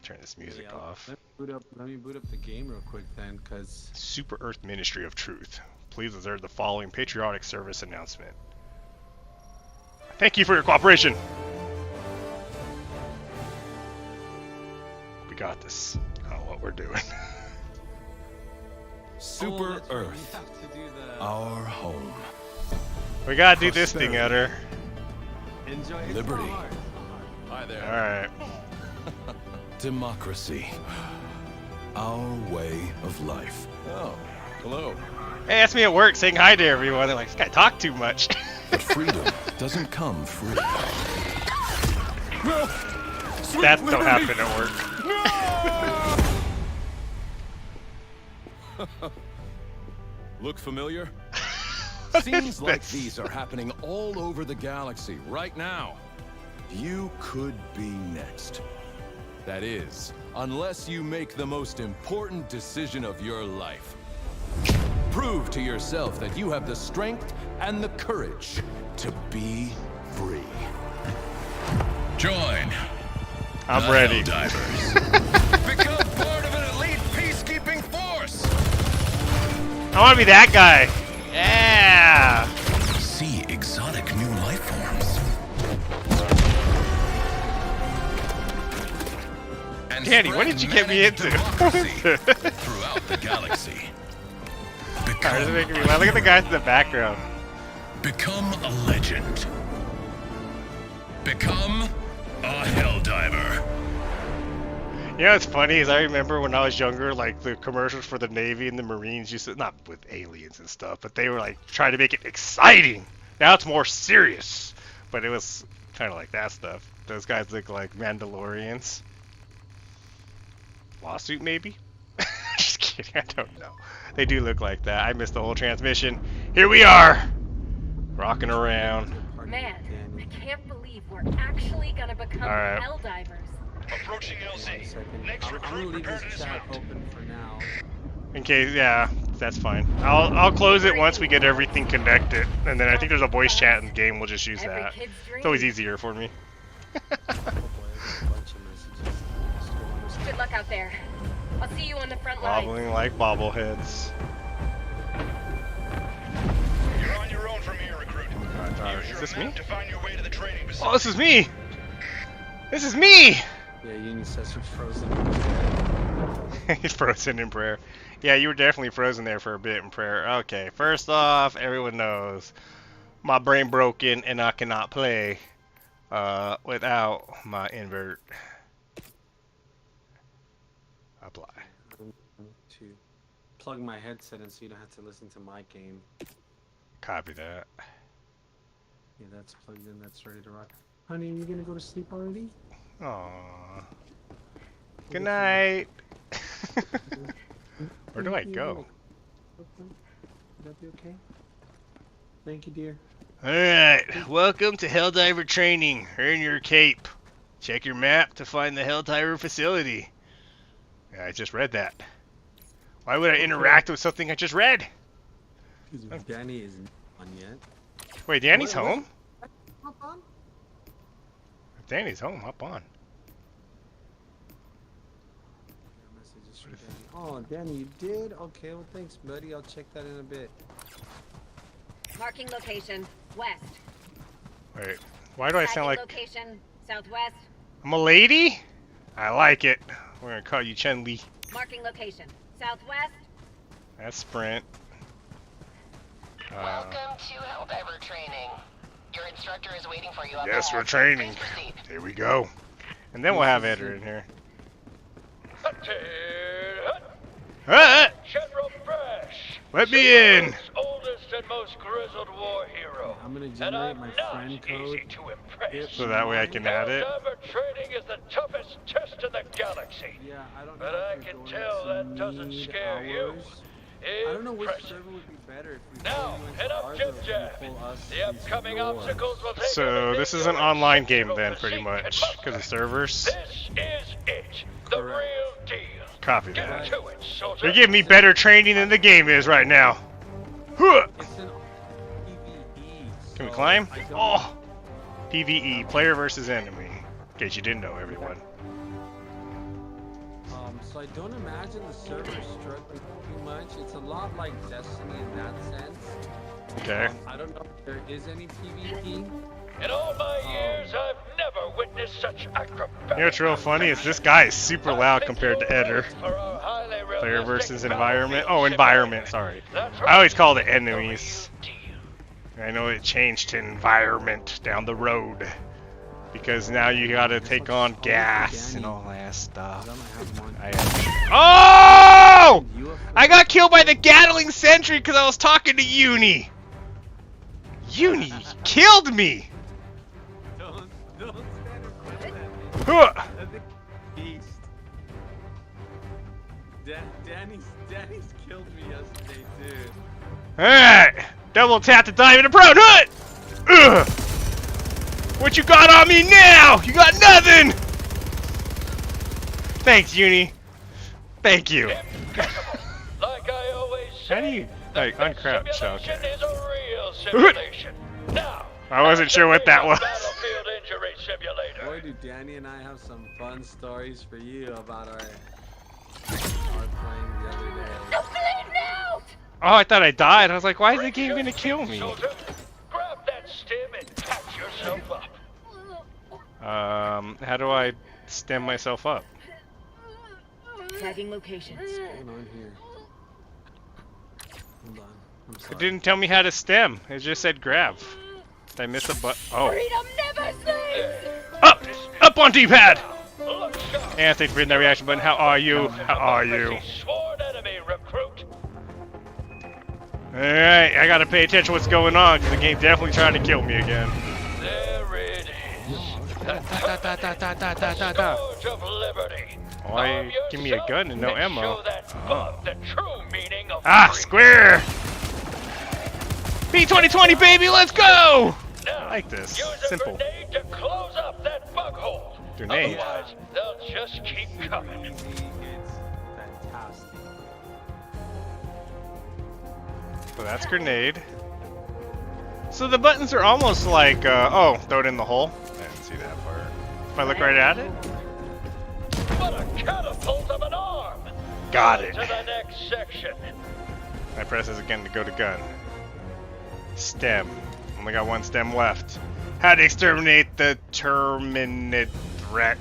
Turn this music off. Let me boot up the game real quick then, because... Super Earth Ministry of Truth. Please observe the following patriotic service announcement. Thank you for your cooperation. We got this. I don't know what we're doing. Super Earth, our home. We gotta do this thing, Eder. Enjoy Liberty. Hi there. Alright. Democracy, our way of life. Oh, hello. Hey, that's me at work saying hi to everyone. They're like, this guy talked too much. But freedom doesn't come free. No! That don't happen at work. Look familiar? Scenes like these are happening all over the galaxy right now. You could be next. That is, unless you make the most important decision of your life. Prove to yourself that you have the strength and the courage to be free. Join. I'm ready. Divers. Become part of an elite peacekeeping force. I want to be that guy. Yeah. See exotic new life forms. and Danny, what spread did you get me managed into? democracy throughout the galaxy. Alright, this is making me laugh. Look at the guys in the background. Become a legend. Become a Helldiver. You know what's funny is I remember when I was younger, like the commercials for the Navy and the Marines used to, not with aliens and stuff, but they were like trying to make it exciting. Now it's more serious, but it was kind of like that stuff. Those guys look like Mandalorians. Lawsuit maybe? Just kidding, I don't know. They do look like that. I missed the whole transmission. Here we are, rocking around. Man, I can't believe we're actually gonna become Alright. Helldivers. Approaching LZ. Next I'm gonna recruit leave prepared this to chat dismount. open for now. In case, yeah, that's fine. I'll close it once we get everything connected, and then I think there's a voice chat in the game. We'll just use Every that. kid's dream. It's always easier for me. Oh boy, I got a bunch of messages. Good luck out there. I'll see you on the front line. Wobbling like bobbleheads. You're on your own from here, recruit. Use Is your this map me? to find your way to the training Oh, facility. this is me! This is me! Yeah, Uni says you're frozen. He's frozen in prayer. Yeah, you were definitely frozen there for a bit in prayer. Okay, first off, everyone knows my brain broken and I cannot play without my invert. Apply. To plug my headset in so you don't have to listen to my game. Copy that. Yeah, that's plugged in. That's ready to rock. Honey, are you gonna go to sleep already? Aww. Good night. Where do I go? Would that be okay? Thank you, dear. Alright, welcome to Helldiver Training. Earn your cape. Check your map to find the Helldiver facility. Yeah, I just read that. Why would I interact with something I just read? Because Danny isn't on yet. Wait, Danny's What? home? Hop on. If Danny's home, hop on. Messages from Danny. Oh, Danny, you did? Okay, well, thanks, buddy. I'll check that in a bit. Marking location, west. Wait, why do I sound like Location, southwest. I'm a lady? I like it. We're gonna call you Chen-Li. Marking location, southwest. That's Sprint. Welcome to Helldiver training. Your instructor is waiting for you up Yes, ahead. we're training. Please proceed. Here we go. And then we'll have Eder in here. General Fresh. Let me in. Oldest and most grizzled war hero. I'm gonna And generate I'm my not friend code. easy to impress. So that way I can add it. Helldiver training is the toughest test in the galaxy. Yeah, I don't But know I if can you're tell going that to doesn't need scare you. hours. I don't know which Impressive. server would be better if we Now, really went head to up ours Jim or if we Jam. pull us The into upcoming yours. obstacles will take So everything this is you're an online game exceptional then, to pretty seek much, and because of muster. servers. This is it. The Correct. real deal. Copy Get that. to it, soldier. You're giving me better training than the game is right now. Huh. It's an PvE. Can we so climb? I don't- Oh! PvE, player versus enemy. In case you didn't know, everyone. So I don't imagine the server is struggling too much. It's a lot like Destiny in that sense. Okay. I don't know if there is any PvP. In all my years, I've never witnessed such acrobatic. You know what's real funny is this guy is super loud compared to Eder. For our highly Player realistic versus environment. battlefield Oh, environment, simulator. sorry. That's I always right. call it The enemies. real deal. I know it changed to environment down the road. Because now you gotta take on gas and all that stuff. 'Cause I might have one. Oh! You have- I got killed by the Gatling Sentry because I was talking to Uni. Uni killed me. Don't stand in front of that, man. Huh. That thing's a beast. Danny's killed me yesterday too. Alright, double tap to dive into prone hood. Ugh. What you got on me now? You got nothing. Thanks, Uni. Thank you. Like I always say, How do you like uncrouch? simulation Okay. is a real simulation. Now, I wasn't sure what that was. Battlefield Injury Simulator. Boy, do Danny and I have some fun stories for you about our playing the other day. No bleeding out! Oh, I thought I died. I was like, why is the game gonna kill me? Soldier, grab that stem and patch yourself up. How do I stem myself up? Tagging locations. What's going on here? Hold on. I'm sorry. It didn't tell me how to stem. It just said grab. Did I miss a button? Oh. Freedom never sleeps! Up! Up on D-pad! Look sharp. And thanks for hitting that reaction button. How are you? How are you? Sworn enemy recruit. Alright, I gotta pay attention to what's going on, because the game's definitely trying to kill me again. There it is. The scourge of liberty. Why Arm give me a yourself gun and no ammo? show that bug the true meaning of Ah, freedom. square! B2020, baby, let's go! Now, I like this. use a Simple. grenade to close up that bug hole. Grenade? Otherwise, they'll just keep coming. It's fantastic. So that's grenade. So the buttons are almost like, oh, throw it in the hole. I didn't see that part. If I look right at it, What a catapult of an arm! got it. To the next section. I press this again to go to gun. Stem. Only got one stem left. How to exterminate the terminate threat.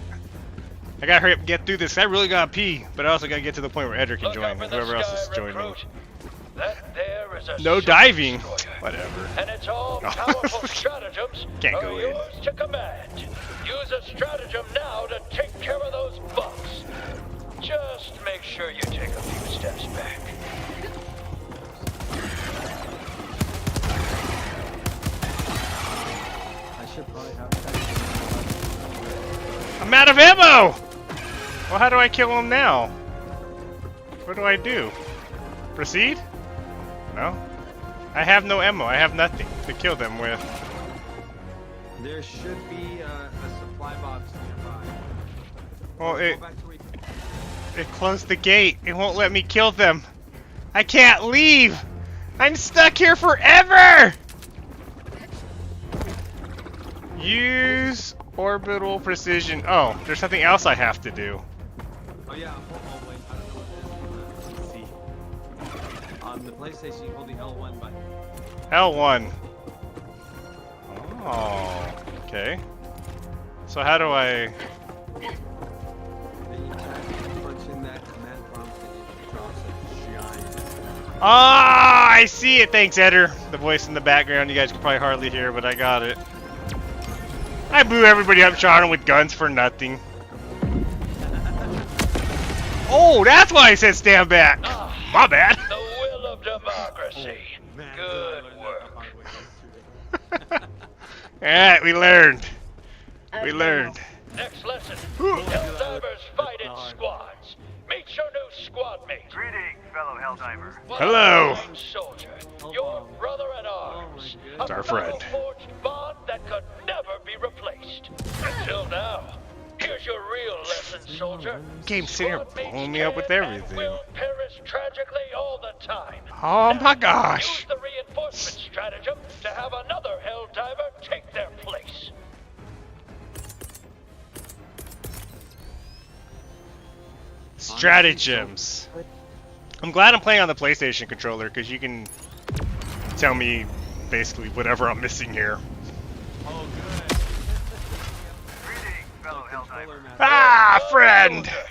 I gotta hurry up and get through this. I really gotta pee, but I also gotta get to the point where Edgar can Look join up me. in the Whoever else sky, is joining me. recruit. That there is a No super diving. destroyer. Whatever. And it's all powerful stratagems Can't are go in. yours to command. Use a stratagem now to take care of those bugs. Just make sure you take a few steps back. I should probably have I'm out of ammo! Well, how do I kill him now? What do I do? Proceed? No? I have no ammo. I have nothing to kill them with. There should be a supply box nearby. Well, Go it back to where you- closed the gate. It won't let me kill them. I can't leave! I'm stuck here forever! Use orbital precision. Oh, there's something else I have to do. Oh yeah, oh wait, I don't know what it is. PC. On the PlayStation, you hold the L1 button. L1. Oh, okay. So how do I... Then you punch in that command prompt and it drops a giant. Ah, I see it. Thanks, Eder. The voice in the background you guys can probably hardly hear, but I got it. I blew everybody up, shot them with guns for nothing. Oh, that's why I said stand back. My bad. The will of democracy. Man, Good I learned that the work. hard way yesterday. Alright, we learned. We Okay. learned. Next lesson. Ooh. Helldivers fight in squads. Meet your new squad mate. Greetings, fellow Helldiver. What Hello. a fine soldier. Your brother in arms. Oh my It's our A friend. battle-forged bond that could never be replaced. Until now. Here's your real lesson, soldier. Game's sitting here Squad mates blowing me up with can and everything. will perish tragically all the time. Oh Now, my gosh. Use the reinforcement stratagem to have another Helldiver take their place. Stratagems. I'm glad I'm playing on the PlayStation controller because you can tell me basically whatever I'm missing here. Oh, good. Greetings, fellow Controller Helldiver. master. Ah, Good friend! soldier.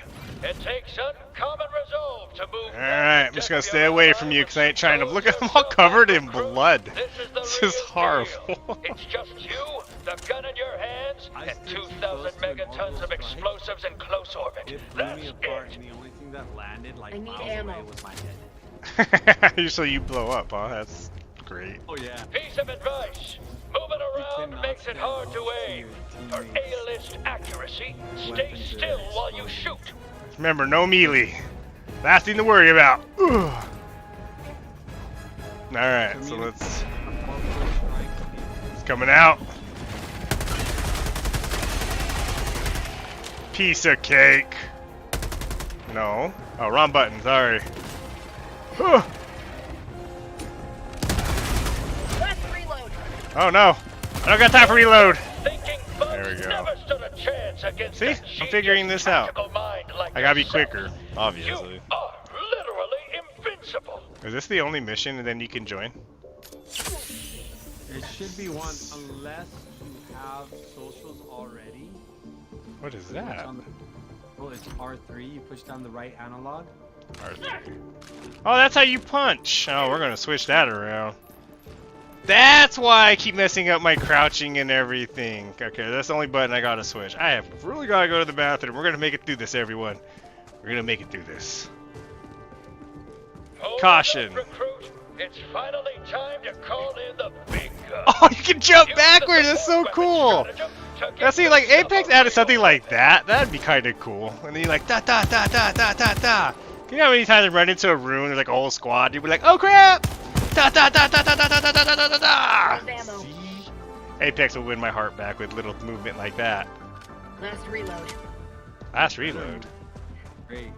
It takes uncommon resolve to move. Alright, I'm just gonna stay away from you because I ain't trying to look at them all covered in blood. This is horrible. It's just you, the gun in your hands, I and stood too 2,000 close to an megatons orbital of strike. explosives in close orbit. It blew That's me apart, it. and the only thing that landed like I need miles ammo. away was my head. Usually you blow up, huh? That's great. Oh yeah. Piece of advice. Moving around cannot makes it stand hard to close to aim. your For teammates. A-list accuracy, stay Weapons are still while you explosive. shoot. Remember, no melee. Last thing to worry about. Ugh. Alright, so let's... It's coming out. Piece of cake. No. Oh, wrong button, sorry. Ugh. Let's reload. Oh no. I don't got time for reload. Thinking There we bugs go. never stood a chance against See? a I'm genius figuring this out. tactical mind like I gotta be yourself. quicker, You obviously. are literally invincible. Is this the only mission and then you can join? It should be one unless you have socials already. What is It's that? on the- Oh, it's R3. You push down the right analog. R3. Oh, that's how you punch. Oh, we're gonna switch that around. That's why I keep messing up my crouching and everything. Okay, that's the only button I gotta switch. I have really gotta go to the bathroom. We're gonna make it through this, everyone. We're gonna make it through this. Hold Caution. up, recruit. It's finally time to call in the big gun. Oh, you can jump Use backwards. the That's so support cool. weapon stratagem to Now get see, like yourself Apex a added something reload. like that. That'd be kind of cool. And then you're like da da da da da da da. You know how many times I run into a room, there's like a whole squad. You'd be like, oh crap! Da da da da da da da da da da da da. There's ammo. See? Apex will win my heart back with little movement like that. Last reload. Last reload. Great.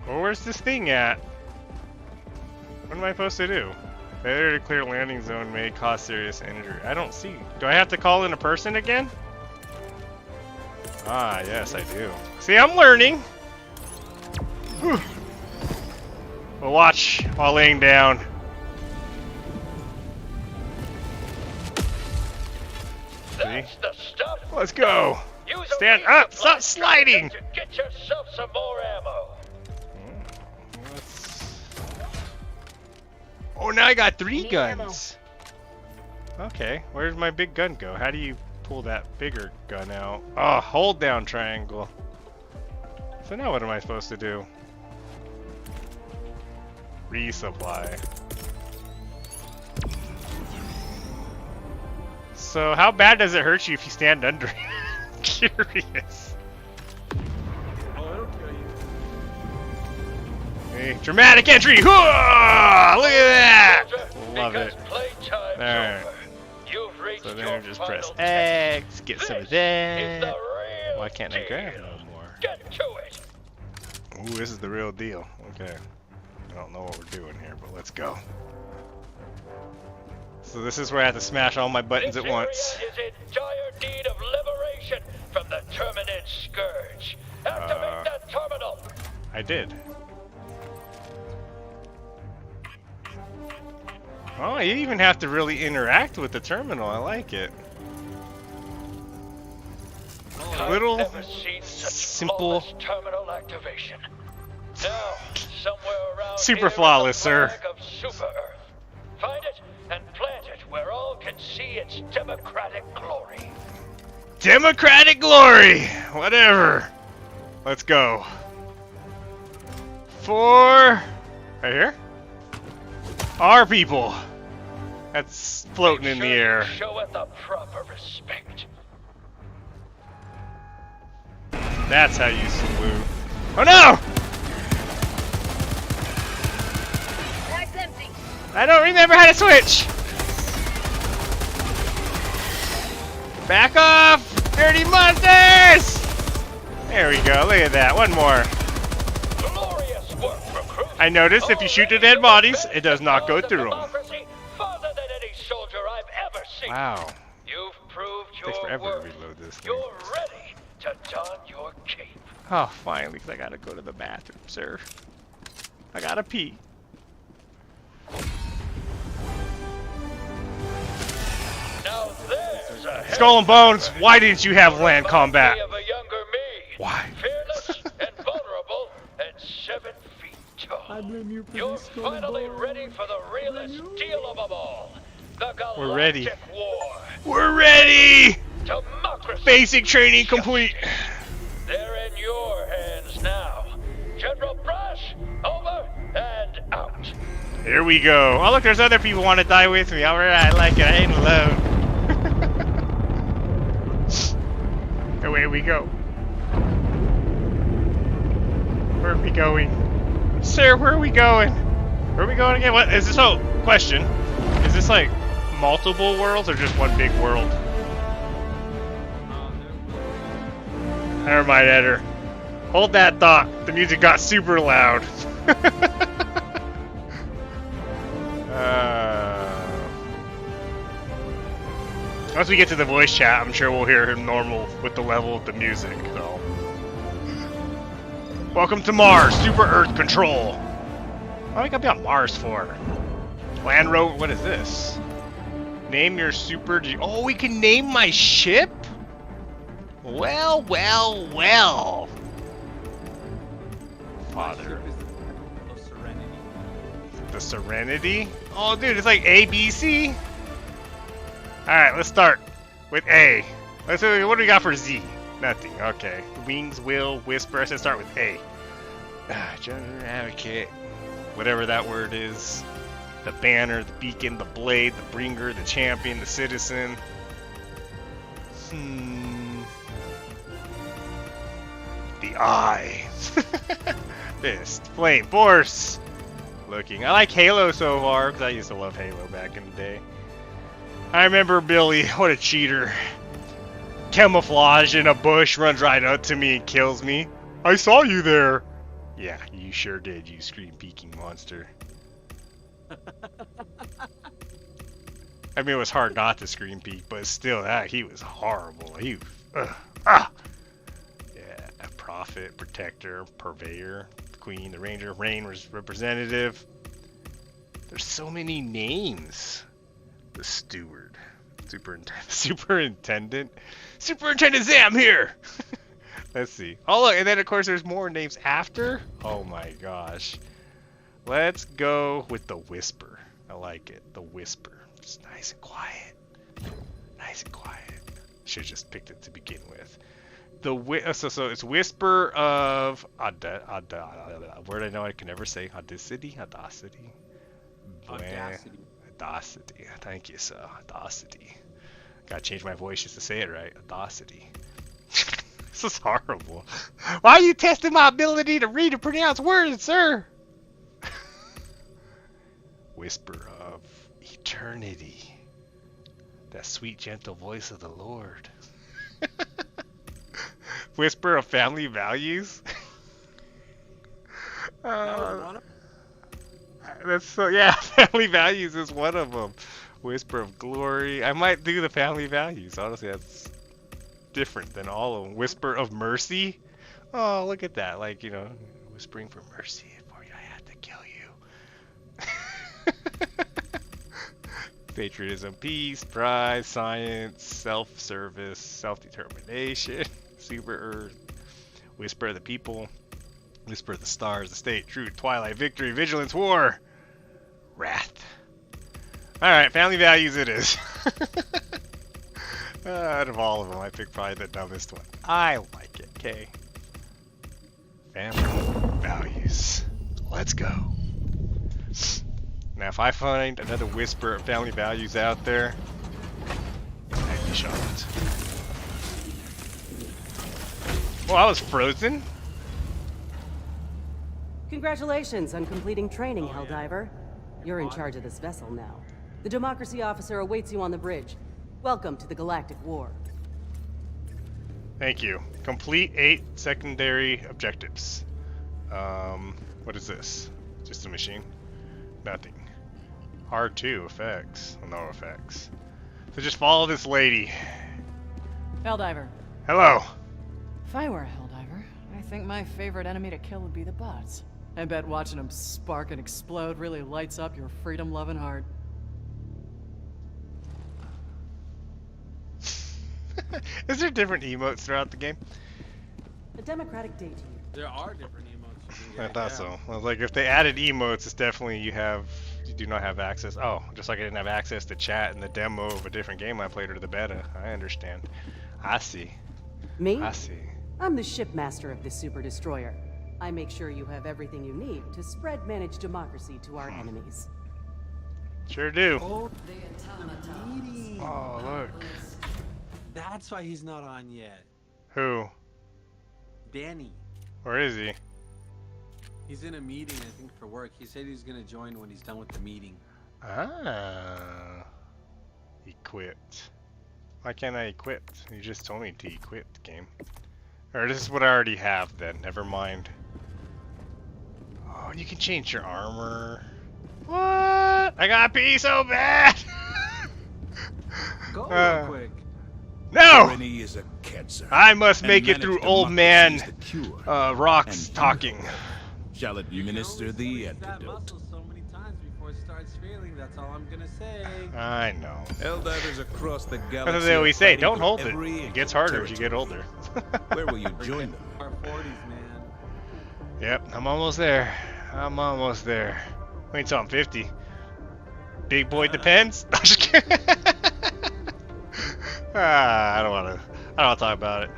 Well, where's this thing at? What am I supposed to do? Failure to clear landing zone may cause serious injury. I don't see. Do I have to call in a person again? Ah, yes, I do. See, I'm learning. Whew. Well, watch while laying down. That's the stuff. Let's go. Use a Stand up. resupply Stop sliding. to get yourself some more ammo. Oh, now I got 3 Need guns. Okay, where's my big gun go? How do you pull that bigger gun out? Oh, hold down triangle. So now what am I supposed to do? Resupply. So how bad does it hurt you if you stand under it? Curious. Oh, it'll kill you. Hey, dramatic entry! Hooah! Look at that! Love Because it. playtime's Alright. over. You've reached So your then just final press test. X, get some of This is the that. real Why can't I grab deal. no more? Get to it. Ooh, this is the real deal. Okay. I don't know what we're doing here, but let's go. So this is where I have to smash all my buttons This at once. area is in dire need of liberation from the Terminid Scourge. Activate that terminal. I did. Oh, you even have to really interact with the terminal. I like it. I've Little never seen such simple. flawless terminal activation. Now, somewhere around Super here is flawless, the sir. flag of Super Earth. Find it and plant it where all can see its democratic glory. Democratic glory! Whatever. Let's go. For... Right here? Our people. That's floating in the Make sure air. you show it the proper respect. That's how you salute. Oh no! Bag's empty. I don't remember how to switch! Back off! Dirty monsters! There we go, look at that, one more. Glorious work, recruit. I noticed if you shoot the dead bodies, it does not go through them. Democracy farther than any soldier I've ever seen. Wow. You've proved Takes your forever to worth. reload this thing. You're ready to don your cape. Oh, finally, because I gotta go to the bathroom, sir. I gotta pee. Now there's a Skull and Bones, why didn't you have land combat? of a younger me. Why? Fearless and vulnerable and 7 feet tall. I blame you for You're this skull and finally bones. ready for the realest deal of them all. The Galactic We're ready. War. We're ready! Democracy. Basic training complete. They're in your hands now. General Brush, over and out. Here we go. Oh look, there's other people want to die with me. Alright, I like it. I ain't alone. Away we go. Where are we going? Sir, where are we going? Where are we going again? What is this? Oh, question. Is this like multiple worlds or just one big world? Never mind, Eder. Hold that thought. The music got super loud. Once we get to the voice chat, I'm sure we'll hear him normal with the level of the music. So, welcome to Mars, Super Earth Control. What do I gotta be on Mars for? Land Rover. What is this? Name your super. Oh, we can name my ship. Well, well, well. Father. Of Serenity. The Serenity? Oh, dude, it's like A, B, C. Alright, let's start with A. Let's see, what do we got for Z? Nothing. Okay. Wings, will, whisper. I should start with A. General advocate. Whatever that word is. The banner, the beacon, the blade, the bringer, the champion, the citizen. The eye. Fist. Flame. Force. Looking. I like Halo so far, because I used to love Halo back in the day. I remember Billy. What a cheater. Camouflage in a bush, runs right up to me and kills me. I saw you there. Yeah, you sure did, you screen-peeking monster. I mean, it was hard not to screen peek, but still, he was horrible. He was, yeah, a prophet, protector, purveyor, queen, the ranger, rain was representative. There's so many names. The steward, superintendent Zam here. Let's see. Oh look, and then of course there's more names after. Oh my gosh. Let's go with the whisper. I like it. The whisper. Just nice and quiet. Nice and quiet. Should have just picked it to begin with. So it's whisper of word I know I can never say. Audacity. Audacity. Audacity. Thank you, sir. Audacity. Gotta change my voice just to say it right. Audacity. This is horrible. Why are you testing my ability to read and pronounce words, sir? Whisper of eternity. That sweet, gentle voice of the Lord. Whisper of family values. That's so, yeah, family values is one of them. Whisper of glory. I might do the family values. Honestly, that's different than all of them. Whisper of mercy. Oh, look at that. Like, you know, whispering for mercy. For I had to kill you. Patriotism, peace, pride, science, self-service, self-determination. Super Earth. Whisper of the people. Whisper of the stars, the state, truth, twilight, victory, vigilance, war, wrath. Alright, family values it is. Out of all of them, I picked probably the dumbest one. I like it, okay. Family values. Let's go. Now, if I find another whisper of family values out there, I'd be shocked. Well, I was frozen. Congratulations on completing training, Helldiver. You're in charge of this vessel now. The Democracy officer awaits you on the bridge. Welcome to the Galactic War. Thank you. Complete 8 secondary objectives. What is this? Just a machine? Nothing. R2 effects. Well, no effects. So just follow this lady. Helldiver. Hello. If I were a Helldiver, I think my favorite enemy to kill would be the bots. I bet watching them spark and explode really lights up your freedom-loving heart. Is there different emotes throughout the game? A democratic day to you. There are different emotes. You can I get, thought so. I was like, if they added emotes, it's definitely you do not have access. Oh, just like I didn't have access to chat in the demo of a different game I played or the beta. I understand. I see. Me? I see. I'm the shipmaster of this super destroyer. I make sure you have everything you need to spread managed democracy to our enemies. Sure do. Oh, Oh, look. that's why he's not on yet. Who? Danny. Where is he? He's in a meeting, I think, for work. He said he's gonna join when he's done with the meeting. Ah. Equipped. Why can't I equip? You just told me to equip the game. Or this is what I already have then. Never mind. Oh, you can change your armor. What? I gotta pee so bad! Go real quick. No! Tyranny is a cancer. I must and make it through managed old democracy man is the cure. Rocks And talking. Shall administer the That antidote. muscle so many times before it starts starts failing, that's all I'm gonna say. I know. Helldivers across the That's galaxy. what they always say. are Don't fighting hold for it. every It inch gets of harder as you get territory. older. Where will you join them? Our 40s, man. Yep, I'm almost there. I'm almost there. Wait until I'm 50. Big boy depends. I'm just kidding. I don't want to talk about it.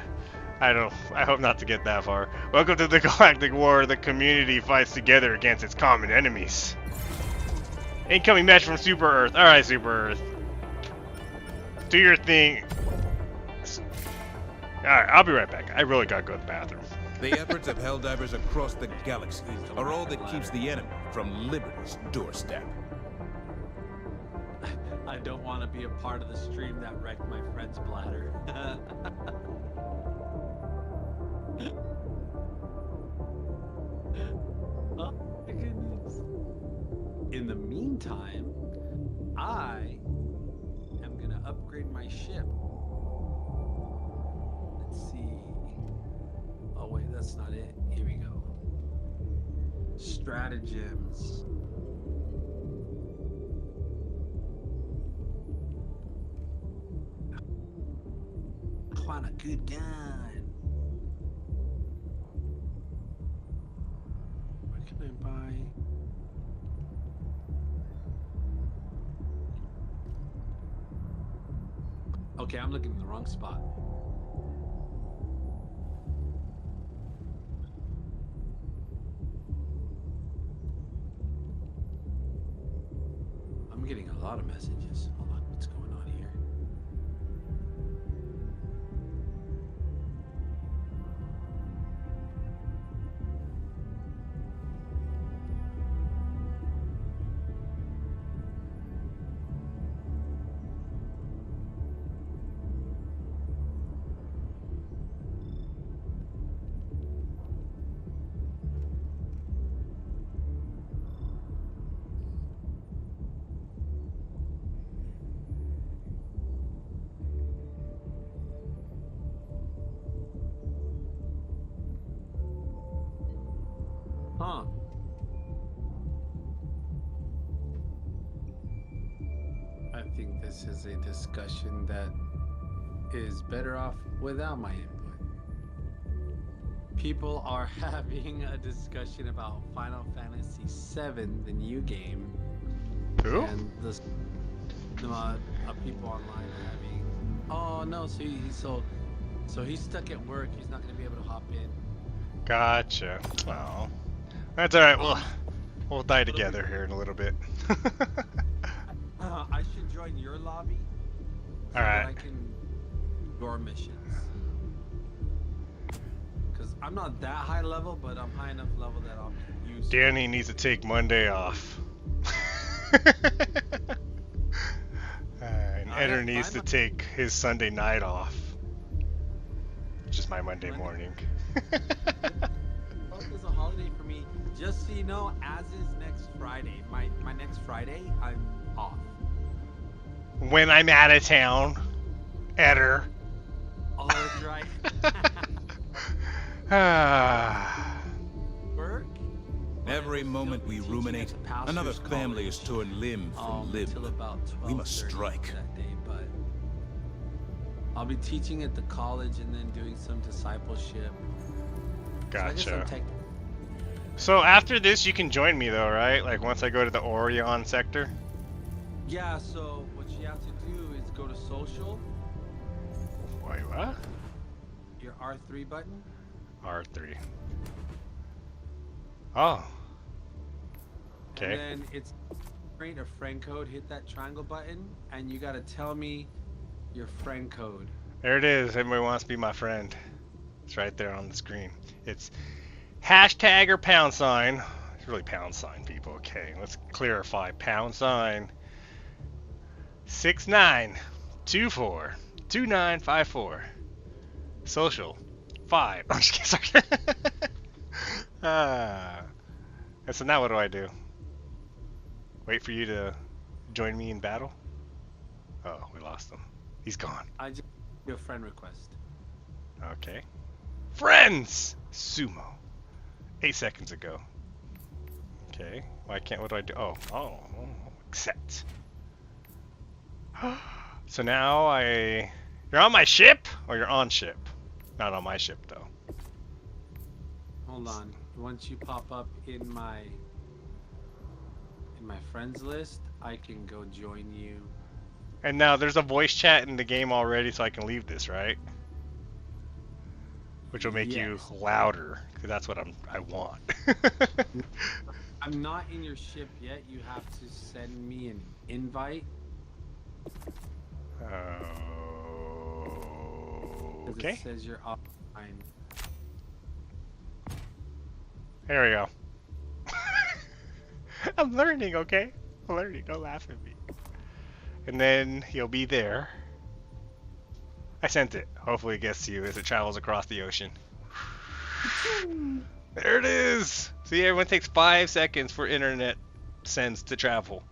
I hope not to get that far. Welcome to the Galactic War. The community fights together against its common enemies. Incoming match from Super Earth. All right, Super Earth. Do your thing. All right, I'll be right back. I really gotta go to the bathroom. The efforts of Helldivers across the galaxy are all that keeps the enemy from Liberty's doorstep. I don't want to be a part of the stream that wrecked my friend's bladder. Oh my goodness. In the meantime, I am gonna upgrade my ship. Let's see. Oh wait, that's not it. Here we go. Stratagems. I want a good gun. What can I buy? Okay, I'm looking in the wrong spot. I'm getting a lot of messages. Hold on, what's going on here? Huh. I think this is a discussion that is better off without my input. People are having a discussion about Final Fantasy VII, the new game. Who? And the people online are having. Oh no! So he's stuck at work. He's not going to be able to hop in. Gotcha. Oh, that's all right. We'll die together here in a little bit. I should join your lobby. All right. I can your missions. Because I'm not that high level, but I'm high enough level that I'll be used. Danny needs to take Monday off. And Eder needs to take his Sunday night off. Which is my Monday morning. Both is a holiday for me. Just so you know, as is next Friday. My next Friday, I'm off. When I'm out of town, Eder. Oh, that's right. Work? Every moment we ruminate, another family is torn limb from limb. Till about We must 12:30 strike. that day, but I'll be teaching at the college and then doing some discipleship. Gotcha. So after this, you can join me though, right? Like once I go to the Orion sector? Yeah, so what you have to do is go to social, Wait, what? your R3 button. R3. Oh. Okay. And then it's create a friend code, hit that triangle button, and you gotta tell me your friend code. There it is. Everybody wants to be my friend. It's right there on the screen. It's hashtag or pound sign. It's really pound sign, people. Okay, let's clarify. Pound sign 69242954. Social 5. I'm just kidding. Sorry. And so now what do I do? Wait for you to join me in battle? Oh, we lost him. He's gone. I just do a friend request. Okay. Friends! Sumo. 8 seconds ago. Okay. Why can't, what do I do? Oh. Accept. So now you're on my ship, or you're on ship? Not on my ship though. Hold on. Once you pop up in my friends list, I can go join you. And now there's a voice chat in the game already, so I can leave this, right? Which will make you louder, because that's what I want. I'm not in your ship yet. You have to send me an invite. Okay. It says you're offline. There we go. I'm learning, okay? I'm learning. Don't laugh at me. And then you'll be there. I sent it. Hopefully it gets to you as it travels across the ocean. There it is! See, everyone takes 5 seconds for internet sends to travel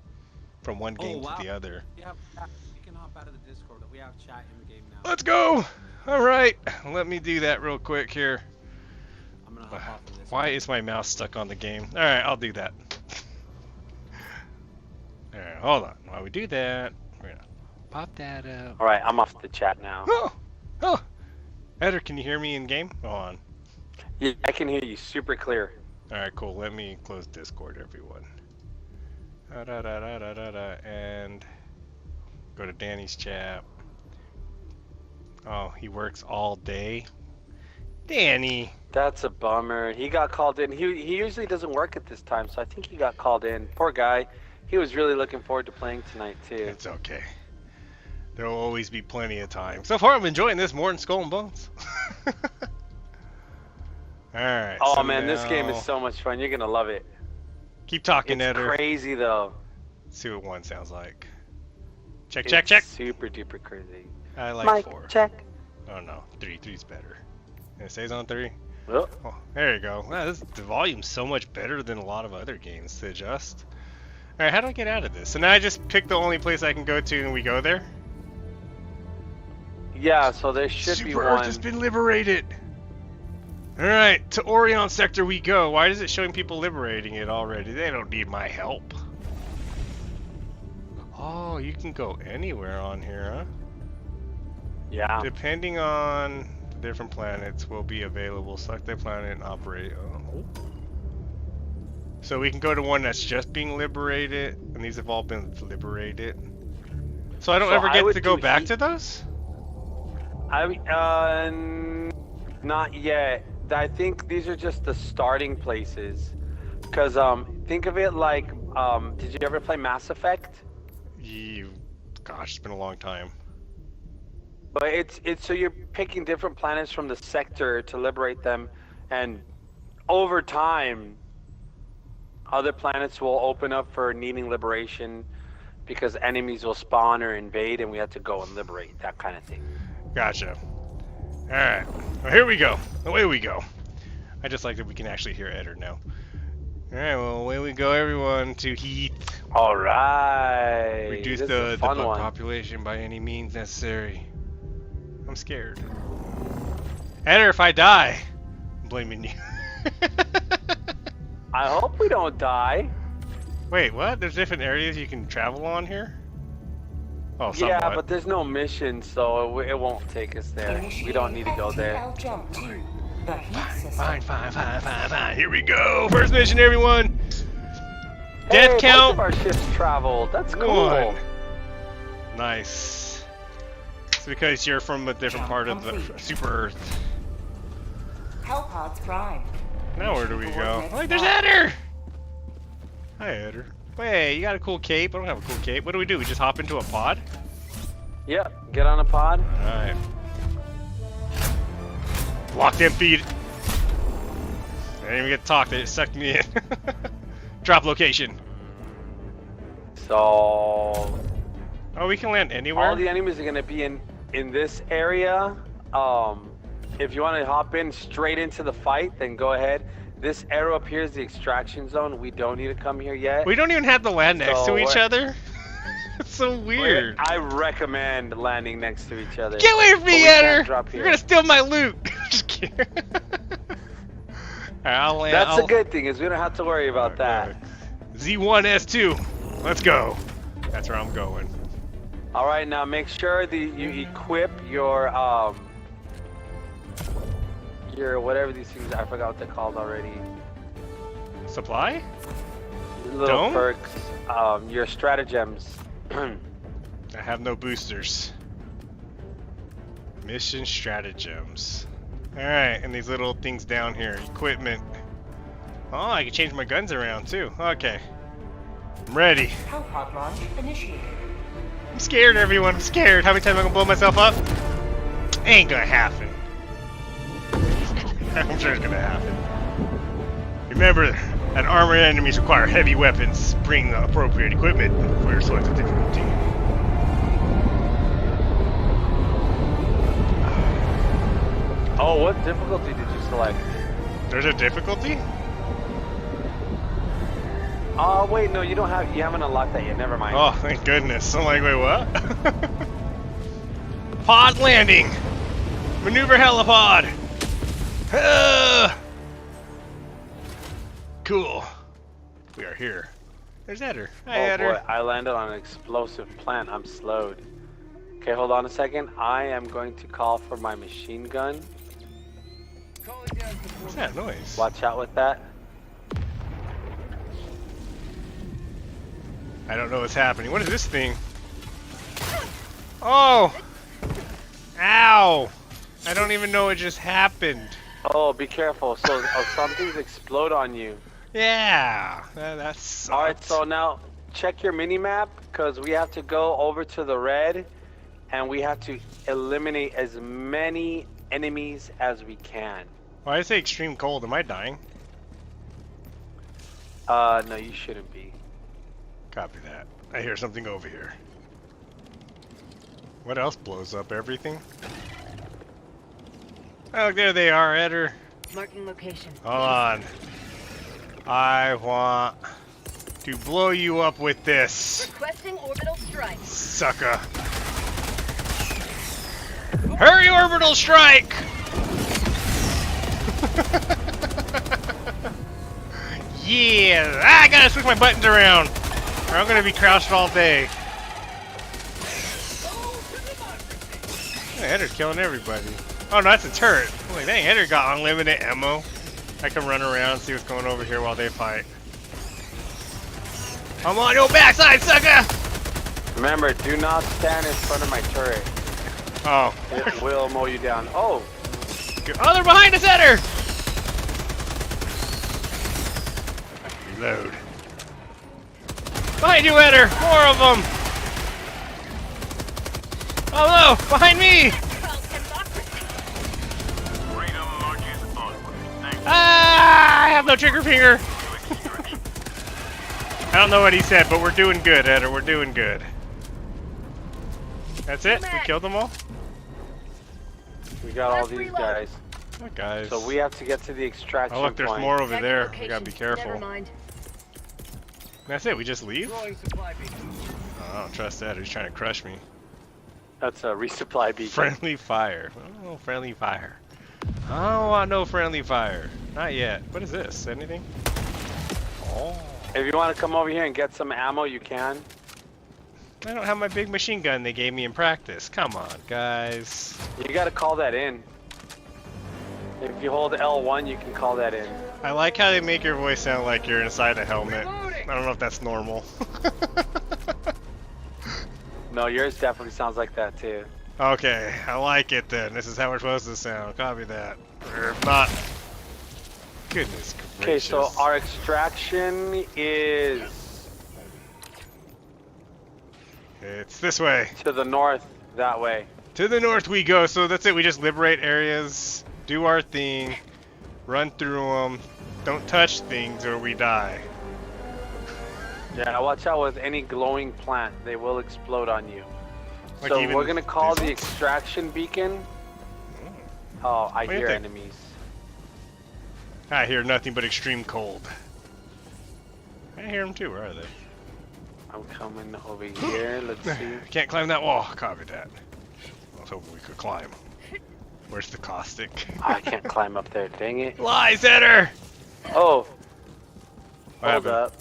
from one game to the other. We can hop out of the Discord. We have chat in the game now. Let's go! Alright, let me do that real quick here. I'm gonna hop off of this. Why is my mouse stuck on the game? Alright, I'll do that. Alright, hold on. While we do that, we're gonna pop that up. Alright, I'm off the chat now. Oh! Eder, can you hear me in game? Go on. Yeah, I can hear you super clear. Alright, cool. Let me close Discord, everyone. And go to Danny's chat. Oh, he works all day. Danny! That's a bummer. He got called in. He usually doesn't work at this time, so I think he got called in. Poor guy. He was really looking forward to playing tonight, too. It's okay. There will always be plenty of time. So far, I'm enjoying this more than Skull and Bones. Alright. Oh, so man, now... this game is so much fun. You're going to love it. Keep talking, Eder. It's crazy, though. Let's see what 1 sounds like. Check, It's check, check. Super duper crazy. I like Mike, 4. check. Oh no, 3. 3's better. And it stays on 3. Oh. Oh, there you go. Wow, the volume's so much better than a lot of other games to adjust. Alright, how do I get out of this? So now I just pick the only place I can go to and we go there? Yeah, so there should be Super one. Earth has been liberated! Alright, to Orion Sector we go. Why is it showing people liberating it already? They don't need my help. Oh, you can go anywhere on here, huh? Yeah. Depending on the different planets will be available. Select the planet and operate. Oh. So we can go to one that's just being liberated, and these have all been liberated. So I don't ever get to go back to those? Not yet. I think these are just the starting places. Because think of it like, did you ever play Mass Effect? Gosh, it's been a long time. But it's so you're picking different planets from the sector to liberate them, and over time, other planets will open up for needing liberation because enemies will spawn or invade, and we have to go and liberate, that kind of thing. Gotcha. Alright, well, here we go. Away we go. I just like that we can actually hear Eder now. Alright, well, away we go, everyone, to Heath. Alright. Reduce the bug population by any means necessary. I'm scared. Eder, if I die, I'm blaming you. I hope we don't die. Wait, what? There's different areas you can travel on here? Oh, somewhat. Yeah, but there's no mission, so it won't take us there. We don't need to go there. Fine. Here we go. First mission, everyone. Death count. Both of our ships traveled. That's cool. 1. Nice. It's because you're from a different part of the Super Earth. Hellpods Prime. Now where do we go? Oh, there's Eder! Hi, Eder. Wait, you got a cool cape? I don't have a cool cape. What do? We just hop into a pod? Yep, get on a pod. Alright. Lock them feet. I didn't even get to talk, they just sucked me in. Drop location. So... Oh, we can land anywhere? All the enemies are gonna be in this area. If you want to hop in straight into the fight, then go ahead. This arrow up here is the extraction zone. We don't need to come here yet. We don't even have to land next to each other. It's so weird. I recommend landing next to each other. Get away from me, Eder! You're gonna steal my loot! Just kidding. I'll land. That's a good thing, is we don't have to worry about that. Z1, S2. Let's go. That's where I'm going. All right, now make sure that you equip your whatever these things. I forgot what they're called already. Supply? Little Dome? perks. Your stratagems. I have no boosters. Mission stratagems. Alright, and these little things down here. Equipment. Oh, I can change my guns around too. Okay. I'm ready. Hellpod launch initiated. I'm scared, everyone. I'm scared. How many times am I gonna blow myself up? Ain't gonna happen. I'm sure it's gonna happen. Remember that armored enemies require heavy weapons. Bring the appropriate equipment for your selected difficulty. Oh, what difficulty did you select? There's a difficulty? Oh, wait, no, you haven't unlocked that yet. Never mind. Oh, thank goodness. I'm like, wait, what? Pod landing! Maneuver helipod! Cool. We are here. There's Eder. Hi, Eder. Boy, I landed on an explosive plant. I'm slowed. Okay, hold on a second. I am going to call for my machine gun. What's that noise? Watch out with that. I don't know what's happening. What is this thing? Oh! Ow! I don't even know what just happened. Oh, be careful. So some things explode on you. Yeah, that's. All right, so now check your mini map because we have to go over to the red, and we have to eliminate as many enemies as we can. Why did I say extreme cold? Am I dying? No, you shouldn't be. Copy that. I hear something over here. What else blows up everything? Oh, there they are, Eder. Marking location. Hold on. I want to blow you up with this. Requesting orbital strike. Sucker. Hurry, orbital strike! Yeah! I gotta switch my buttons around, or I'm gonna be crouched all day. Eder's killing everybody. Oh no, that's a turret. I'm like, dang, Eder got unlimited ammo. I can run around and see what's going over here while they fight. I'm on your backside, sucker! Remember, do not stand in front of my turret. Oh. It will mow you down. Oh! Oh, they're behind us, Eder! Reload. Behind you, Eder! More of them! Oh no! Behind me! Ah! I have no trigger finger! I don't know what he said, but we're doing good, Eder. We're doing good. That's it? We killed them all? We got all these guys. What guys? So we have to get to the extraction point. Oh look, there's more over there. We gotta be careful. Never mind. That's it, we just leave? Oh, I don't trust that, he's trying to crush me. That's a resupply beacon. Friendly fire. Oh, friendly fire. I don't want no friendly fire. Not yet. What is this? Anything? Oh. If you want to come over here and get some ammo, you can. I don't have my big machine gun they gave me in practice. Come on, guys. You gotta call that in. If you hold L1, you can call that in. I like how they make your voice sound like you're inside a helmet. I don't know if that's normal. No, yours definitely sounds like that too. Okay, I like it then. This is how we're supposed to sound. Copy that. Or if not, goodness gracious. Okay, so our extraction is... It's this way. To the north, that way. To the north we go. So that's it. We just liberate areas, do our thing, run through them. Don't touch things or we die. Yeah, watch out with any glowing plant. They will explode on you. Like so even we're going to call the ones? extraction beacon. Oh, I hear enemies. I hear nothing but extreme cold. I hear them too. Where are they? I'm coming over here. Let's see. Can't climb that wall. Copy that. I was hoping we could climb. Where's the caustic? I can't climb up there. Dang it. Lies, Eder! Oh. What Hold happened? up.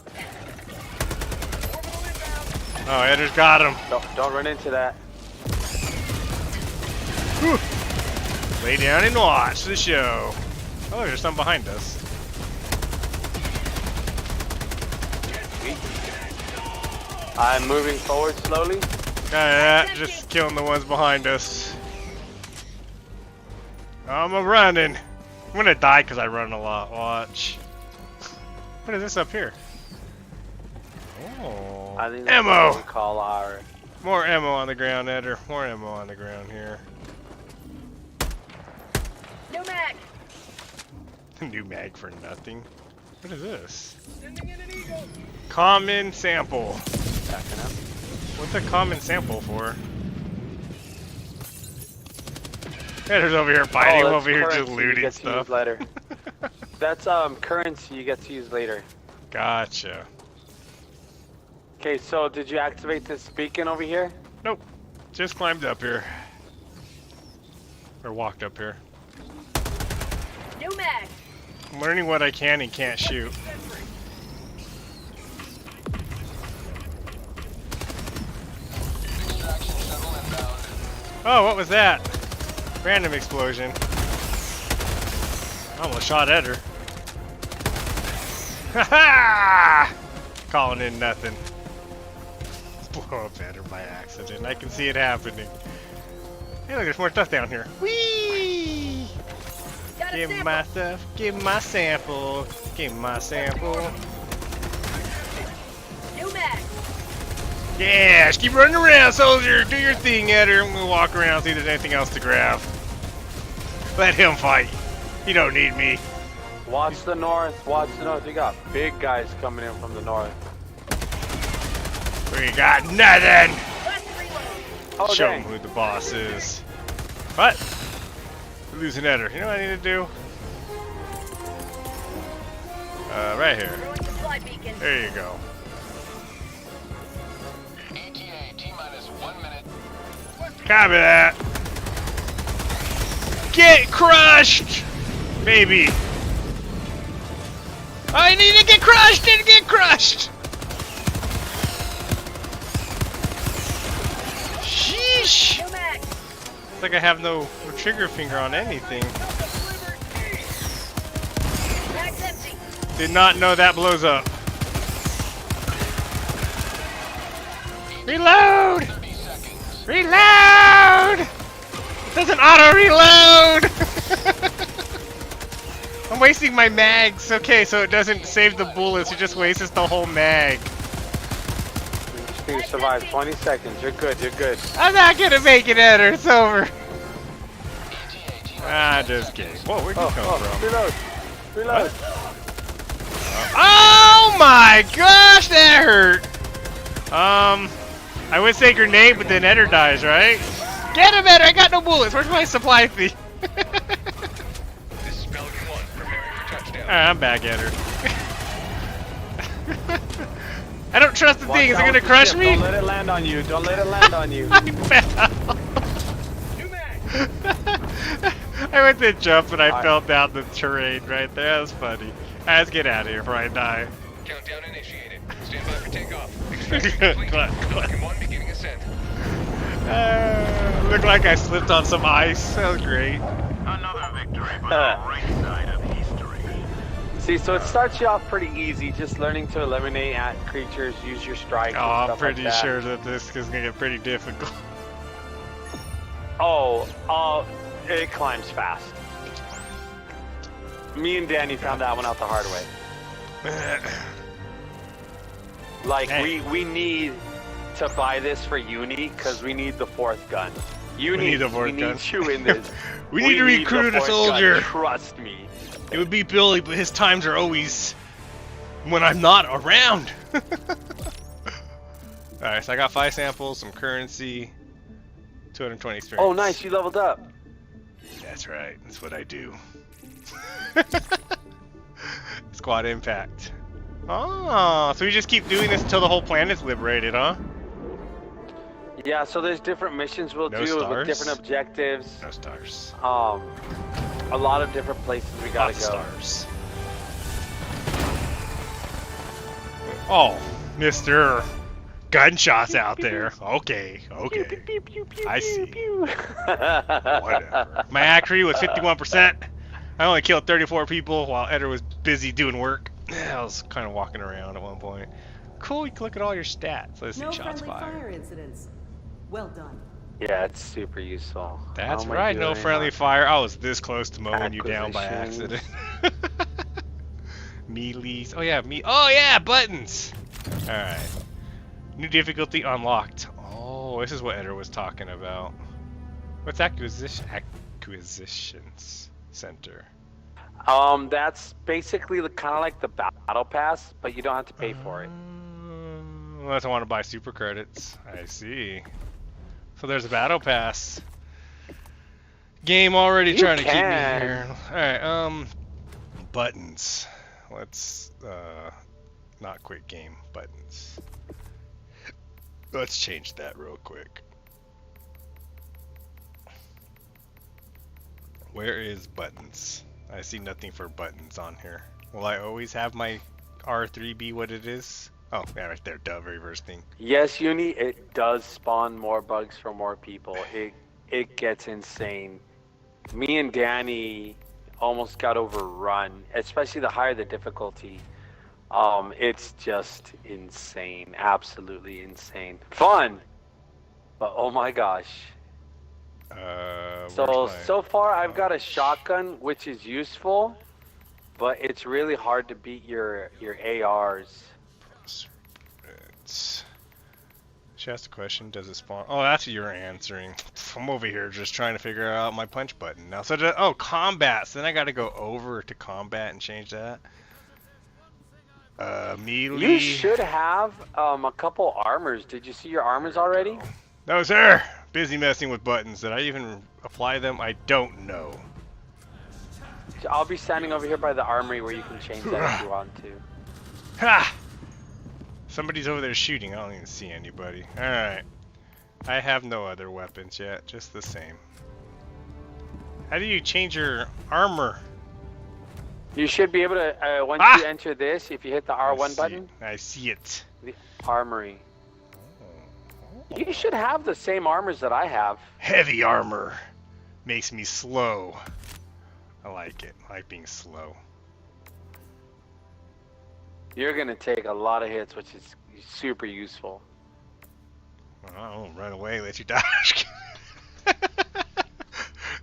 Oh, Edder's got him. Don't run into that. Whew. Lay down and watch the show. Oh, there's some behind us. I'm moving forward slowly. Just killing the ones behind us. I'm running. I'm gonna die because I run a lot. Watch. What is this up here? Oh, I think that's ammo! what we call our... More ammo on the ground, Edder. More ammo on the ground here. No mag. New mag for nothing. What is this? Common sample. Backing up. What's a common sample for? Edder's over here fighting, that's over here just currency you looting get to stuff. use later. That's currency you get to use later. Gotcha. Okay, so did you activate this beacon over here? Nope. Just climbed up here. Or walked up here. No mag. I'm learning what I can and can't shoot. Oh, what was that? Random explosion. I almost shot Edder. Ha-ha! Calling in nothing. Blow up Edder by accident. I can see it happening. Hey, look, there's more stuff down here. Whee! Give me my stuff. Give me my sample. Give me my sample. No mag. Yeah, just keep running around, soldier. Do your thing, Edder. I'm gonna walk around, see if there's anything else to grab. Let him fight. He don't need me. Watch the north. Watch the north. We got big guys coming in from the north. We got nothing. Oh, Show dang. him who the boss is. What? We're losing Edder. You know what I need to do? Right here. There you go. ETA T-minus 1 minute. Copy that. Get crushed, baby. I need to get crushed and get crushed. Sheesh. It's like I have no trigger finger on anything. Did not know that blows up. Reload! Reload! It doesn't auto-reload! I'm wasting my mags. Okay, so it doesn't save the bullets, it just wastes the whole mag. You just need to survive 20 seconds. You're good. You're good. I'm not gonna make it, Edder. It's over. Ah, just kidding. Whoa, where'd you come from? Reload. Reload. Oh my gosh, that hurt! I would say grenade, but then Edder dies, right? Get him, Edder! I got no bullets! Where's my supply fee? This is Pelican 1, preparing for touchdown. Alright, I'm back, Edder. I don't trust the thing. Is it gonna crush me? Don't let it land on you. Don't let it land on you. I fell. I went to jump and I fell down the terrain right there. That was funny. Alright, let's get out of here before I die. Countdown initiated. Stand by for takeoff. Extraction complete. Pelican 1 beginning ascent. Looked like I slipped on some ice. That was great. Another victory for the right side of history. See, so it starts you off pretty easy, just learning to eliminate creatures, use your strike. Oh, and I'm stuff pretty like that. sure that this is gonna get pretty difficult. Oh, it climbs fast. Me and Danny found that one out the hard way. Like, Hey. we need to buy this for Uni, because we need the fourth gun. We need the fourth we gun. need you in this. We need to recruit the a fourth soldier. gun, trust me. It would be Billy, but his times are always when I'm not around. Alright, so I got 5 samples, some currency, 220 experience. Oh, nice, you leveled up. That's right, that's what I do. Squad impact. Oh, so we just keep doing this until the whole planet's liberated, huh? Yeah, so there's different missions we'll No do stars? with different objectives. No stars. A lot of different places we gotta Lots go. of stars. Oh, Mr. gunshots out there. Okay. I see. Whatever. My accuracy was 51%. I only killed 34 people while Eder was busy doing work. I was kind of walking around at one point. Cool, you can look at all your stats. Let's see, No shots friendly fired. fire incidents. Well done. Yeah, it's super useful. That's How am I right, no doing friendly on fire. I was this close to mowing you down by acquisitions? accident. Melees. Oh yeah, buttons. All right. New difficulty unlocked. Oh, this is what Eder was talking about. What's acquisitions center? That's basically kind of like the battle pass, but you don't have to pay for it. Unless I want to buy super credits. I see. So there's a battle pass. Game already trying to keep me here. All right. Buttons. Let's not quit game. Buttons. Let's change that real quick. Where is buttons? I see nothing for buttons on here. Will I always have my R3 be what it is? Oh, yeah, right there, duh, very first thing. Yes, Uni, it does spawn more bugs for more people. It gets insane. Me and Danny almost got overrun, especially the higher the difficulty. It's just insane, absolutely insane. Fun, but oh my gosh. So far I've got a shotgun, which is useful, but it's really hard to beat your ARs. She asked a question, does it spawn? Oh, that's what you're answering. I'm over here just trying to figure out my punch button now. So, oh, combat. So then I got to go over to combat and change that. Melee. You should have a couple armors. Did you see your armors already? No, sir. Busy messing with buttons. Did I even apply them? I don't know. I'll be standing over here by the armory where you can change that if you want to. Ha! Somebody's over there shooting. I don't even see anybody. Alright. I have no other weapons yet. Just the same. How do you change your armor? You should be able to, once you enter this, if you hit the R1 button. I see it. The armory. You should have the same armors that I have. Heavy armor. Makes me slow. I like it. I like being slow. You're going to take a lot of hits, which is super useful. I won't run away, let you dodge.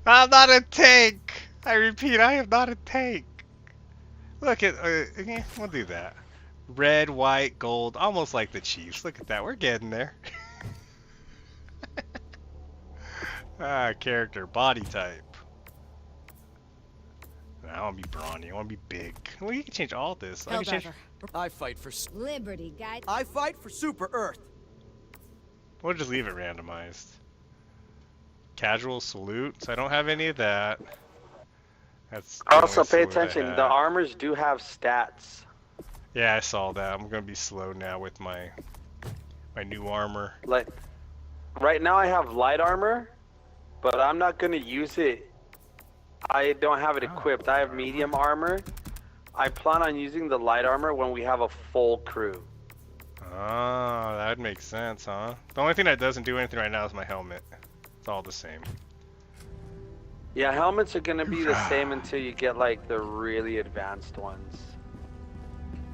I'm not a tank. I repeat, I am not a tank. Look at, yeah, we'll do that. Red, white, gold, almost like the Chiefs. Look at that, we're getting there. Character, body type. I want to be brawny, I want to be big. Well, you can change all this. I can change... I fight for Liberty, guys. I fight for Super Earth. We'll just leave it randomized. Casual salute. So I don't have any of that. That's also, pay attention. The armors do have stats. Yeah, I saw that. I'm gonna be slow now with my new armor. Like, right now I have light armor, but I'm not gonna use it. I don't have it equipped. I have medium armor. I plan on using the light armor when we have a full crew. Oh, that makes sense, huh? The only thing that doesn't do anything right now is my helmet. It's all the same. Yeah, helmets are gonna be the same until you get like the really advanced ones.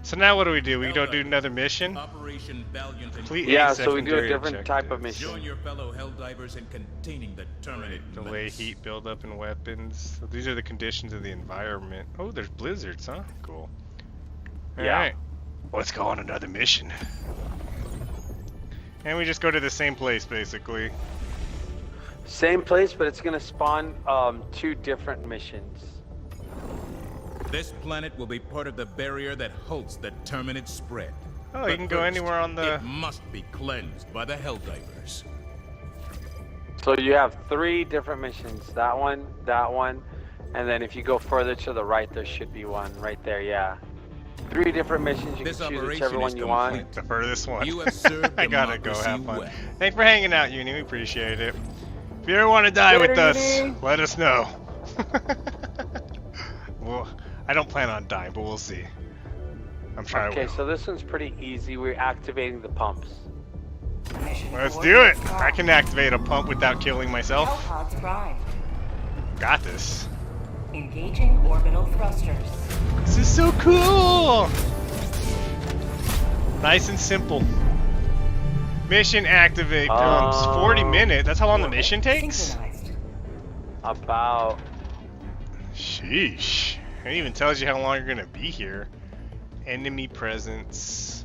So now what do? We don't do another mission? Operation Valiant. Complete yeah, so we do a different type of mission. Join your fellow Helldivers in containing the Terminate Delay menace. heat buildup in weapons. So these are the conditions of the environment. Oh, there's blizzards, huh? Cool. Yeah. Alright. Let's go on another mission. And we just go to the same place, basically. Same place, but it's gonna spawn 2 different missions. This planet will be part of the barrier that halts the Terminate spread. Oh, But you can go first, anywhere on the... It must be cleansed by the Helldivers. So you have 3 different missions. That one, and then if you go further to the right, there should be one right there. Yeah, 3 different missions. You This can choose operation whichever one is you want. complete. The furthest one. You have served I gotta go democracy have fun. well. Thanks for hanging out, Uni. We appreciate it. If you ever want to die with us, let us know. Well, I don't plan on dying, but we'll see. I'm sure I will. Okay, so this one's pretty easy. We're activating the pumps. Let's do it. I can activate a pump without killing myself. Pods prime. Got this. Engaging orbital thrusters. This is so cool. Nice and simple. Mission activate comes 40 minutes. That's how long the mission takes? About. Sheesh. It even tells you how long you're gonna be here. Enemy presence.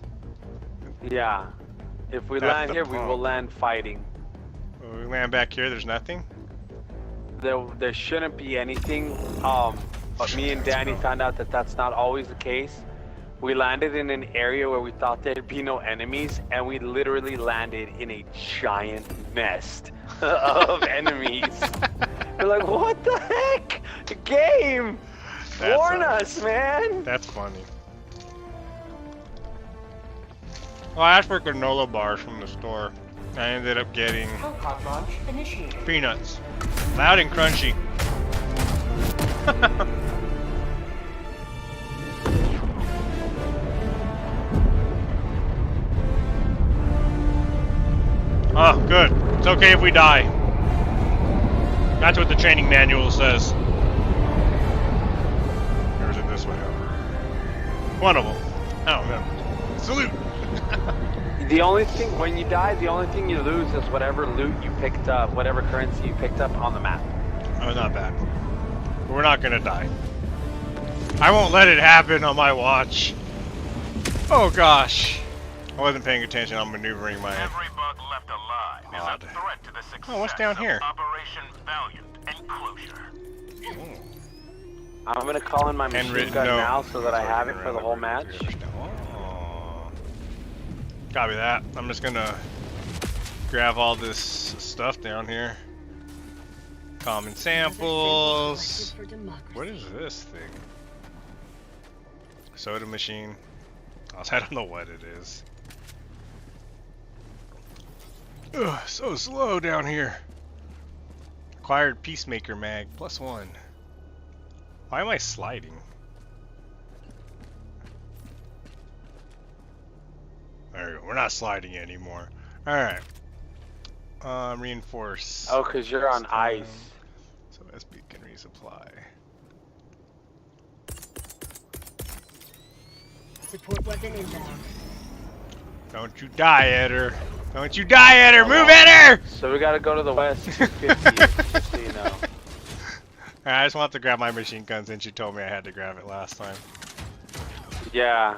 Yeah. If we That's land the here, we will pump. land fighting. When we land back here, there's nothing? There shouldn't be anything. But me and Danny found out that that's not always the case. We landed in an area where we thought there'd be no enemies, and we literally landed in a giant nest of enemies. We're like, what the heck? The game! Warn us, man! That's funny. Well, I asked for granola bars from the store. I ended up getting Pod launch initiated. peanuts. Loud and crunchy. Oh, good. It's okay if we die. That's what the training manual says. Or is it this way? One of them. I don't know. Salute! The only thing, when you die, the only thing you lose is whatever loot you picked up, whatever currency you picked up on the map. Oh, not bad. But we're not gonna die. I won't let it happen on my watch. Oh gosh. I wasn't paying attention. I'm maneuvering my Every bug left alive pod. is a threat to the success Oh, what's down here? of Operation Valiant and Closure. I'm gonna call in my machine Handwritten gun note. now so that I have it for the whole match. Oh. Copy that. I'm just gonna grab all this stuff down here. Common samples. What is this thing? Soda machine. I don't know what it is. Ugh, so slow down here. Acquired Peacemaker mag, +1. Why am I sliding? There we go. We're not sliding anymore. Alright. Reinforce. Oh, because you're on ice. So SB can resupply. Support weapon inbound. Don't you die, Eder. Don't you die, Eder. Move, Eder! So we gotta go to the west 250, just so you know. I just want to grab my machine gun since you told me I had to grab it last time. Yeah.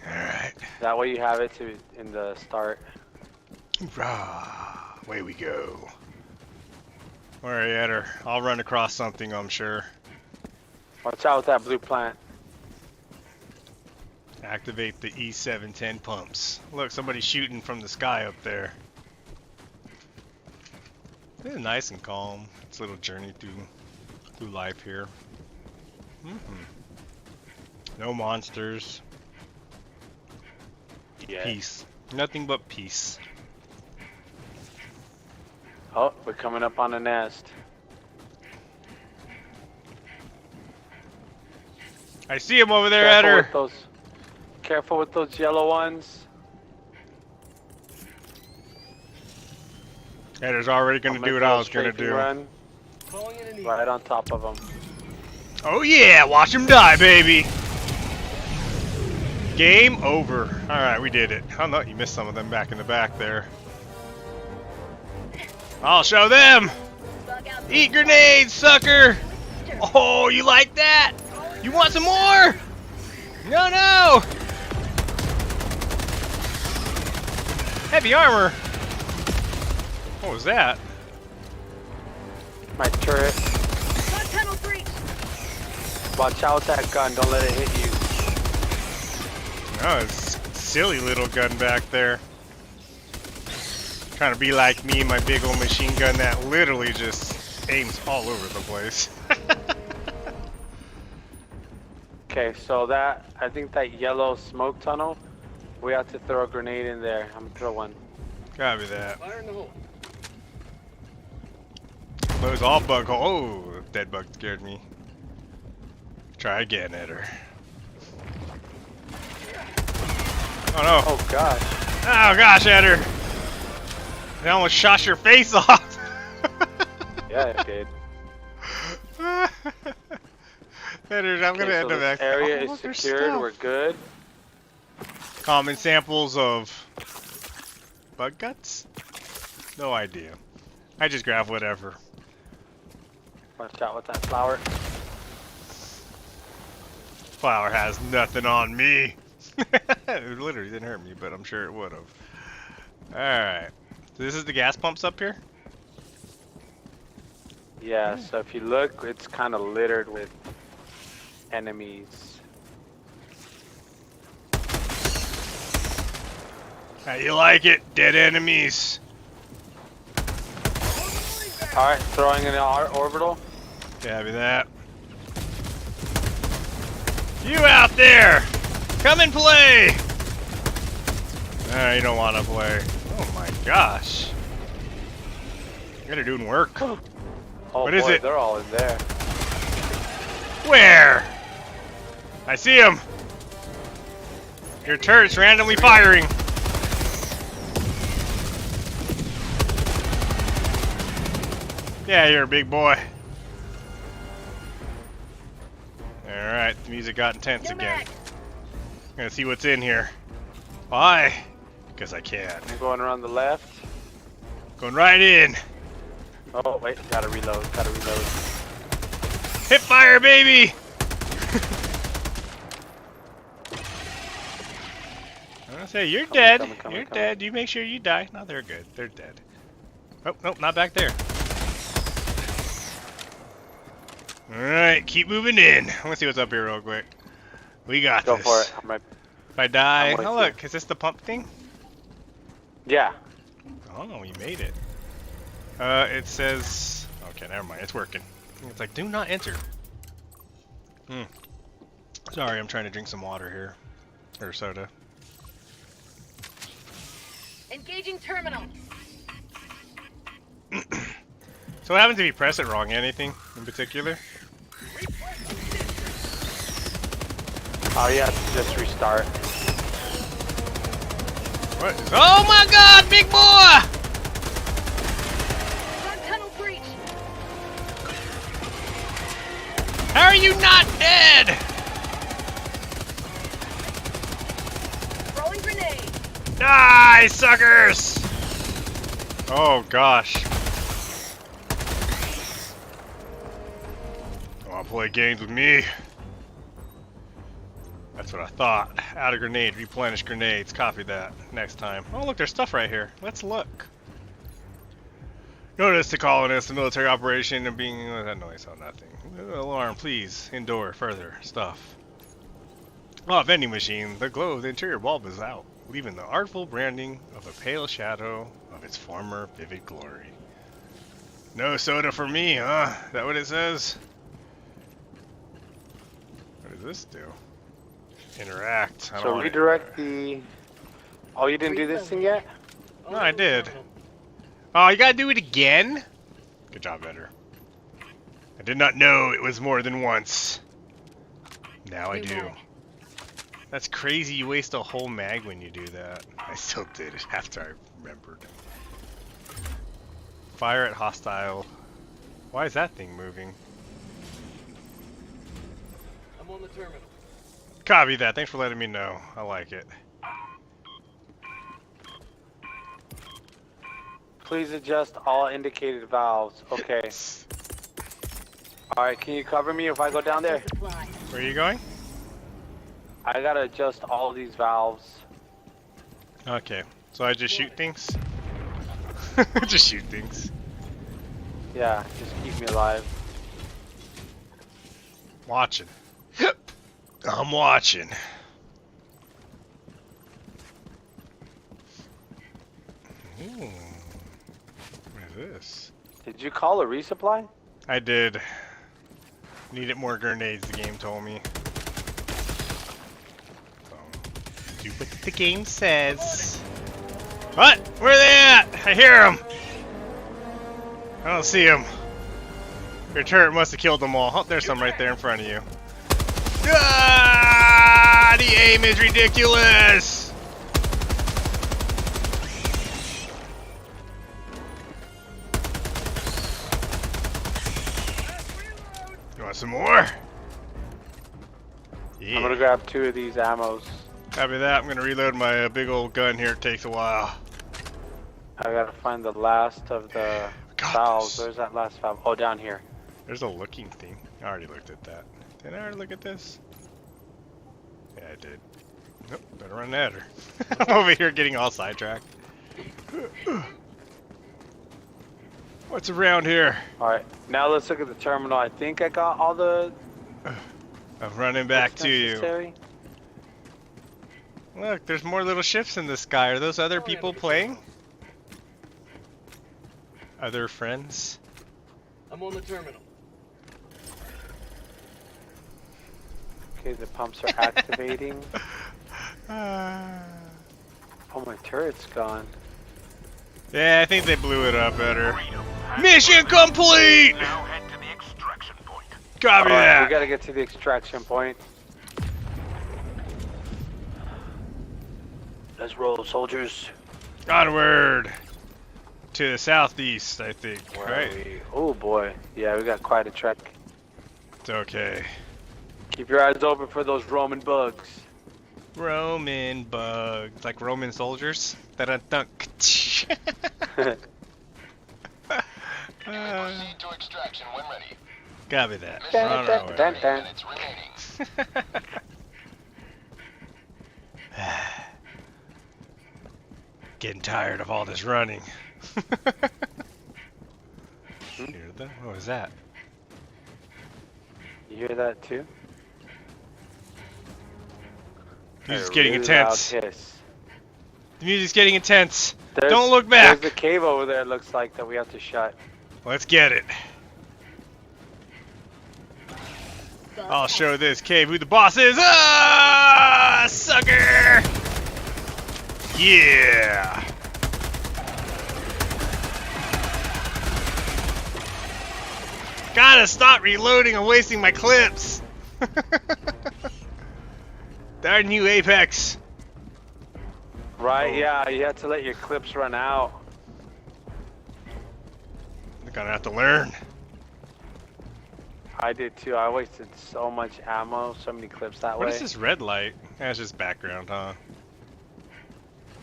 Alright. That way you have it in the start. Rah, away we go. Alright, Eder. I'll run across something, I'm sure. Watch out with that blue plant. Activate the E710 pumps. Look, somebody's shooting from the sky up there. It's nice and calm. It's a little journey through life here. No monsters. Yeah. Peace. Nothing but peace. Oh, we're coming up on the nest. I see him over there, Eder. Careful with those yellow ones. Eder's already gonna do what I was gonna do. Run. Right on top of them. Oh yeah, watch him die, baby. Game over. Alright, we did it. Oh no, you missed some of them back in the back there. I'll show them! Eat grenades, sucker! Oh, you like that? You want some more? No, no! Heavy armor! What was that? My turret. Watch out with that gun, don't let it hit you. Oh, it's a silly little gun back there. Trying to be like me, my big old machine gun that literally just aims all over the place. Okay, so I think that yellow smoke tunnel, we have to throw a grenade in there. I'm gonna throw one. Copy that. Fire in the hole. Close all bug hole. Oh, dead bug scared me. Try again, Eder. Oh no. Oh gosh. Oh gosh, Eder. I almost shot your face off. Yeah, it did. Better, I'm gonna end so up this back. area Oh, is there's secured. stuff. We're good. Common samples of bug guts? No idea. I just grab whatever. Watch out with that flower. Flower has nothing on me. It literally didn't hurt me, but I'm sure it would have. Alright. So this is the gas pumps up here? Yeah, so if you look, it's kind of littered with enemies. How you like it? Dead enemies. Alright, throwing in an orbital. Copy that. You out there! Come and play! You don't want to play. Oh my gosh. You guys are doing work. Oh What boy, is it? they're all in there. Where? I see him. Your turret's randomly firing. Yeah, you're a big boy. Alright, the music got intense again. I'm gonna see what's in here. Why? Because I can. I'm going around the left. Going right in. Oh, wait, gotta reload, gotta reload. Hip fire, baby! I'm gonna say, you're dead. You're dead. You make sure you die. No, they're good. They're dead. Oh, nope, not back there. Alright, keep moving in. I wanna see what's up here real quick. We got Go this. for it. I'm right. If I die, I'm with oh you. look, is this the pump thing? Yeah. Oh, you made it. It says, okay, never mind, it's working. It's like, do not enter. Sorry, I'm trying to drink some water here. Or soda. Engaging terminal. So what happens if you press it wrong? Anything in particular? Oh, yeah, just restart. What is, oh my god, big boy! Front tunnel breach. How are you not dead? Throwing grenade. Die, suckers! Oh gosh. Wanna play games with me? That's what I thought. Out of grenade, replenish grenades. Copy that. Next time. Oh look, there's stuff right here. Let's look. Notice the colonists, the military operation, and being that noise. Oh, nothing. Alarm, please. Endure further stuff. Oh, vending machine. The glow of the interior bulb is out, leaving the artful branding of a pale shadow of its former vivid glory. No soda for me, huh? Is that what it says? What does this do? Interact. I don't So want redirect the... Oh, you didn't do this thing yet? No, I did. Oh, you gotta do it again? Good job, Eder. I did not know it was more than once. Now I do. That's crazy, you waste a whole mag when you do that. I still did it after I remembered. Fire at hostile. Why is that thing moving? I'm on the terminal. Copy that, thanks for letting me know. I like it. Please adjust all indicated valves. Okay. Alright, can you cover me if I go down there? Where are you going? I gotta adjust all these valves. Okay, so I just shoot things? Just shoot things. Yeah, just keep me alive. Watching. I'm watching. Ooh. What is this? Did you call a resupply? I did. Needed more grenades, the game told me. So, do what the game says. What? Where are they at? I hear them. I don't see them. Your turret must have killed them all. Oh, there's some right there in front of you. Ah, the aim is ridiculous. Want some more? Yeah. I'm gonna grab 2 of these ammos. Copy that. I'm gonna reload my big old gun here. It takes a while. I gotta find the last of the valves. Where's that last valve? Oh, down here. There's a looking thing. I already looked at that. Did I already look at this? Yeah, I did. Nope, better run at her. I'm over here getting all sidetracked. What's around here? Alright, now let's look at the terminal. I think I got all the... I'm running back to necessary. you. Look, there's more little ships in the sky. Are those other people playing? Other friends? I'm on the terminal. Okay, the pumps are activating. Oh, my turret's gone. Yeah, I think they blew it up better. Mission complete! Now head to the extraction point. Copy Alright, that. we gotta get to the extraction point. Let's roll, soldiers. Onward! To the southeast, I think, right? Oh boy, yeah, we got quite a trek. It's okay. Keep your eyes open for those Roman bugs. Roman bugs, like Roman soldiers. Da-da-dunk. Proceed to extraction when ready. Copy that. Mission We're on our way. 3 minutes remaining. Getting tired of all this running. Hear that? What was that? You hear that too? Music's A getting really intense. loud hiss. The music's getting intense. There's- Don't look back. There's a cave over there, it looks like, that we have to shut. Let's get it. I'll show this cave who the boss is. Ah, sucker! Yeah. Gotta stop reloading and wasting my clips. Our new Apex. Right, yeah, you have to let your clips run out. I'm gonna have to learn. I did too, I wasted so much ammo, so many clips that What way. is this red light? That's just background, huh?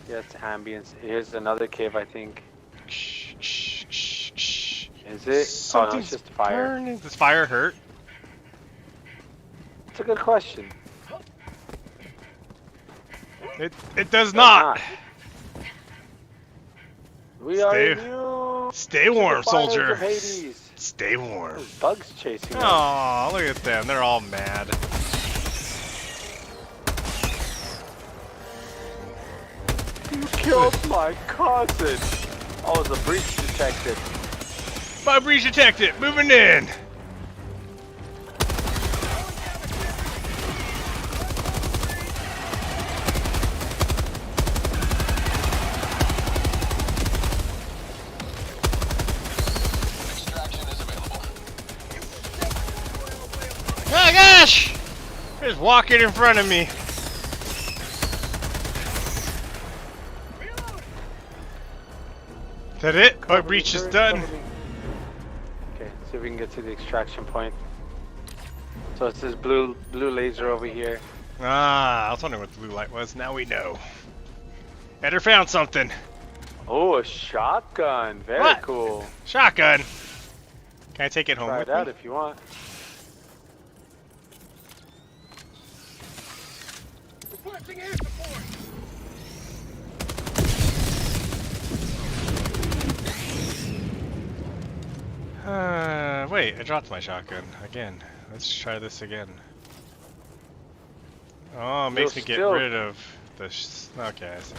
Yeah, it's ambience. Here's another cave, I think. Shh, shh, shh, shh. Is it? Oh no, it's just fire. Burning. Does fire hurt? It's a good question. It does not. We are immune. Stay to warm, the fires soldier. of Hades. Stay warm. There's bugs chasing us. Aw, look at them. They're all mad. You killed my cousin. Oh, the breach detected. My breach detected. Moving in. Extraction is available. Oh gosh! There's walking in front of me. Is that it? Oh, breach is done. Okay, see if we can get to the extraction point. So it's this blue laser over here. Ah, I was wondering what the blue light was. Now we know. Eder found something. Oh, a shotgun. Very What? cool. Shotgun. Can I take it home Try with it out me? if you want. Requesting air support. Wait, I dropped my shotgun again. Let's try this again. Oh, it makes me You'll get still- rid of the. Okay, I see.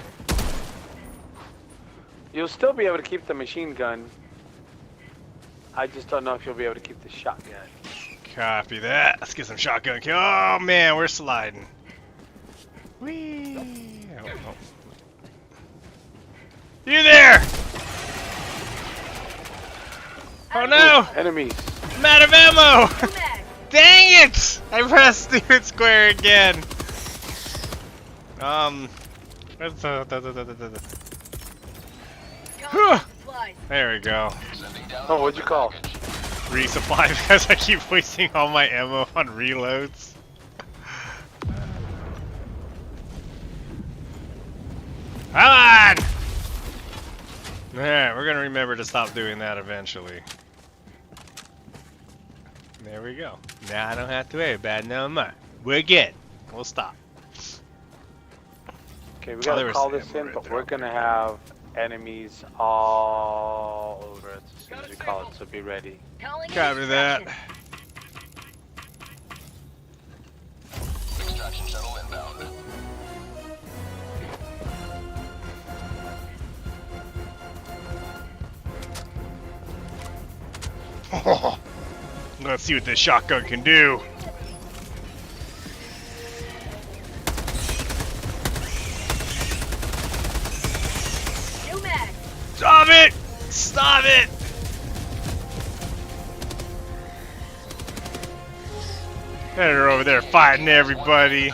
You'll still be able to keep the machine gun. I just don't know if you'll be able to keep the shotgun. Copy that. Let's get some shotgun kill. Oh man, we're sliding. Whee! Oh, oh. You there? Oh no! Enemies. I'm out of ammo! Dang it! I pressed stupid square again. Where's Whew. There we go. Oh, what'd you call? resupply because I keep wasting all my ammo on reloads. Come on! Alright, we're gonna remember to stop doing that eventually. There we go. Now I don't have to worry about it no more. We're good. We'll stop. Okay, we gotta call this in, but we're gonna have enemies all over it as soon as we call it, so be ready. Copy that. Extraction shuttle inbound. Oh, let's see what this shotgun can do. Stop it! Stop it! They're over there fighting everybody.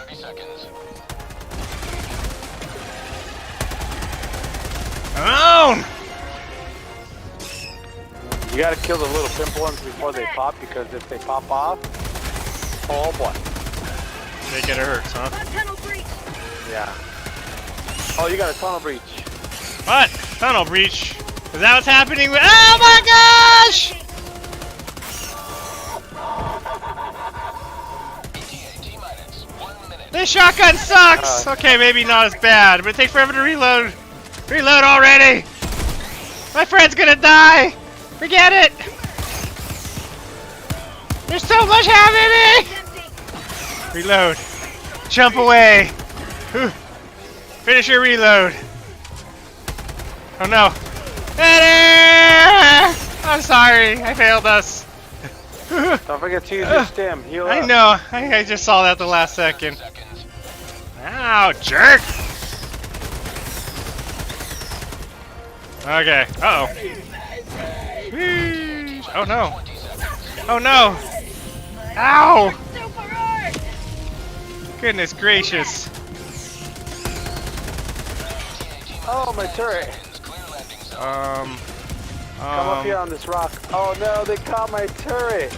Come on! You gotta kill the little pimple ones before they pop, because if they pop off, oh boy. They get hurts, huh? Yeah. Oh, you got a tunnel breach. What? Tunnel breach? Is that what's happening? Oh my gosh! This shotgun sucks! Okay, maybe not as bad, but it takes forever to reload. Reload already! My friend's gonna die! Forget it! There's so much happening! Reload. Jump away. Whew. Finish your reload. Oh no. I'm sorry, I failed us. Don't forget to use your stem. Heal up. I know, I just saw that the last second. Ow, jerk! Okay, uh-oh. Oh no. Oh no! Ow! Goodness gracious. Oh, my turret. Come up here on this rock. Oh no, they caught my turret.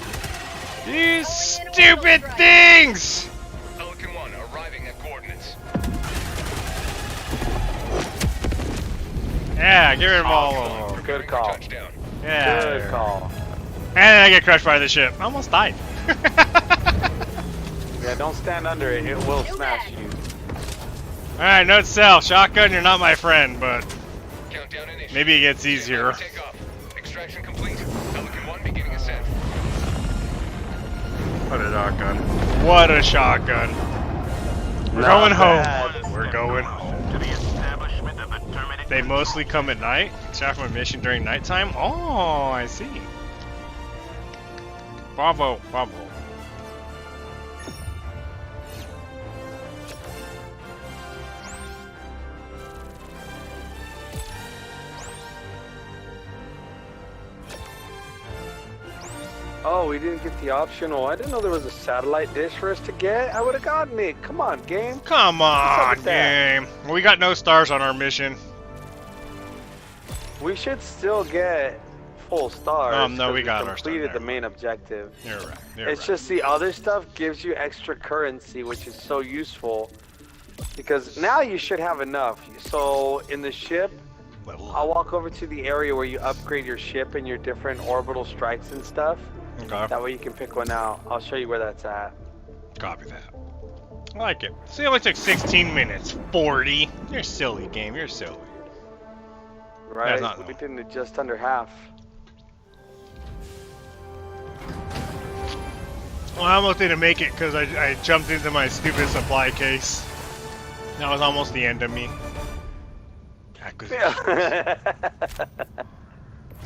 You stupid things! Pelican 1 arriving at coordinates. Yeah, get rid of all of them. Good call. Yeah. Good call. And then I get crushed by the ship. I almost died. Yeah, don't stand under it. It will smash you. Alright, note cell. Shotgun, you're not my friend, but maybe it gets easier. Extraction complete. Pelican 1 beginning ascent. What a shotgun. What a shotgun. We're going home. We're going home. They mostly come at night, except from a mission during nighttime. Oh, I see. Bravo, bravo. Oh, we didn't get the optional. I didn't know there was a satellite dish for us to get. I would have gotten it. Come on, game. Come on, game. We got no stars on our mission. We should still get full stars. No, we got our completed the main objective. You're right. It's just the other stuff gives you extra currency, which is so useful. Because now you should have enough. So in the ship, I'll walk over to the area where you upgrade your ship and your different orbital strikes and stuff. Okay. That way you can pick one out. I'll show you where that's at. Copy that. I like it. See, it only took 16 minutes. 40. You're silly, game. You're silly. Right? We did it just under half. Well, I almost didn't make it because I jumped into my stupid supply case. That was almost the end of me. Yeah.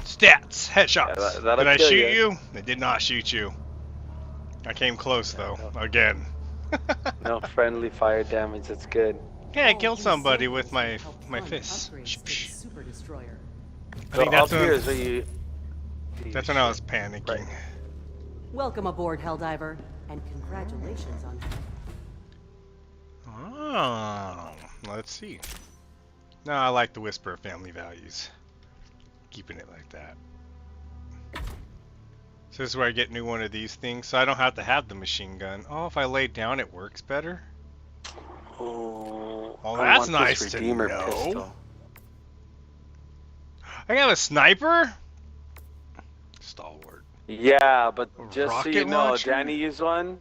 Stats, headshots. Yeah, did I shoot you? I did not shoot you. I came close though, again. No friendly fire damage. That's good. Yeah, I killed somebody with my fists. Super destroyer. I think that's here is where you. That's when I was panicking. Right. Welcome aboard, Helldiver, and congratulations on. Oh, let's see. No, I like the whisper of family values. Keeping it like that. So this is where I get new one of these things, so I don't have to have the machine gun. Oh, if I lay down, it works better. Oh, Oh, I that's want nice this to Redeemer know. pistol. I got a sniper. Stalwart. Yeah, but just so Rocket you know, launcher? Danny used one.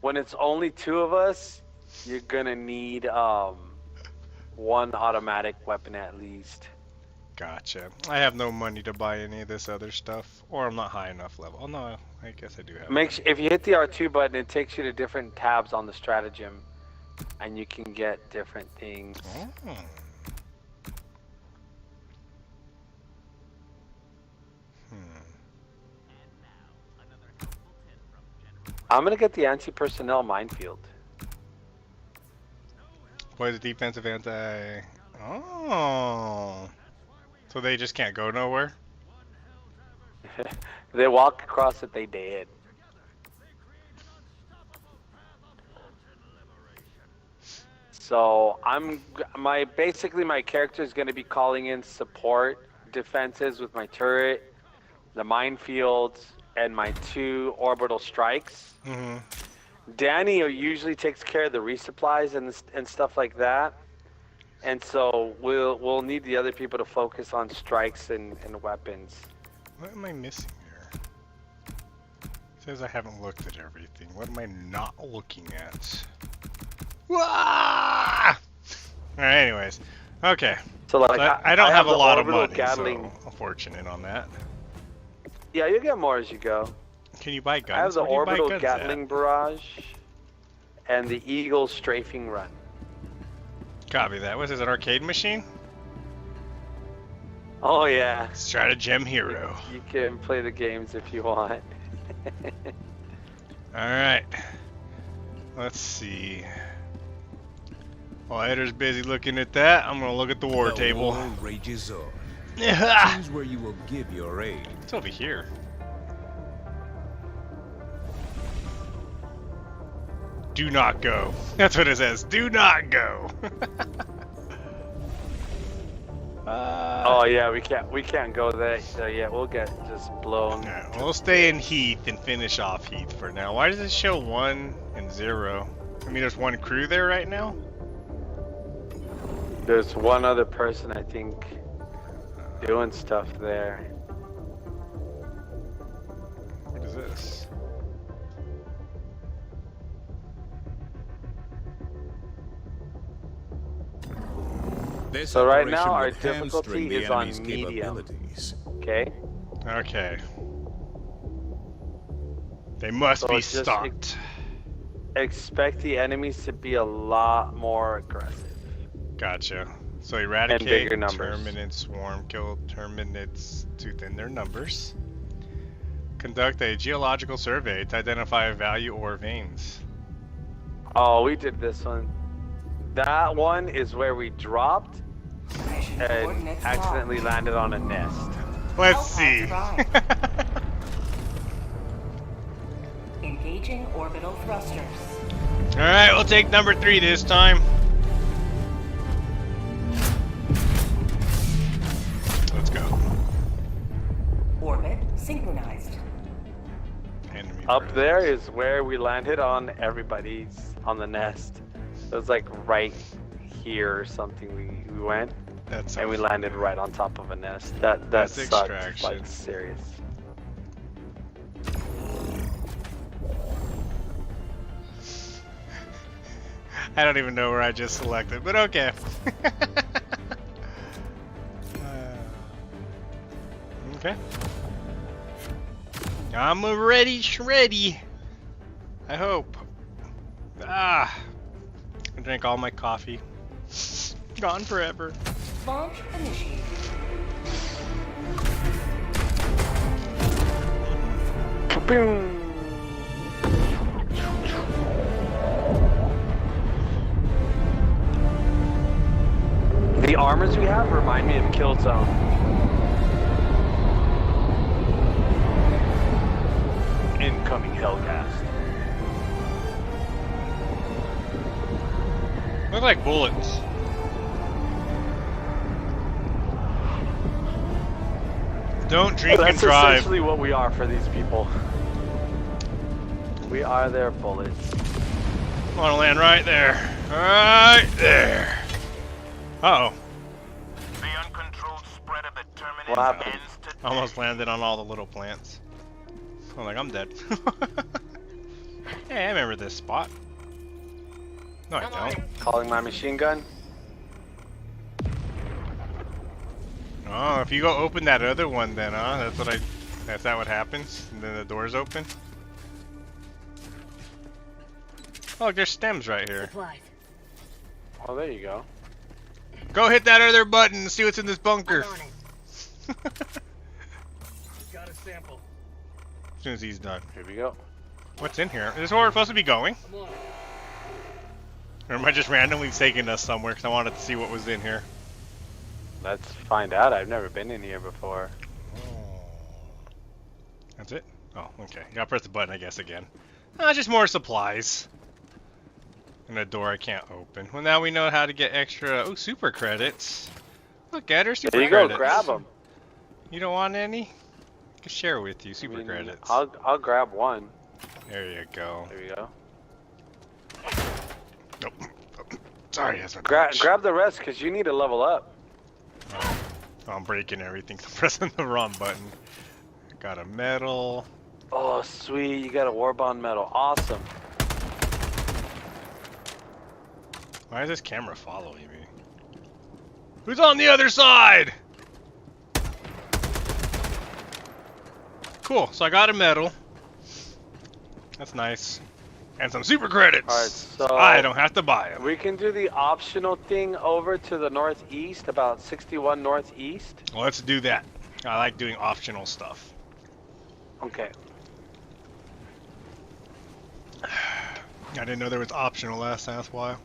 When it's only 2 of us, you're gonna need 1 automatic weapon at least. Gotcha. I have no money to buy any of this other stuff, or I'm not high enough level. Oh no, I guess I do have. If you hit the R2 button, it takes you to different tabs on the stratagem, and you can get different things. Oh. I'm gonna get the anti-personnel minefield. Why the defensive anti? Oh. So they just can't go nowhere? They walk across it, they dead. So basically my character is going to be calling in support defenses with my turret, the minefields, and my 2 orbital strikes. Mm-hmm. Danny usually takes care of the resupplies and stuff like that. And so we'll need the other people to focus on strikes and weapons. What am I missing here? It says I haven't looked at everything. What am I not looking at? Wah! Alright, anyways. Okay. So like I don't have a lot of money, Gatling. so I'm fortunate on that. Yeah, you'll get more as you go. Can you buy guns? I have the Where do you buy orbital guns Gatling at? barrage and the Eagle strafing run. Copy that. What is it, an arcade machine? Oh yeah. Stratagem Hero. You can play the games if you want. Alright. Let's see. While Edder's busy looking at that, I'm gonna look at the war table. War rages on. Yeah. Choose where you will give your aid. It's over here. Do not go. That's what it says. Do not go. Oh yeah, we can't go there. So yeah, we'll get just blown. Yeah, we'll stay in Heath and finish off Heath for now. Why does it show 1 and 0? I mean, there's 1 crew there right now. There's 1 other person I think doing stuff there. What is this? This So right now operation our would hamstring difficulty the is on enemy's medium. capabilities. Okay. Okay. They must So be just stopped. Expect the enemies to be a lot more aggressive. Gotcha. So eradicate bigger numbers. terminate swarm, kill terminates to thin their numbers. Conduct a geological survey to identify value or veins. Oh, we did this one. That one is where we dropped and accidentally landed on a nest. Let's see. Engaging orbital thrusters. Alright, we'll take number 3 this time. Let's go. Orbit synchronized. Enemy Up presence. there is where we landed on everybody's on the nest. It was like right here or something we went. That's and we landed right on top of a nest. That That's sucked, extraction. like serious. I don't even know where I just selected, but okay. Okay. I'm ready, shreddy. I hope. I drank all my coffee. Gone forever. Launch initiated. Boom. The armors we have remind me of Killzone. Incoming Hellcast. Look like bullets. Don't drink and That's drive. essentially what we are for these people. We are their bullets. I want to land right there. Right there. Uh-oh. The uncontrolled spread of the terminus What happened? ends today. Almost landed on all the little plants. I'm like, I'm dead. Hey, I remember this spot. No, I don't. Calling my machine gun. Oh, if you go open that other one then, huh? That's that what happens? And then the door's open? Oh, there's stems right here. Supplies. Oh, there you go. Go hit that other button and see what's in this bunker. I'm on it. Got a sample. As soon as he's done. Here we go. What's in here? Is this where we're supposed to be going? I'm on it. Or am I just randomly taking us somewhere because I wanted to see what was in here? Let's find out. I've never been in here before. That's it? Oh, okay. Gotta press the button, I guess, again. Just more supplies. And a door I can't open. Well, now we know how to get extra... Oh, super credits. Look at her, super There you credits. go. Grab them. You don't want any? I can share with you, super credits. I'll grab one. There you go. There we go. Nope. Sorry, that's my Grab the rest, because you need to level up. Oh, I'm breaking everything. I'm pressing the wrong button. Got a medal. Oh, sweet. You got a war bond medal. Awesome. Why is this camera following me? Who's on the other side? Cool, so I got a medal. That's nice. And some super credits. Alright, so I don't have to buy them. we can do the optional thing over to the northeast, about 61 northeast. Well, let's do that. I like doing optional stuff. Okay. I didn't know there was optional last time, that's why.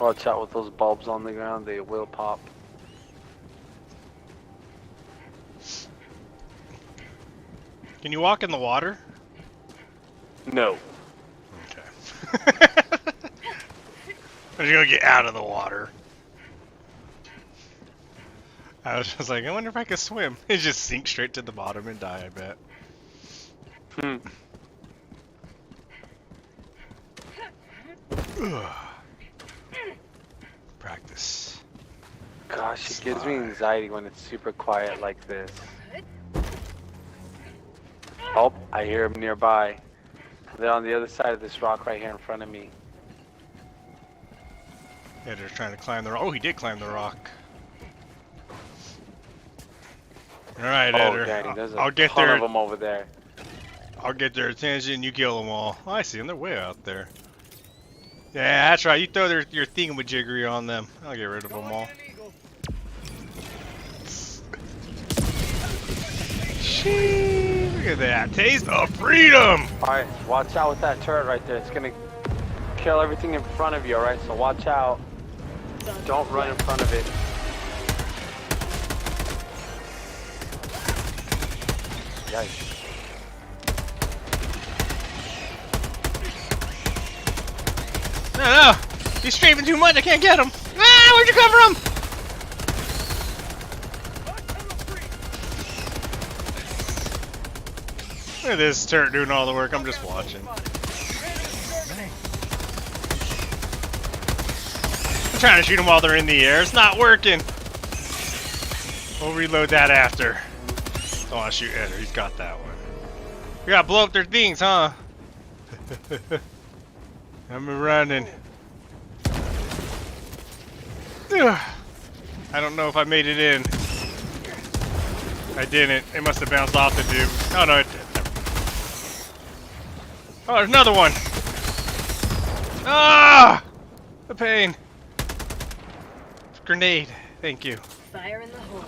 Watch out with those bulbs on the ground, they will pop. Can you walk in the water? No. Okay. I'm just gonna get out of the water. I was just like, I wonder if I could swim. It just sink straight to the bottom and die, I bet. Practice. Gosh, it gives me anxiety when it's super quiet like this. Oh, I hear them nearby. They're on the other side of this rock right here in front of me. Yeah, they're trying to climb the rock. Oh, he did climb the rock. Alright, Oh, Eder. Danny, there's a I'll get ton their, of them over there. I'll get their attention, you kill them all. Oh, I see them, they're way out there. Yeah, that's right, you throw your thingamajiggery on them. I'll get rid of them all. Sheesh, look at that. Taste of freedom! Alright, watch out with that turret right there. It's gonna kill everything in front of you, alright? So watch out. Don't run in front of it. Yikes. No, he's strafing too much, I can't get him. Ah, where'd you come from? Look at this turret doing all the work, I'm just watching. I'm trying to shoot them while they're in the air, it's not working. We'll reload that after. Don't want to shoot Eder, he's got that one. We gotta blow up their things, huh? I'm running. Ugh. I don't know if I made it in. I didn't. It must have bounced off the dude. Oh no, it did. Oh, there's another one. Ah! The pain. Grenade. Thank you. Fire in the hole.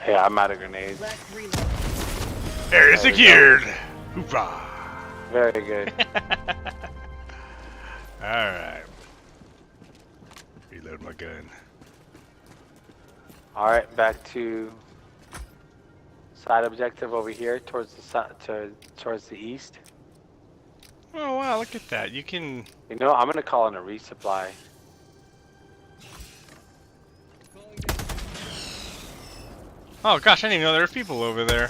Yeah, I'm out of grenades. Last reload. Area secured. Hoorah. Very good. Alright. Reload my gun. Alright, back to side objective over here towards the towards the east. Oh wow, look at that. You can... You know, I'm gonna call in a resupply. Oh gosh, I didn't even know there were people over there.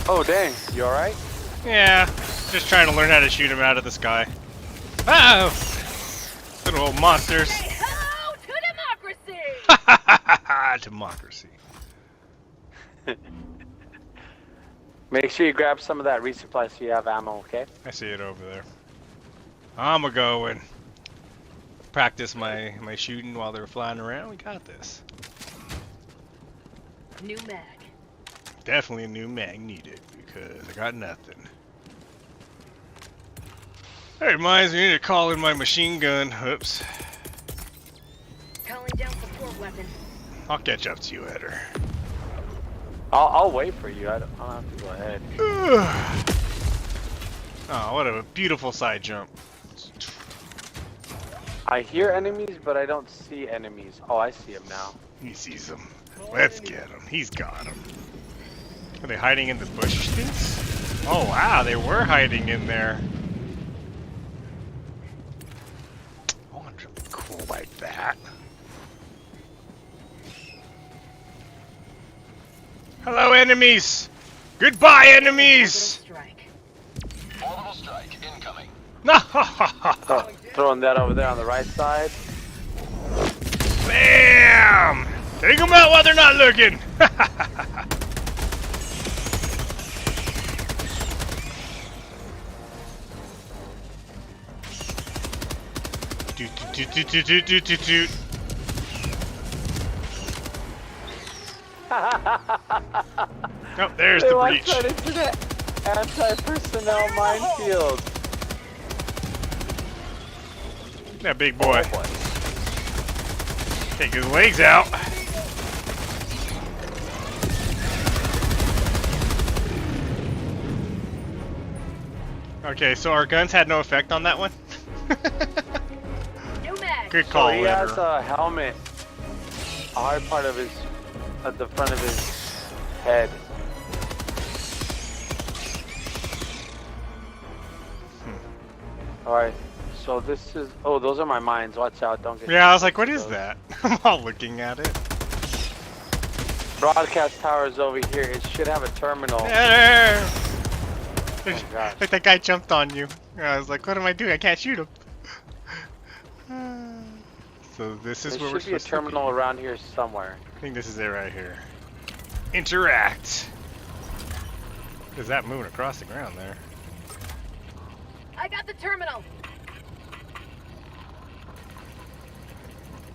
Oh dang, you alright? Yeah, just trying to learn how to shoot him out of the sky. Oh! Little old monsters. Say hello to democracy! Democracy. Make sure you grab some of that resupply so you have ammo, okay? I see it over there. I'ma go and practice my shooting while they're flying around. We got this. New mag. Definitely a new mag needed because I got nothing. That reminds me to call in my machine gun. Oops. Calling down support weapon. I'll catch up to you, Eder. I'll wait for you. I don't have to go ahead. Oh, what a beautiful side jump. I hear enemies, but I don't see enemies. Oh, I see them now. He sees them. Let's get him. He's got him. Are they hiding in the bushes? Oh wow, they were hiding in there. I want to be cool like that. Hello, enemies! Goodbye, enemies! Orbital strike incoming. Oh, throwing that over there on the right side. Bam! Take them out while they're not looking! Toot, toot, toot, toot, toot, toot, toot. Oh, there's the breach. They into the anti-personnel minefield. That big boy. Oh, boy. Take his legs out. Okay, so our guns had no effect on that one? Good call, So he has Eder. a helmet. A hard part of his, at the front of his head. Alright, so this is, oh, those are my mines. Watch out, don't get. Yeah, I was like, what is that? I'm all looking at it. Broadcast tower is over here. It should have a terminal. Eder! Oh, gosh. Like that guy jumped on you. I was like, what am I doing? I can't shoot him. So this is There where we're should be a supposed to terminal around here somewhere. I think this is it right here. Interact. There's that moving across the ground there. I got the terminal.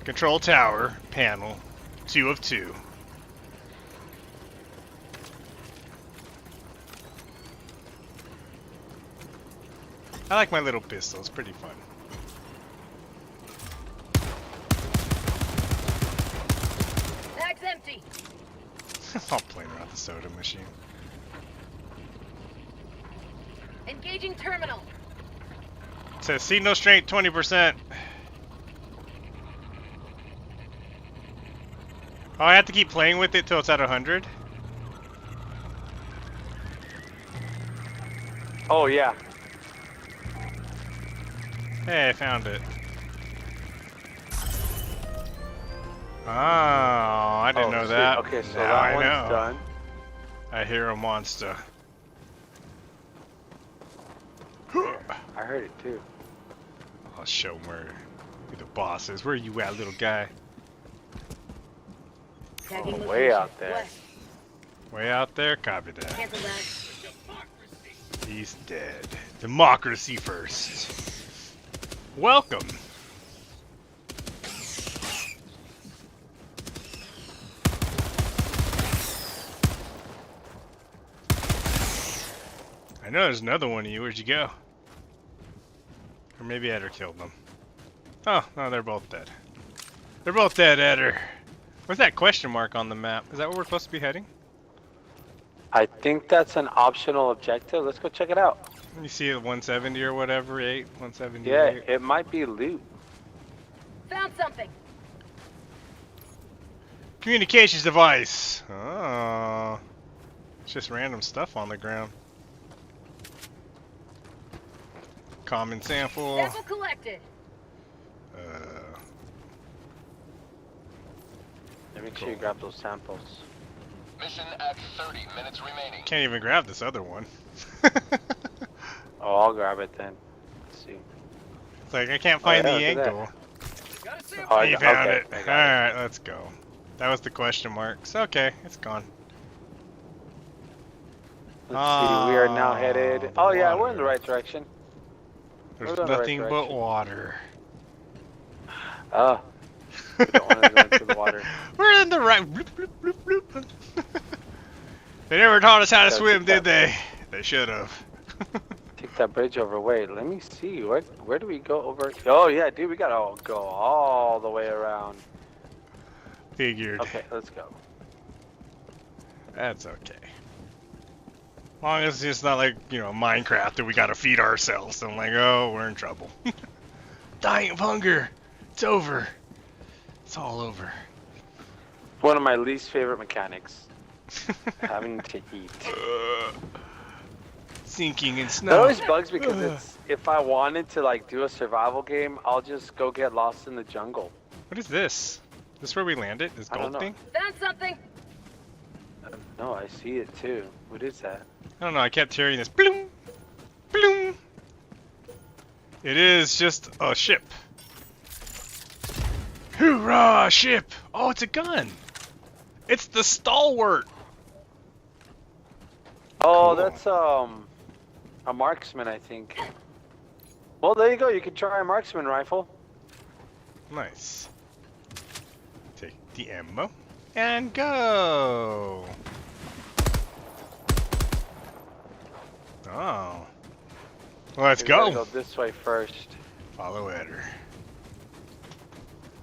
Control tower, panel, 2 of 2. I like my little pistol, it's pretty fun. Bag's empty. I'm playing around the soda machine. Engaging terminal. It says see no strength 20%. Oh, I have to keep playing with it till it's at 100? Oh, yeah. Hey, I found it. Oh, I didn't know sweet. that. Okay, so Now that I one's know. done. I hear a monster. I heard it too. I'll show him who the boss is. Where you at, little guy? Tagging Oh, way location. out there. West. Way out there? Copy that. Cancel that. He's dead. Democracy first. Welcome. I know there's another one of you. Where'd you go? Or maybe Eder killed them. Oh, no, they're both dead. They're both dead, Eder. Where's that question mark on the map? Is that where we're supposed to be heading? I think that's an optional objective. Let's go check it out. You see it 170 or whatever, 178. Yeah, it might be loot. Found something. Communications device. Oh. It's just random stuff on the ground. Common sample. make sure you grab those samples. Mission at 30 minutes remaining. Can't even grab this other one. Oh, I'll grab it then. Let's see. It's like I can't find yeah, the look at angle. Oh, You found okay, it. I got Alright, let's go. That was the question marks. Okay, it's gone. Let's see, we are now headed. the Oh yeah, we're in water. the right direction. There's We're going the right nothing but direction. water. Oh. We don't want to go into the water. We're in the right. Bloop, bloop, bloop, bloop. They never taught us how to Gotta swim, take did they? They should have. Take that bridge over. Wait, let me see. Where do we go over? Oh yeah, dude, we gotta go all the way around. Figured. Okay, let's go. That's okay. As long as it's not like, you know, Minecraft that we gotta feed ourselves. I'm like, oh, we're in trouble. Dying of hunger. It's over. It's all over. One of my least favorite mechanics. Having to eat. Sinking in That snow. always bugs me because it's if I wanted to like do a survival game, I'll just go get lost in the jungle. What is this? This where we landed? This I don't gold know. thing? Found something. No, I see it too. What is that? I don't know, I kept hearing this bloom, bloom. It is just a ship. Hoorah, ship! Oh, it's a gun! It's the Stalwart! Oh, Cool. that's a marksman, I think. Well, there you go. You can try a marksman rifle. Nice. Take the ammo and go! Oh. Well, let's We gotta go! Go this way first. Follow Eder.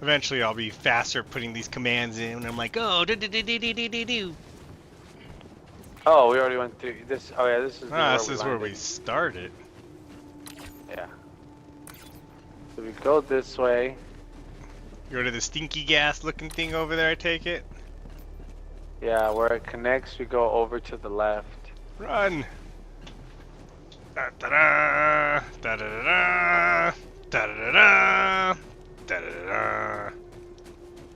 Eventually I'll be faster putting these commands in and I'm like, oh, do. Oh, we already went through this. Oh yeah, this is. Ah, this is where landed. we started. Yeah. So we go this way. Go to the stinky gas looking thing over there, I take it? Yeah, where it connects, we go over to the left. Run! Da-da-da! Da-da-da-da! Da-da-da-da! Da-da-da-da!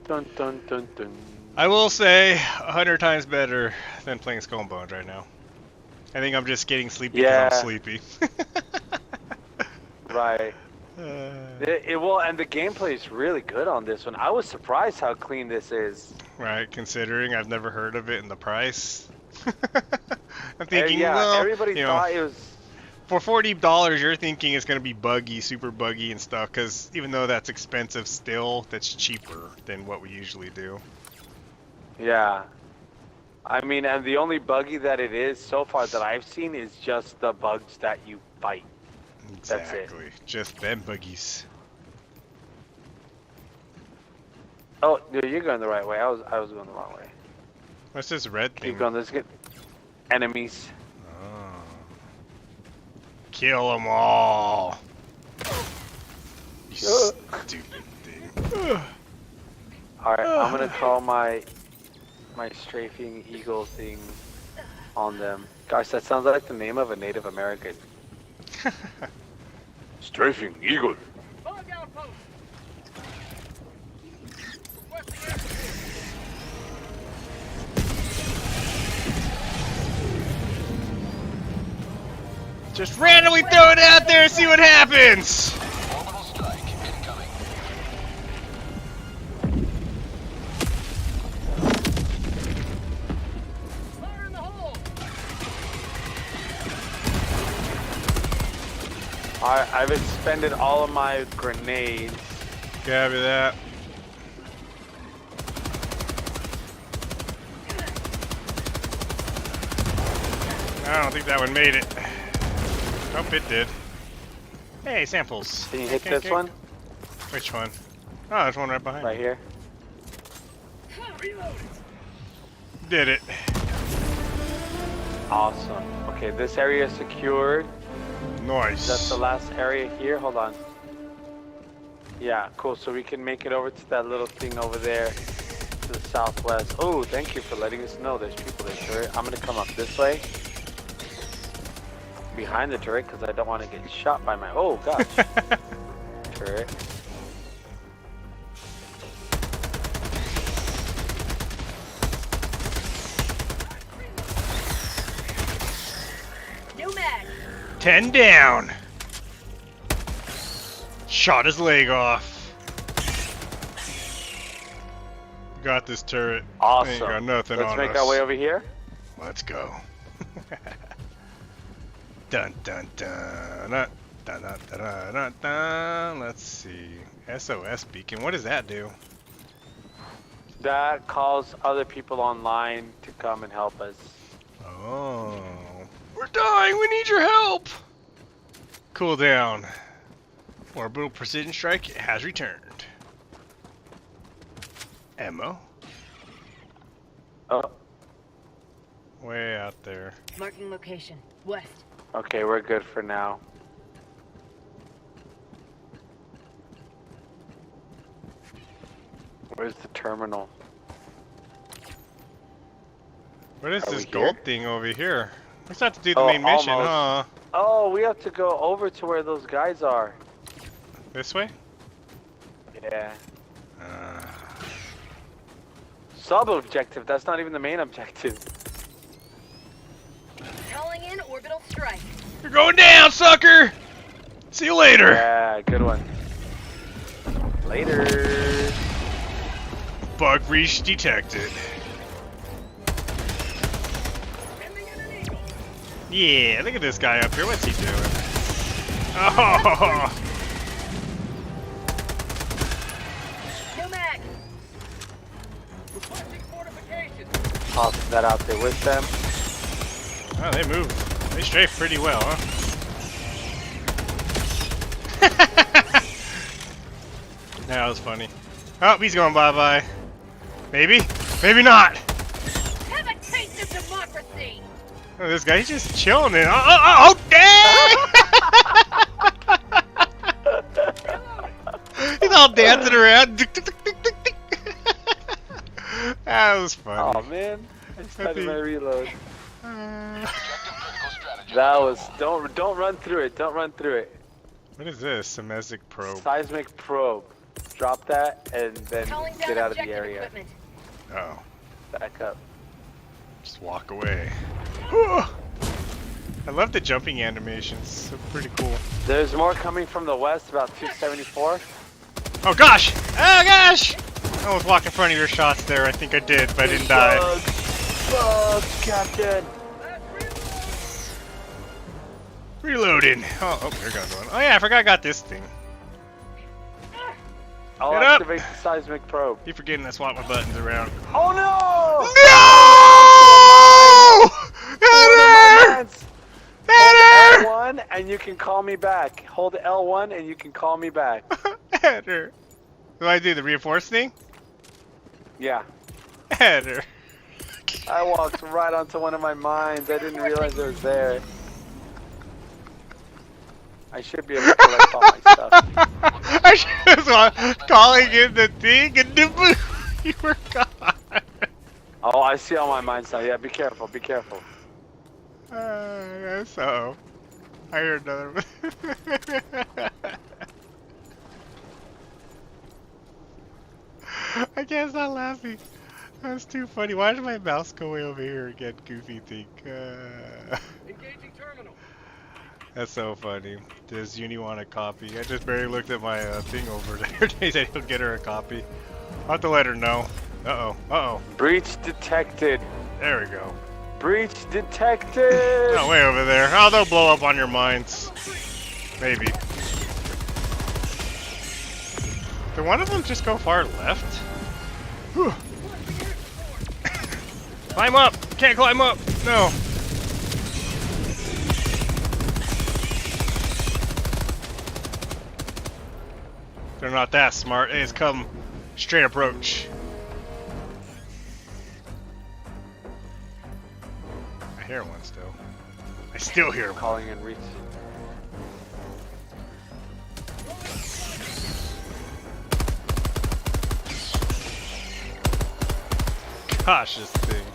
Dun dun dun dun. I will say, 100 times better than playing Skull and Bones right now. I think I'm just getting sleepy because Yeah. I'm sleepy. Right. It will, and the gameplay is really good on this one. I was surprised how clean this is. Right, considering I've never heard of it and the price. I'm thinking, yeah, well, everybody you know, thought it was. for $40, you're thinking it's going to be buggy, super buggy and stuff, because even though that's expensive still, that's cheaper than what we usually do. Yeah. I mean, and the only buggy that it is so far that I've seen is just the bugs that you fight. Exactly. That's it. Just them buggies. Oh, dude, you're going the right way. I was going the wrong way. What's this red thing? Keep going. Let's get enemies. Oh. Kill them all. You stupid thing. Alright, I'm gonna call my strafing eagle thing on them. Gosh, that sounds like the name of a Native American. Strafing eagle. Just randomly throw it out there and see what happens. Orbital strike incoming. Fire in the hole! I've expended all of my grenades. Copy that. I don't think that one made it. Nope, it did. Hey, samples. Can you hit Okay, this okay. one? Which one? Oh, there's one right behind Right me. here. Did it. Awesome. Okay, this area is secured. Nice. That's the last area here. Hold on. Yeah, cool. So we can make it over to that little thing over there to the southwest. Oh, thank you for letting us know there's people there, turret. I'm gonna come up this way. Behind the turret because I don't want to get shot by my. Oh gosh. Turret. 10 down. Shot his leg off. Got this turret. Awesome. Ain't got nothing Let's on make us. our way over here. Let's go. Dun dun dun. Dun dun dun dun dun dun. Let's see. SOS beacon. What does that do? That calls other people online to come and help us. Oh. We're dying. We need your help. Cool down. Orbital precision strike has returned. Ammo. Oh. Way out there. Marking location. West. Okay, we're good for now. Where's the terminal? What is Are this we gold here? thing over here? We still have to do the Oh, main mission, huh? almost. Oh, we have to go over to where those guys are. This way? Yeah. Sub-objective, that's not even the main objective. Calling in orbital strike. You're going down, sucker! See you later! Yeah, good one. Later. Bug breach detected. Yeah, look at this guy up here. What's he doing? Oh! No mag. Toss that out there with them. Oh, they move. They strafe pretty well, huh? That was funny. Oh, he's going bye-bye. Maybe? Maybe not! Have a taste of democracy. Oh, this guy's just chilling in. Oh, dang! He's all dancing around. That was funny. Oh man, I started my reload. That was don't run through it. Don't run through it. What is this? Seismic probe. Seismic probe. Drop that and then Calling get down out of the objective area. equipment. Oh, Back up. just walk away. I love the jumping animations. So pretty cool. There's more coming from the west, about 274. Oh gosh! Oh gosh! I almost walked in front of your shots there. I think I did, but I didn't die. Bugs, Captain. Reloading. Oh, here goes one. Oh yeah, I forgot I got this thing. I'll Get up. activate the seismic probe. Keep forgetting I swap my buttons around. Oh no! No! Header! Header! Hold L1 and you can call me back. Hold L1 and you can call me back. Header. What do I do? The reinforce thing? Yeah. Header. I walked right onto one of my mines. I didn't realize it was there. I should be able to collect all my stuff. I just was calling in the thing and the you were gone. Oh, I see all my mines now. Yeah, be careful. Be careful. So, I heard another one. I can't stop laughing. That's too funny. Why did my mouse go way over here again? Goofy thing. Engaging terminal. That's so funny. Does Uni want a copy? I just barely looked at my thing over there. They said he'll get her a copy. I'll have to let her know. Uh-oh. Uh-oh. Breach detected. There we go. Breach detected. Oh, way over there. Oh, they'll blow up on your mines. Maybe. Did one of them just go far left? Whew. Climb up! Can't climb up! No! They're not that smart. It's come straight approach. I hear one still. I still hear one. Calling in reach. Gosh, this thing.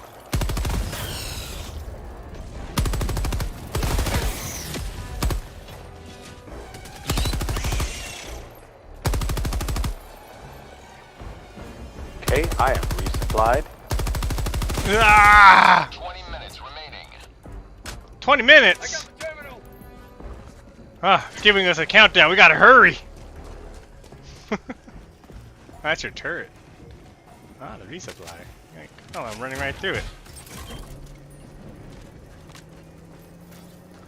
Okay, I am resupplied. Ah! 20 minutes remaining. 20 minutes? Ah, it's giving us a countdown. We gotta hurry. That's your turret. Ah, the resupply. Oh, I'm running right through it.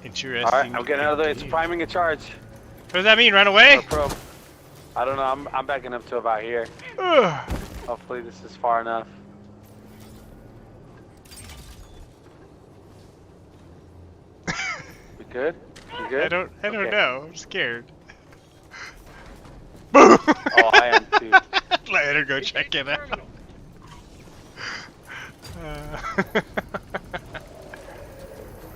Interesting. Alright, I'm getting out of the way. It's priming a charge. What does that mean? Run away? No probe. I don't know. I'm backing up to about here. Hopefully this is far enough. We good? We good? I don't know. I'm scared. Oh, I am too. Let her go check it out.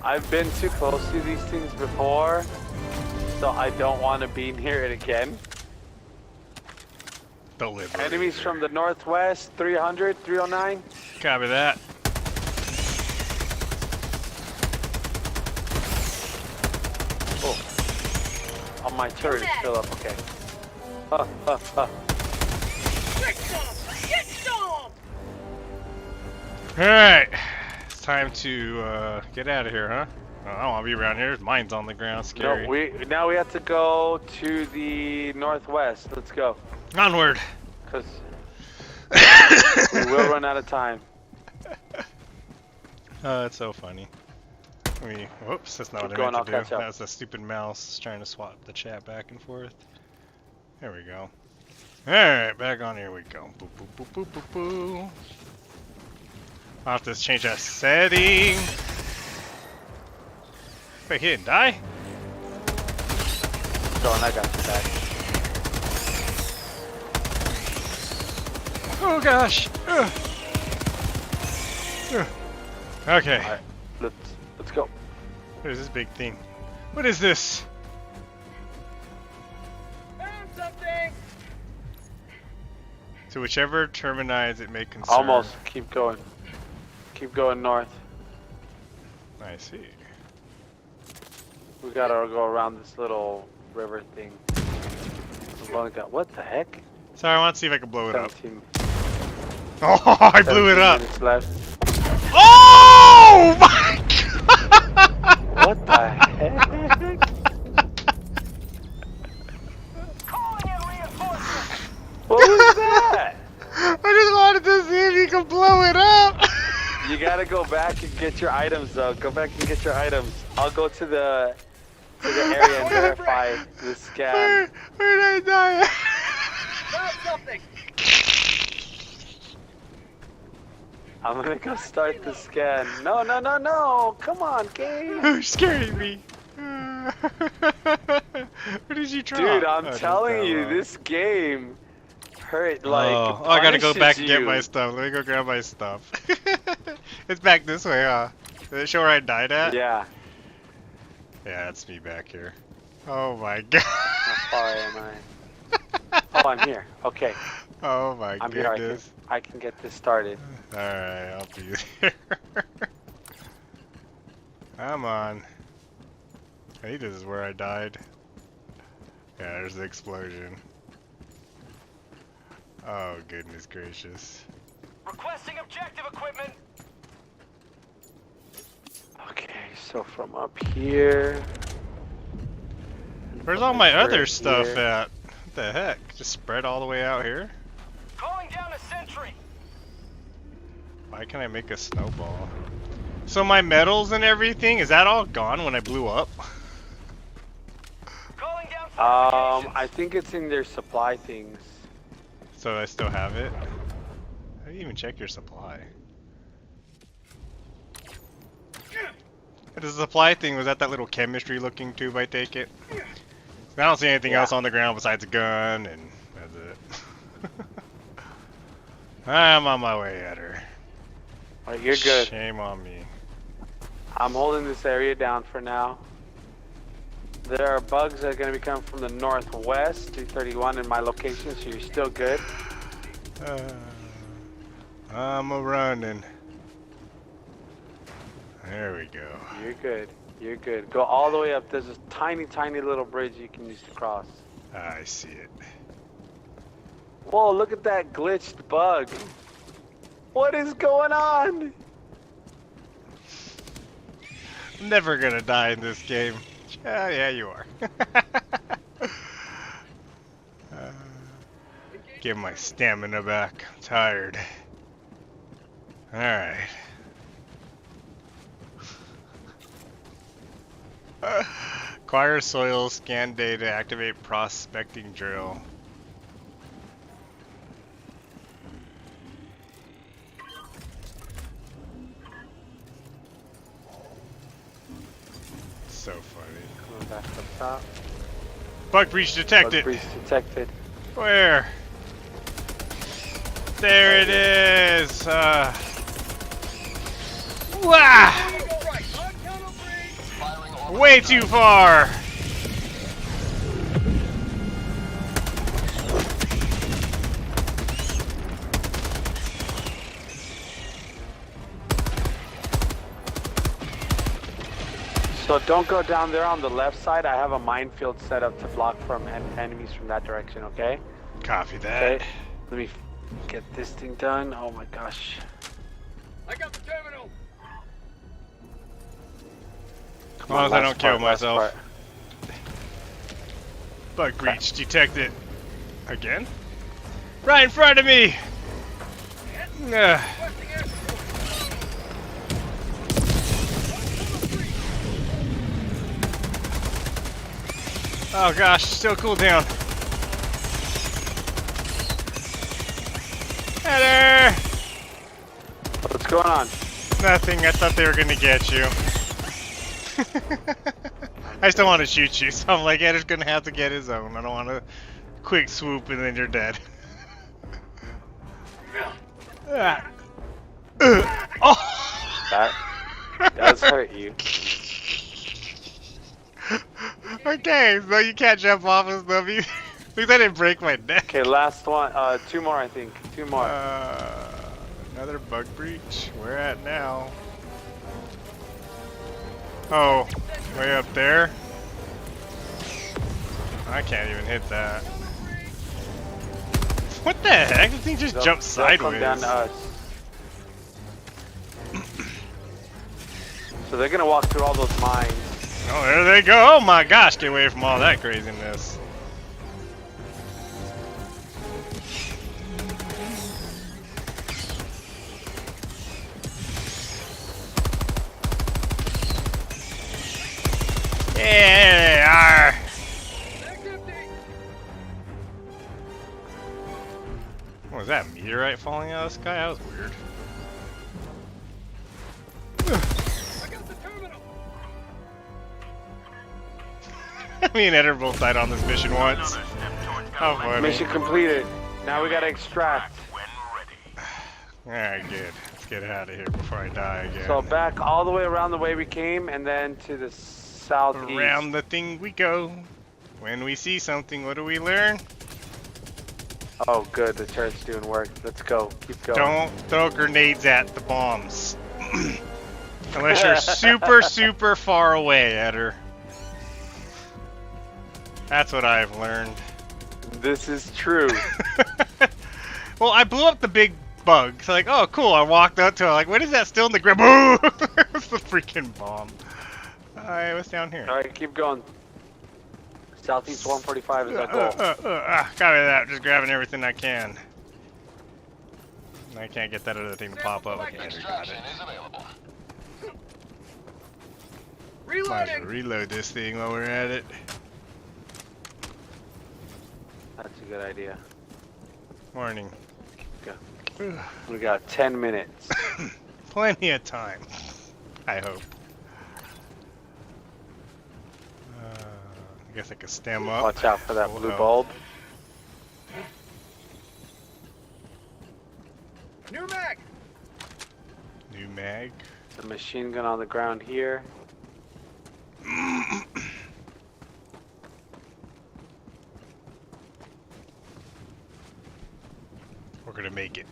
I've been too close to these things before, so I don't want to be near it again. Enemies from the northwest, 300, 309. Copy that. Oh, my turret is still up. Okay. Alright. It's time to get out of here, huh? Oh, I don't want to be around here. Mine's on the ground. Scary. No, now we have to go to the northwest. Let's go. Onward. Because we will run out of time. Oh, that's so funny. Whoops, that's not Keep what going, I I'll meant to catch do. up. That's a stupid mouse trying to swap the chat back and forth. There we go. Alright, back on here we go. Boop, boop, boop, boop, boop, boop. I'll have to change that setting. Wait, he didn't die? Going, I got you back. Oh gosh! Okay. Alright, let's go. What is this big thing? What is this? Found something! So whichever terminize it may concern. Almost. Keep going. Keep going north. I see. We gotta go around this little river thing. We've only got, what the heck? Sorry, I want to see if I can blow it up. 17. Oh, I blew it up. Minutes left. Oh my god! What the heck? What was that? I just wanted to see if you could blow it up. You gotta go back and get your items though. Go back and get your items. I'll go to the area and verify the scan. Where did I die? Found something! I'm gonna go start the scan. No, no, no, no! Come on, game! You're scaring me. What did you try? Dude, I'm telling you, this game hurt like. Oh, I gotta go back and get you. my stuff. Let me go grab my stuff. It's back this way, huh? Did it show where I died at? Yeah. Yeah, that's me back here. Oh my god. How far am I? Oh, I'm here. Okay. Oh my I'm here. goodness. I can get this started. Alright, I'll be there. Come on. I think this is where I died. Yeah, there's the explosion. Oh, goodness gracious. Requesting objective equipment! Okay, so from up here. Where's all my other Here. stuff at? What the heck? Just spread all the way out here? Calling down a sentry! Why can't I make a snowball? So my metals and everything, is that all gone when I blew up? Calling down I think it's in their supply things. So I still have it? How do you even check your supply? The supply thing, was that little chemistry looking tube, I take it? I don't see anything else on the ground besides a gun, and that's it. I'm on my way at her. Alright, you're good. Shame on me. I'm holding this area down for now. There are bugs that are going to be coming from the northwest, 231 in my location, so you're still good. I'm a running. There we go. You're good. You're good. Go all the way up. There's a tiny, tiny little bridge you can use to cross. I see it. Whoa, look at that glitched bug. What is going on? I'm never gonna die in this game. Yeah, you are. Give my stamina back. I'm tired. Alright. Acquire soil, scan data, activate prospecting drill. So funny. Coming back up top. Bug breach detected. Bug breach detected. Where? There it is. Wow! Way too far. So don't go down there on the left side. I have a minefield set up to block from enemies from that direction, okay? Copy that. Okay. Let me get this thing done. Oh my gosh. I got the terminal. As long as I don't kill myself. Bug breach detected. Again? Right in front of me! Oh gosh, still cool down. Header! What's going on? Nothing, I thought they were gonna get you. I still want to shoot you, so I'm like, Header's gonna have to get his own. I don't want to quick swoop and then you're dead. Oh! That does hurt you. Okay, so you can't jump off and stuff. At least I didn't break my neck. Okay, last one. 2 more, I think. 2 more. Another bug breach. Where at now? Oh, way up there? I can't even hit that. What the heck? The thing just jumped sideways. Come down to us. So they're gonna walk through all those mines. Oh, there they go. Oh my gosh, get away from all that craziness. Yeah. What was that, meteorite falling out of the sky? That was weird. Me and Ed are both died on this mission once. How funny. Mission completed. Now we gotta extract. Alright, good. Let's get out of here before I die again. So back all the way around the way we came, and then to the southeast. Around the thing we go. When we see something, what do we learn? Oh, good. The turret's doing work. Let's go. Keep going. Don't throw grenades at the bombs. Unless you're super, super far away, Eder. That's what I've learned. This is true. Well, I blew up the big bug. So like, oh, cool. I walked up to it. Like, what is that still in the ground? Boom! It's the freaking bomb. Alright, what's down here? Alright, keep going. Southeast 145 is our goal. Copy that. Just grabbing everything I can. I can't get that other thing to pop up. Okay, we got it. Might as well reload this thing while we're at it. That's a good idea. Morning. Go. We got 10 minutes. Plenty of time. I hope. I guess I could stem up. Watch out for that blue bulb. New mag. New mag. The machine gun on the ground here. We're gonna make it.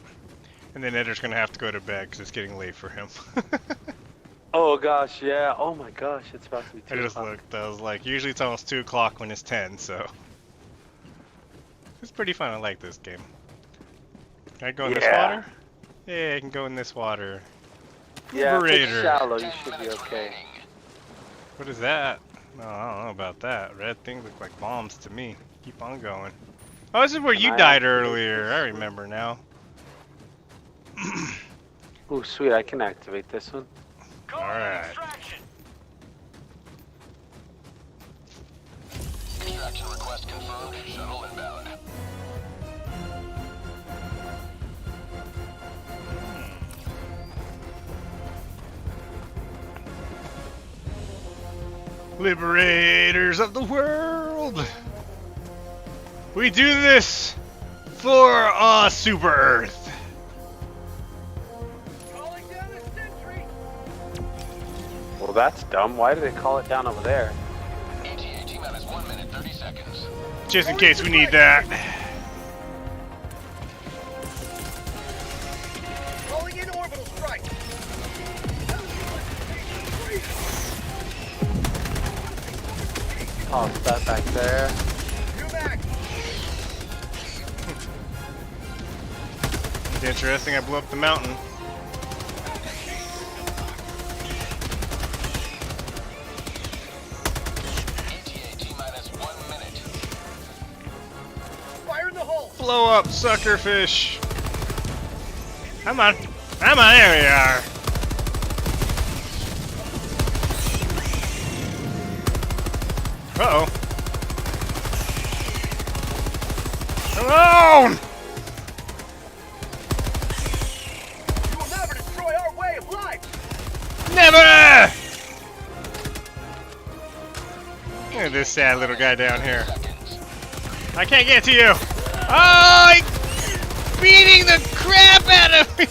And then Eder's gonna have to go to bed because it's getting late for him. Oh gosh, yeah. Oh my gosh, it's about to be 2 I just looked. I was like, usually it's almost 2 o'clock when it's 10, so. It's pretty fun. I like this game. Can I go in this water? Yeah, I can go in this water. Yeah, if it's Liberator. shallow, you should be okay. What is that? No, I don't know about that. Red things look like bombs to me. Keep on going. Oh, this is where Can you I died activate earlier. this? I remember now. Oh, sweet, I can activate this one. Alright. Extraction request confirmed. Shuttle inbound. Liberators of the world! We do this for Super Earth. Well, that's dumb. Why did they call it down over there? ETA T-minus 1 minute 30 seconds. Just in case we need that. Calling in orbital strike. Oh, that back there. It's interesting, I blew up the mountain. ETA T-minus 1 minute. Fire in the hole. Blow up, sucker fish. Come on. Come on, there we are. Uh-oh. Alone! You will never destroy our way of life. Never! Look at this sad little guy down here. I can't get to you. Oh, he's beating the crap out of me.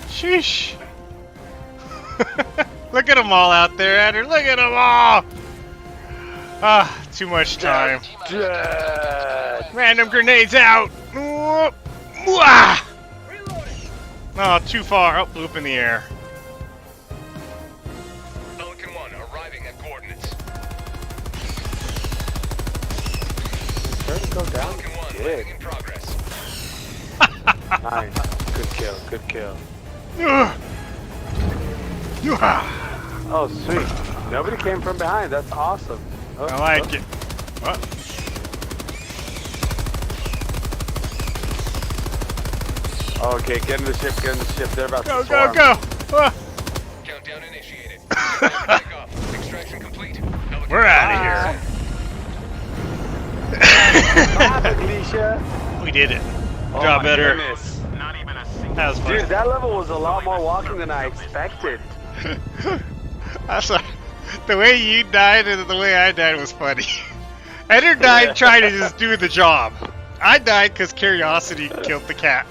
Sheesh. Look at them all out there, Andrew. Look at them all. Ah, too much time. Random grenades out. Whoop. Wah. Oh, too far. Oh, blew up in the air. Pelican 1 arriving at coordinates. Where did it go down? Pelican 1 Yeah. landing in progress. Nice. Good kill. Good kill. Ah. Oh, sweet. Nobody came from behind. That's awesome. Oh, I like it. What? Okay, get in the ship. Get in the ship. They're about Go, to go, swarm. go. Ah. Countdown initiated. Take off. Extraction complete. Pelican We're out of Bye, here. Alicia. We did it. Oh Job my better. goodness. Not even a single. That was fun. Dude, that level was a lot more walking than I expected. That's like, the way you died and the way I died was funny. Eder died trying to just do the job. I died because curiosity killed the cat.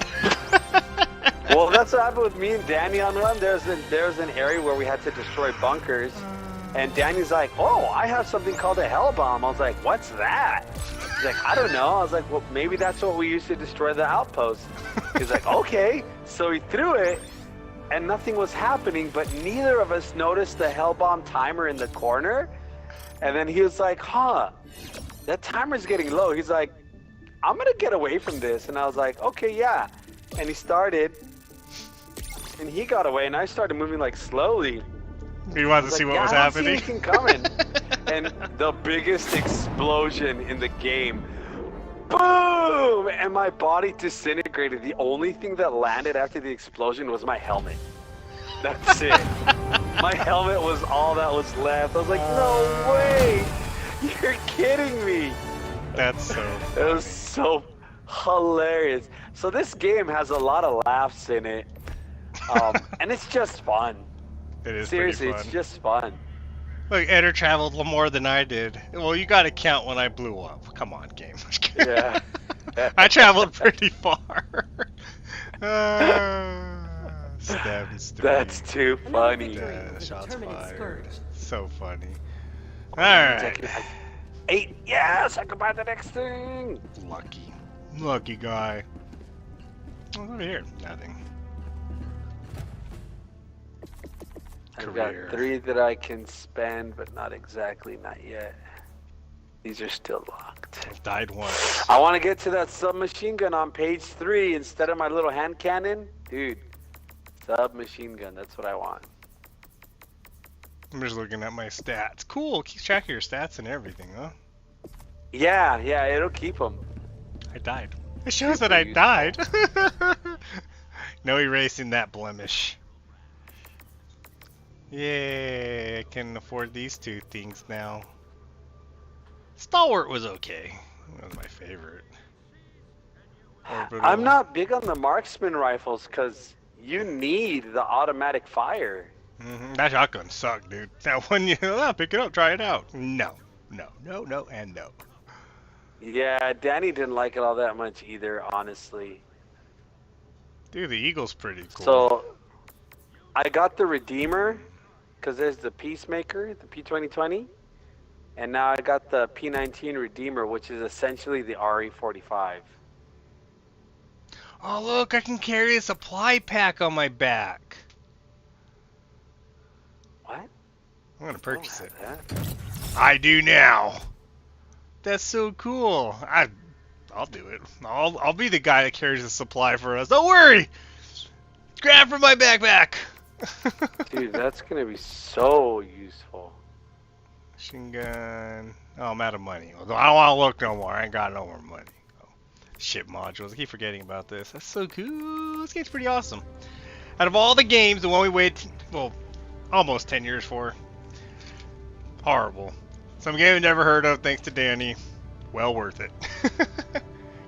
Well, that's what happened with me and Danny on one. There's an area where we had to destroy bunkers, and Danny's like, "Oh, I have something called a hell bomb." I was like, "What's that?" He's like, "I don't know." I was like, "Well, maybe that's what we used to destroy the outpost." He's like, "Okay." So he threw it, and nothing was happening, but neither of us noticed the hell bomb timer in the corner. And then he was like, "Huh, that timer's getting low." He's like, "I'm gonna get away from this," and I was like, "Okay, yeah." And he started, and he got away, and I started moving like slowly. You wanted to see what was I don't see happening? anything coming. And the biggest explosion in the game. Boom! And my body disintegrated. The only thing that landed after the explosion was my helmet. That's it. My helmet was all that was left. I was like, no way! You're kidding me! That's so It was so hilarious. So this game has a lot of laughs in it. And it's just fun. It is Seriously, pretty fun. it's just fun. Look, Eder traveled more than I did. Well, you gotta count when I blew up. Come on, game. Yeah. I traveled pretty far. Stems to That's me. too funny. Shots Terminate fired. scourge. So funny. Alright. 8. Yes, I can buy the next thing. Lucky. Lucky guy. What's over here? Nothing. I've got 3 that I can spend, but not exactly, not yet. These are still locked. I've died once. I want to get to that submachine gun on page 3 instead of my little hand cannon. Dude, submachine gun, that's what I want. I'm just looking at my stats. Cool, keeps track of your stats and everything, huh? Yeah, it'll keep them. I died. It shows that I died. No erasing that blemish. Yay, I can afford these two things now. Stalwart was okay. That was my favorite. Orbital. I'm not big on the marksman rifles because you need the automatic fire. That shotgun sucked, dude. That one, pick it up, try it out. No, and no. Yeah, Danny didn't like it all that much either, honestly. Dude, the Eagle's pretty cool. So, I got the Redeemer, because there's the Peacemaker, the P2020, and now I got the P19 Redeemer, which is essentially the RE45. Oh, look, I can carry a supply pack on my back. What? I'm gonna purchase it. That. I do now. That's so cool. I'll do it. I'll be the guy that carries the supply for us. Don't worry. Grab from my backpack. Dude, that's gonna be so useful. Machine gun. Oh, I'm out of money. I don't want to look no more. I ain't got no more money. Oh, ship modules. I keep forgetting about this. That's so cool. This game's pretty awesome. Out of all the games, the one we waited, well, almost 10 years for. Horrible. Some game I've never heard of, thanks to Danny. Well worth it.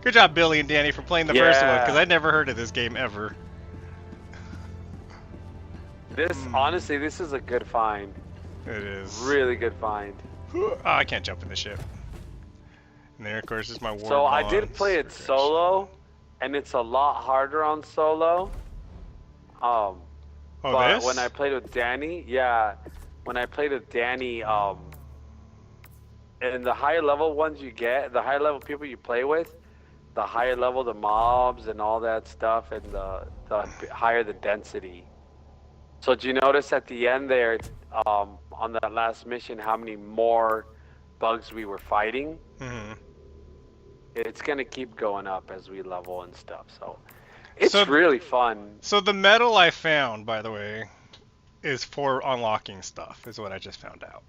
Good job, Billy and Danny, for playing the first one, because I'd never heard of this game ever. Honestly, this is a good find. It is. Really good find. Oh, I can't jump in the ship. And there, of course, is my war. So I did play it solo, and it's a lot harder on solo. But this? when I played with Danny, when I played with Danny, and the higher level ones you get, the higher level people you play with, the higher level the mobs and all that stuff, and the higher the density. So did you notice at the end there, on that last mission, how many more bugs we were fighting? Mm-hmm. It's gonna keep going up as we level and stuff. So it's really fun. So the medal I found, by the way, is for unlocking stuff, is what I just found out.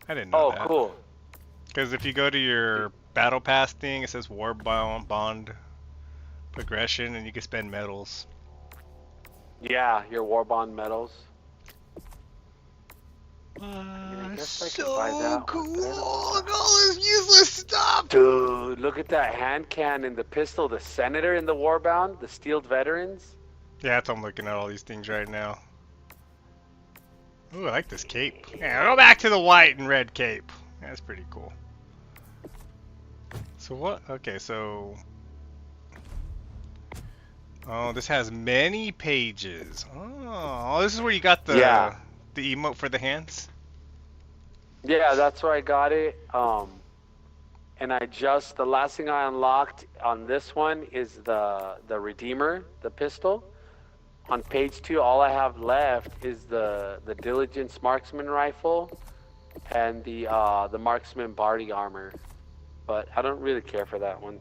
I didn't know that. Oh, cool. Because if you go to your battle pass thing, it says war bond progression, and you can spend medals. Yeah, your war bond medals. So cool! Look at all this useless stuff! Dude, look at that hand cannon, the pistol, the senator in the Warbound, the steeled veterans. Yeah, that's why I'm looking at all these things right now. Ooh, I like this cape. Yeah, go back to the white and red cape. That's pretty cool. So what? Okay, so... Oh, this has many pages. Oh, this is where you got the emote for the hands? Yeah, that's where I got it. And the last thing I unlocked on this one is the Redeemer, the pistol. On page 2, all I have left is the Diligence Marksman rifle and the Marksman body armor. But I don't really care for that one.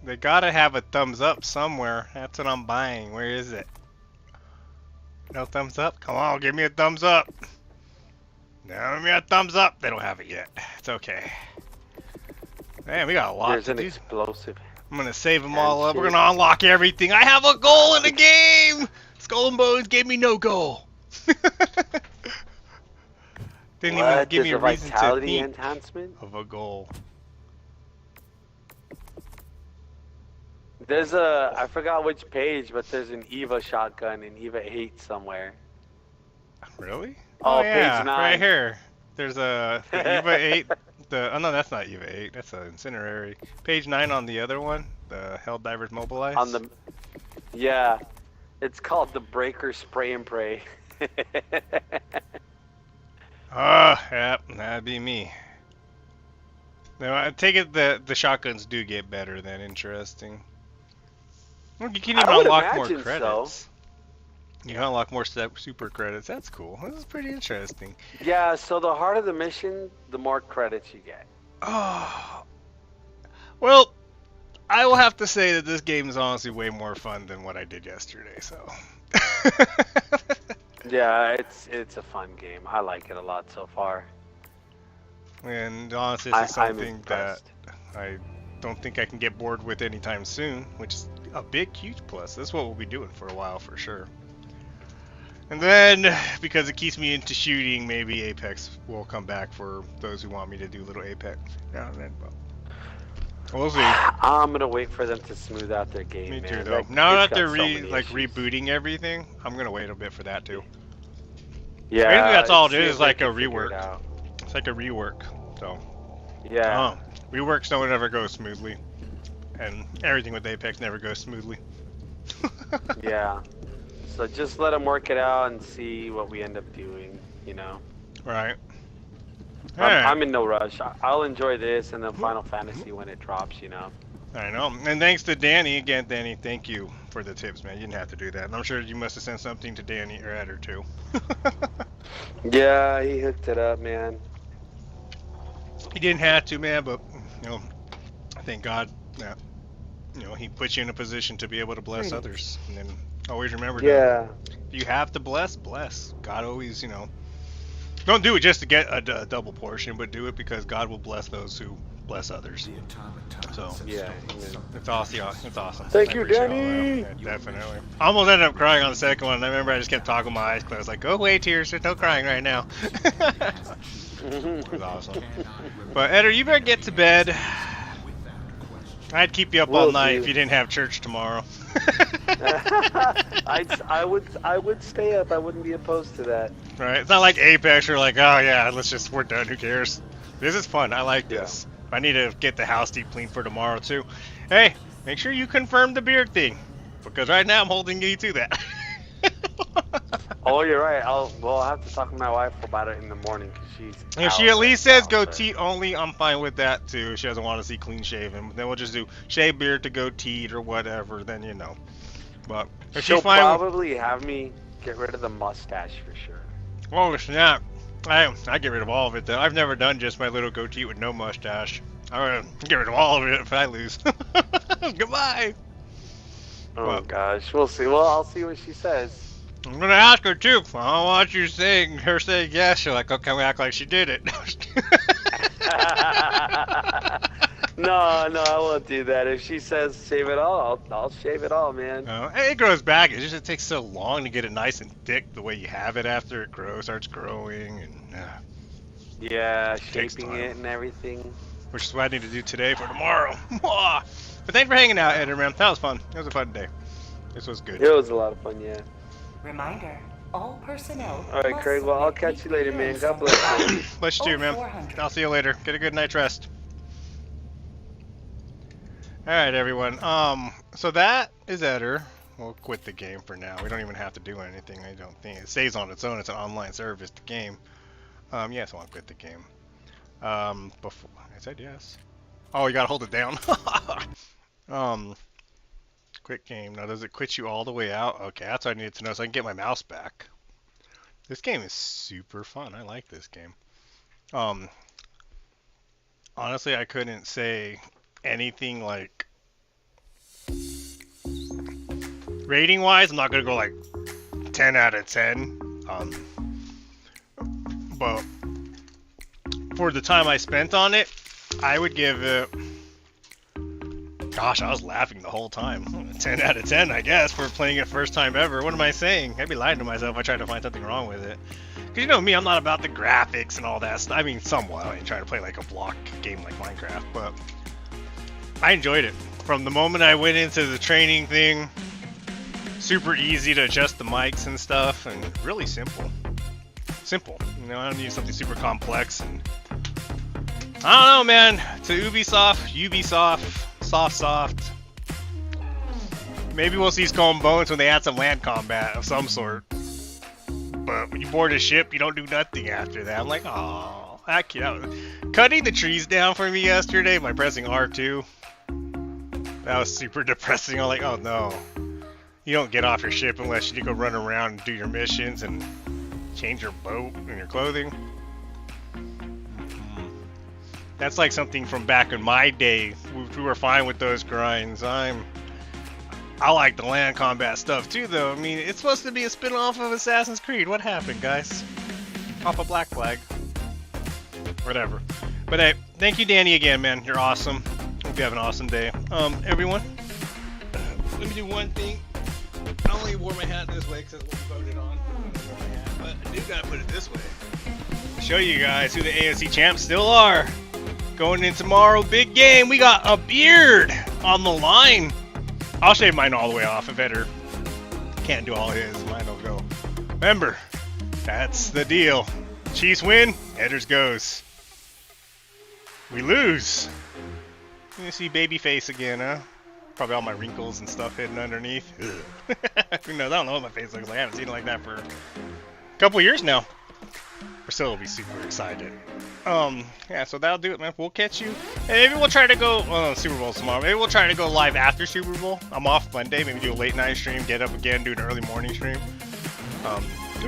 They gotta have a thumbs up somewhere. That's what I'm buying. Where is it? No thumbs up? Come on, give me a thumbs up. No, give me a thumbs up. They don't have it yet. It's okay. Man, we got a lot There's to an do. explosive. I'm gonna save them all up. We're gonna unlock everything. I have a goal in the game! Skull and Bones gave me no goal. Didn't even give me a reason to think enhancement of a goal. There's I forgot which page, but there's an EVA shotgun in EVA 8 somewhere. Really? Oh, yeah, page 9. right here. There's the EVA 8. Oh no, that's not EVA 8. That's an incinerary. Page 9 on the other one. The Helldivers Mobilized. On the, yeah, it's called the Breaker Spray and Pray. Yep, that'd be me. No, I take it the shotguns do get better then. Interesting. Well, you can even unlock more credits. So. You can unlock more super credits. That's cool. This is pretty interesting. Yeah, so the harder the mission, the more credits you get. Oh. Well, I will have to say that this game is honestly way more fun than what I did yesterday, so. Yeah, it's a fun game. I like it a lot so far. And honestly, this is I'm something that I don't think I can get bored with anytime soon, which is a big, huge plus. This is what we'll be doing for a while for sure. And then, because it keeps me into shooting, maybe Apex will come back for those who want me to do little Apex now and then. But we'll see. I'm gonna wait for them to smooth out their game. Me man. too, though. Like, Now it's that they're got so many issues. rebooting everything, I'm gonna wait a bit for that too. Yeah, Basically, that's all it see is. if It's they like a can figure it rework. out. It's like a rework. So Yeah. reworks don't ever go smoothly, and everything with Apex never goes smoothly. Yeah. So just let them work it out and see what we end up doing. You know. Right. I'm in no rush. I'll enjoy this and then Final Fantasy when it drops. You know. I know. And thanks to Danny again. Danny, thank you for the tips, man. You didn't have to do that. And I'm sure you must have sent something to Danny or Ed or too. Yeah, he hooked it up, man. He didn't have to, man, but you know, thank God that he puts you in a position to be able to bless others. And then always remember that if you have to bless, bless. God always, don't do it just to get a double portion, but do it because God will bless those who bless others. So yeah, it's awesome. It's awesome. Thank I you, appreciate Danny. all that. Yeah, definitely. I almost ended up crying on the second one. I remember I just kept talking with my eyes closed, like, "Go away, tears. There's no crying right now." It was awesome. But Eder, you better get to bed. I'd keep you up all night if you didn't have church tomorrow. I would stay up. I wouldn't be opposed to that. Right? It's not like Apex. You're like, oh yeah, we're done. Who cares? This is fun. I like this. I need to get the house deep clean for tomorrow too. Hey, make sure you confirm the beard thing, because right now I'm holding you to that. Oh, you're right. I'll have to talk to my wife about it in the morning because she's. If she at least says goatee only, I'm fine with that too. If she doesn't want to see clean shaven, then we'll just do shave beard to goatee or whatever. Then But if she'll she's fine probably have me get rid of the mustache for sure. Oh snap! I get rid of all of it though. I've never done just my little goatee with no mustache. I'm gonna get rid of all of it if I lose. Goodbye. Oh gosh, we'll see. Well, I'll see what she says. I'm gonna ask her too. I don't want you saying yes. She'll like, okay, we act like she did it. No, I won't do that. If she says shave it all, I'll shave it all, man. It grows back. It just takes so long to get it nice and thick the way you have it after it starts growing, and yeah, shaping it and everything. Which is what I need to do today for tomorrow. But thanks for hanging out, Eder, man. That was fun. It was a fun day. This was good. It was a lot of fun, yeah. Reminder, all personnel. All right, Craig. Well, I'll catch you later, man. God bless you. Bless you too, man. I'll see you later. Get a good night's rest. Alright, everyone. So that is Eder. We'll quit the game for now. We don't even have to do anything, I don't think. It stays on its own. It's an online service, the game. Yes, I want to quit the game. Before I said yes. Oh, you gotta hold it down. Quit game. Now, does it quit you all the way out? Okay, that's what I needed to know so I can get my mouse back. This game is super fun. I like this game. Honestly, I couldn't say anything like rating wise. I'm not gonna go like 10 out of 10. But for the time I spent on it, I would give it, gosh, I was laughing the whole time. 10 out of 10, I guess, for playing it first time ever. What am I saying? I'd be lying to myself if I tried to find something wrong with it. Because you know me, I'm not about the graphics and all that stuff. I mean, somewhat. I ain't trying to play like a block game like Minecraft, but I enjoyed it. From the moment I went into the training thing, super easy to adjust the mics and stuff, and really simple. Simple. I don't need something super complex. And I don't know, man. To Ubisoft, soft. Maybe we'll see Skull and Bones when they add some land combat of some sort. But when you board a ship, you don't do nothing after that. I'm like, oh, cutting the trees down for me yesterday by pressing R2. That was super depressing. I'm like, oh no. You don't get off your ship unless you go run around and do your missions and change your boat and your clothing. That's like something from back in my day. We were fine with those grinds. I I like the land combat stuff too, though. I mean, it's supposed to be a spin-off of Assassin's Creed. What happened, guys? Pop a black flag. Whatever. But hey, thank you, Danny, again, man. You're awesome. Hope you have an awesome day. Everyone, let me do one thing. I only wore my hat this way because that's what we voted on. But I do gotta put it this way. Show you guys who the AFC champs still are. Going in tomorrow, big game. We got a beard on the line. I'll shave mine all the way off if Eder can't do all his. Mine will go. Remember, that's the deal. Chiefs win, Eder's goes. We lose. You see baby face again, huh? Probably all my wrinkles and stuff hidden underneath. Who knows? I don't know what my face looks like. I haven't seen it like that for a couple years now. Priscilla will be super excited. Yeah, so that'll do it, man. We'll catch you. And maybe we'll try to go, Super Bowl's tomorrow. Maybe we'll try to go live after Super Bowl. I'm off Monday. Maybe do a late night stream, get up again, do an early morning stream.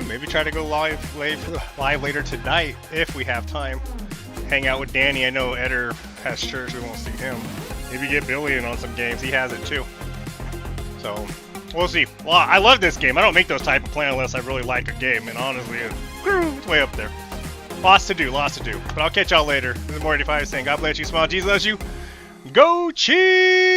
Maybe try to go live later tonight if we have time. Hang out with Danny. I know Eder has church. We won't see him. Maybe get Billy in on some games. He has it too. So, we'll see. Well, I love this game. I don't make those type of plans unless I really like a game. And honestly, it's way up there. Lots to do. But I'll catch y'all later. This is More85 saying, God bless you, smile, Jesus loves you. Go Chiefs!